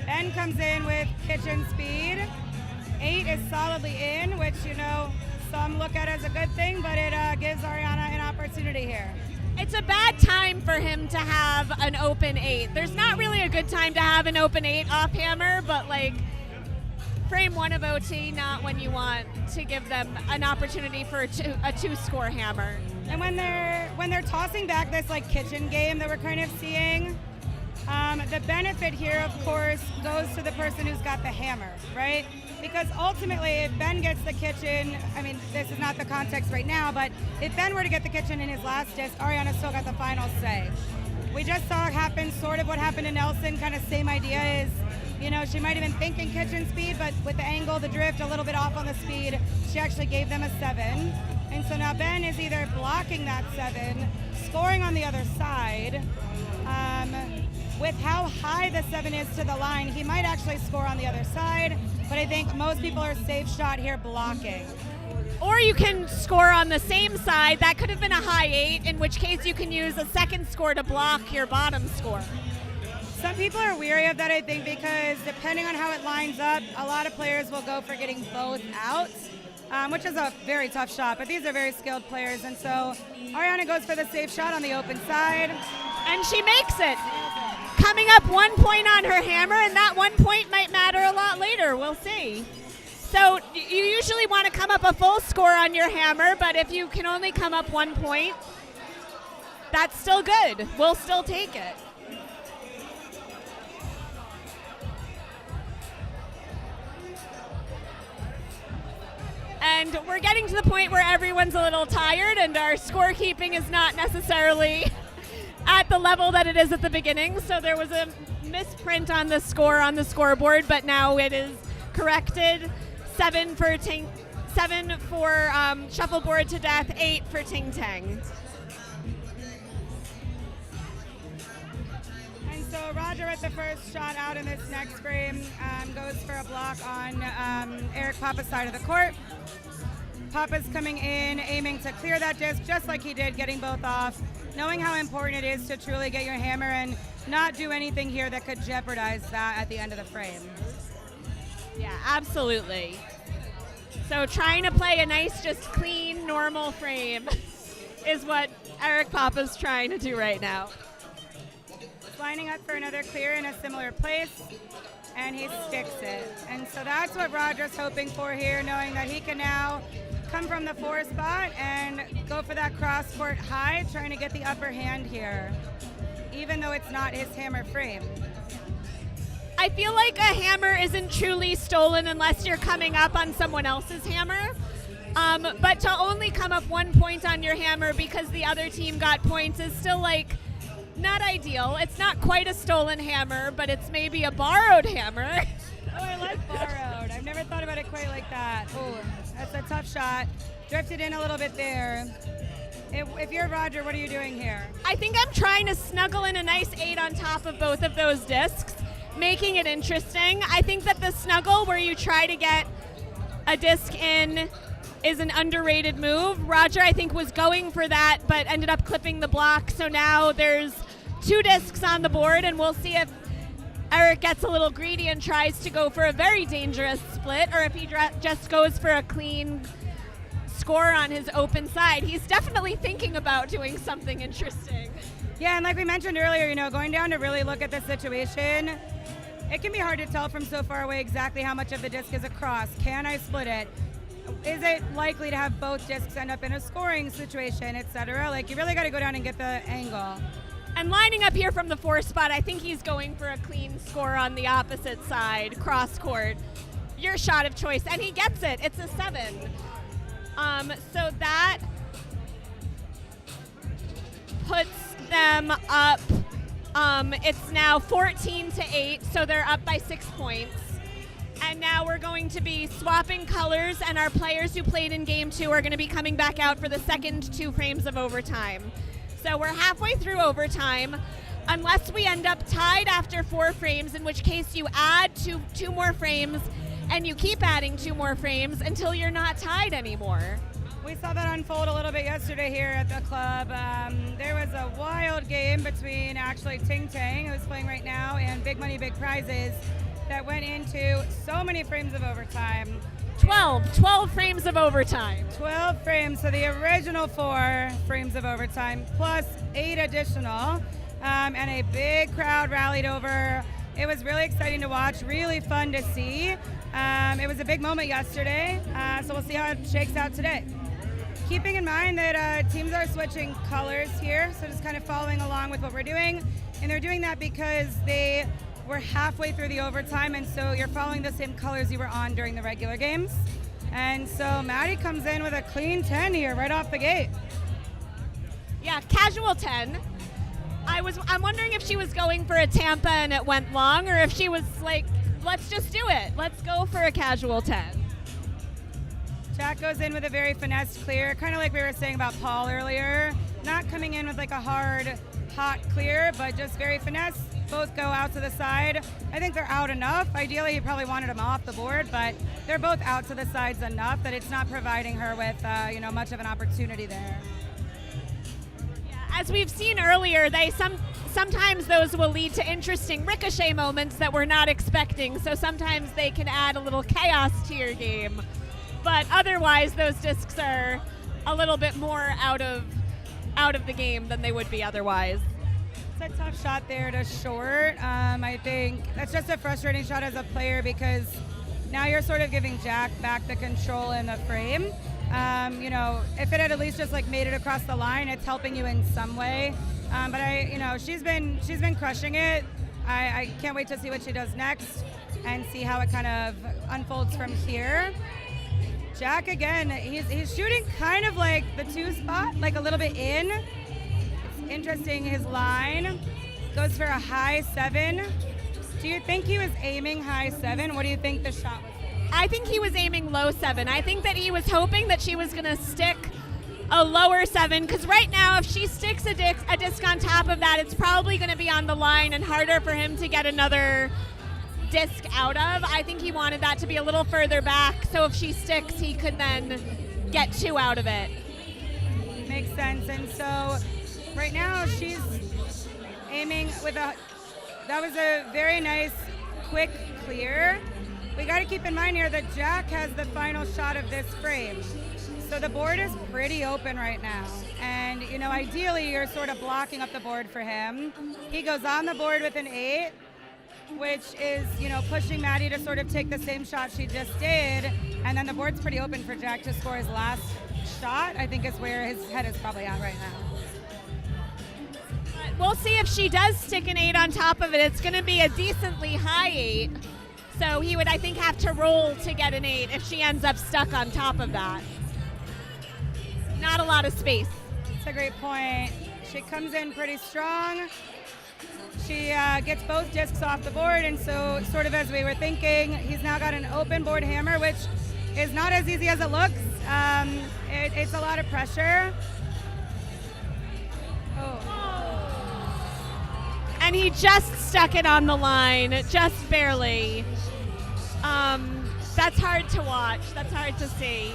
Ben comes in with kitchen speed. 8 is solidly in, which, you know, some look at as a good thing, but it gives Ariana an opportunity here. It's a bad time for him to have an open 8. There's not really a good time to have an open 8 off hammer, but like frame 1 of OT, not when you want to give them an opportunity for a 2-score hammer. And when they're tossing back this like kitchen game that we're kind of seeing, the benefit here, of course, goes to the person who's got the hammer, right? Because ultimately, if Ben gets the kitchen, I mean, this is not the context right now, but if Ben were to get the kitchen in his last disc, Ariana still got the final say. We just saw it happen, sort of what happened to Nelson, kind of same idea is, you know, she might have been thinking kitchen speed, but with the angle, the drift, a little bit off on the speed, she actually gave them a 7. And so now Ben is either blocking that 7, scoring on the other side. With how high the 7 is to the line, he might actually score on the other side, but I think most people are safe shot here blocking. Or you can score on the same side. That could have been a high 8, in which case you can use a second score to block your bottom score. Some people are weary of that, I think, because depending on how it lines up, a lot of players will go for getting both out, which is a very tough shot, but these are very skilled players, and so Ariana goes for the safe shot on the open side. And she makes it. Coming up 1 point on her hammer, and that 1 point might matter a lot later. We'll see. So you usually want to come up a full score on your hammer, but if you can only come up 1 point, that's still good. We'll still take it. And we're getting to the point where everyone's a little tired and our scorekeeping is not necessarily at the level that it is at the beginning. So there was a misprint on the scoreboard, but now it is corrected. 7 for shuffleboard to death, 8 for Ting Tang. And so Roger with the first shot out in this next frame goes for a block on Eric Papa's side of the court. Papa's coming in, aiming to clear that disc just like he did, getting both off, knowing how important it is to truly get your hammer and not do anything here that could jeopardize that at the end of the frame. Yeah, absolutely. So trying to play a nice, just clean, normal frame is what Eric Papa's trying to do right now. Lining up for another clear in a similar place, and he sticks it. And so that's what Roger's hoping for here, knowing that he can now come from the 4 spot and go for that cross-court high, trying to get the upper hand here, even though it's not his hammer frame. I feel like a hammer isn't truly stolen unless you're coming up on someone else's hammer. But to only come up 1 point on your hammer because the other team got points is still like not ideal. It's not quite a stolen hammer, but it's maybe a borrowed hammer. Oh, I like borrowed. I've never thought about it quite like that. Oh, that's a tough shot. Drifted in a little bit there. If you're Roger, what are you doing here? I think I'm trying to snuggle in a nice 8 on top of both of those discs, making it interesting. I think that the snuggle where you try to get a disc in is an underrated move. Roger, I think, was going for that, but ended up clipping the block. So now there's 2 discs on the board, and we'll see if Eric gets a little greedy and tries to go for a very dangerous split, or if he just goes for a clean score on his open side. He's definitely thinking about doing something interesting. Yeah, and like we mentioned earlier, going down to really look at the situation, it can be hard to tell from so far away exactly how much of the disc is across. Can I split it? Is it likely to have both discs end up in a scoring situation, etc.? Like, you really got to go down and get the angle. And lining up here from the 4 spot, I think he's going for a clean score on the opposite side, cross court. Your shot of choice, and he gets it. It's a 7. So that puts them up. It's now 14-8, so they're up by 6 points. And now we're going to be swapping colors, and our players who played in game 2 are going to be coming back out for the second 2 frames of overtime. So we're halfway through overtime, unless we end up tied after 4 frames, in which case you add two more frames, and you keep adding 2 more frames until you're not tied anymore. We saw that unfold a little bit yesterday here at the club. There was a wild game between actually Ting Tang, who's playing right now, and Big Money Big Prizes that went into so many frames of overtime. 12 frames of overtime. 12 frames, so the original 4 frames of overtime plus 8 additional, and a big crowd rallied over. It was really exciting to watch, really fun to see. It was a big moment yesterday, so we'll see how it shakes out today. Keeping in mind that teams are switching colors here, so just kind of following along with what we're doing, and they're doing that because we're halfway through the overtime, and so you're following the same colors you were on during the regular games. And so Maddie comes in with a clean 10 here right off the gate. Yeah, casual 10. I'm wondering if she was going for a Tampa and it went long, or if she was like, let's just do it. Let's go for a casual 10. Jack goes in with a very finesse clear, kind of like we were saying about Paul earlier. Not coming in with like a hard, hot clear, but just very finesse. Both go out to the side. I think they're out enough. Ideally, he probably wanted them off the board, but they're both out to the sides enough that it's not providing her with, much of an opportunity there. Yeah, as we've seen earlier, sometimes those will lead to interesting ricochet moments that we're not expecting. So sometimes they can add a little chaos to your game, but otherwise, those discs are a little bit more out of the game than they would be otherwise. It's a tough shot there to short. I think that's just a frustrating shot as a player because now you're sort of giving Jack back the control in the frame. If it had at least just like made it across the line, it's helping you in some way. But she's been crushing it. I can't wait to see what she does next and see how it kind of unfolds from here. Jack again, he's shooting kind of like the 2 spot, like a little bit in. Interesting, his line goes for a high 7, Do you think he was aiming high 7? What do you think the shot was? I think he was aiming low 7. I think that he was hoping that she was going to stick a lower 7, because right now if she sticks a disc on top of that, it's probably going to be on the line and harder for him to get another disc out of. I think he wanted that to be a little further back, so if she sticks, he could then get 2 out of it. Makes sense. And so right now she's aiming with that was a very nice quick clear. We got to keep in mind here that Jack has the final shot of this frame. So the board is pretty open right now. And, you know, ideally you're sort of blocking up the board for him. He goes on the board with an 8, which is, you know, pushing Maddie to sort of take the same shot she just did. And then the board's pretty open for Jack to score his last shot, I think is where his head is probably at right now. We'll see if she does stick an 8 on top of it. It's going to be a decently high 8. So he would, I think, have to roll to get an 8 if she ends up stuck on top of that. Not a lot of space. That's a great point. She comes in pretty strong. She gets both discs off the board, and so sort of as we were thinking, he's now got an open board hammer, which is not as easy as it looks. It's a lot of pressure. Oh. And he just stuck it on the line, just barely. That's hard to watch. That's hard to see.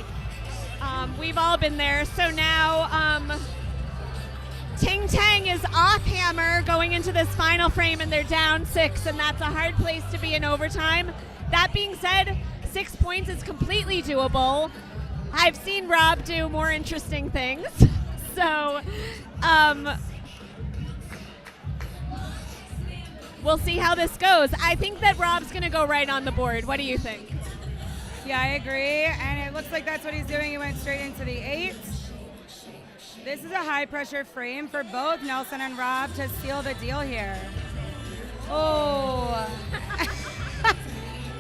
We've all been there. So now Ting Tang is off hammer going into this final frame, and they're down 6, and that's a hard place to be in overtime. That being said, 6 points is completely doable. I've seen Rob do more interesting things. So we'll see how this goes. I think that Rob's going to go right on the board. What do you think? Yeah, I agree, and it looks like that's what he's doing. He went straight into the 8. This is a high-pressure frame for both Nelson and Rob to seal the deal here. Oh.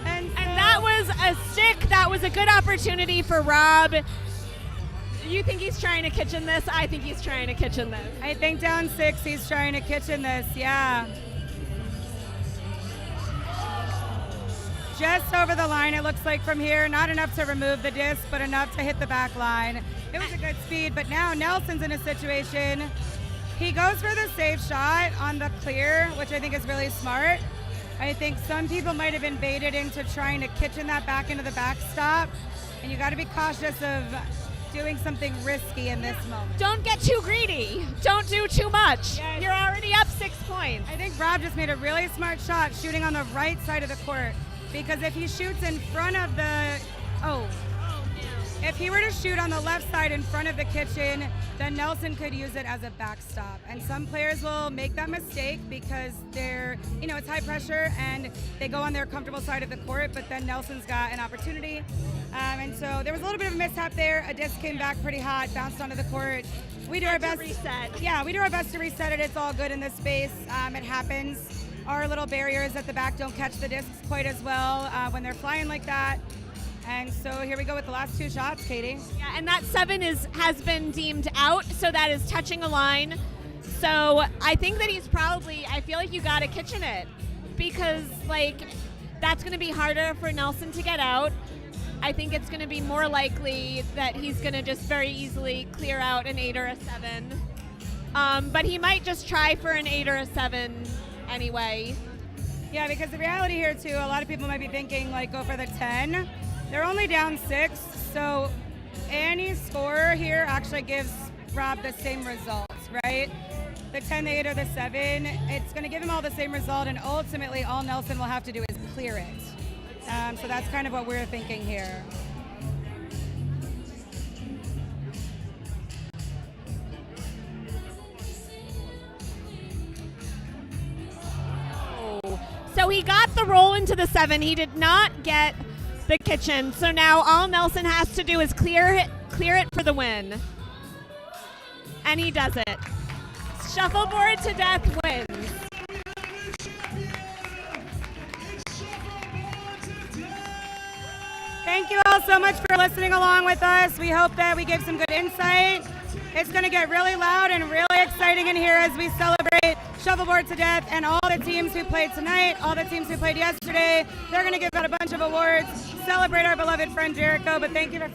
and that was a stick. That was a good opportunity for Rob. You think he's trying to kitchen this? I think he's trying to kitchen this. I think down 6, he's trying to kitchen this, yeah. Just over the line, it looks like from here. Not enough to remove the disc, but enough to hit the back line. It was a good speed, but now Nelson's in a situation. He goes for the safe shot on the clear, which I think is really smart. I think some people might have been baited into trying to kitchen that back into the backstop, and you got to be cautious of doing something risky in this moment. Don't get too greedy. Don't do too much. Yes. You're already up 6 points. I think Rob just made a really smart shot shooting on the right side of the court. Because if he shoots in front of the, if he were to shoot on the left side in front of the kitchen, then Nelson could use it as a backstop. And some players will make that mistake because they're, you know, it's high pressure and they go on their comfortable side of the court, but then Nelson's got an opportunity. And so there was a little bit of a mishap there. A disc came back pretty hot, bounced onto the court. We do our best to reset. Yeah, we do our best to reset it. It's all good in this space. It happens. Our little barriers at the back don't catch the discs quite as well when they're flying like that. And so here we go with the last 2 shots, Katie. Yeah, and that 7 has been deemed out, so that is touching a line. So I think that he's probably, I feel like you got to kitchen it because, like, that's going to be harder for Nelson to get out. I think it's going to be more likely that he's going to just very easily clear out an 8 or a 7. But he might just try for an 8 or a 7 anyway. Yeah, because the reality here too, a lot of people might be thinking like go for the 10. They're only down 6, so any score here actually gives Rob the same results, right? The 10, the 8, or the 7, it's going to give him all the same result, and ultimately all Nelson will have to do is clear it. So that's kind of what we're thinking here. So he got the roll into the 7. He did not get the kitchen. So now all Nelson has to do is clear it for the win. And he does it. Shuffleboard to death wins. Thank you all so much for listening along with us. We hope that we gave some good insight. It's going to get really loud and really exciting in here as we celebrate celebrate Shuffleboard to death and all the teams who played tonight, all the teams who played yesterday. They're going to give out a bunch of awards, celebrate our beloved friend Jericho, but thank you for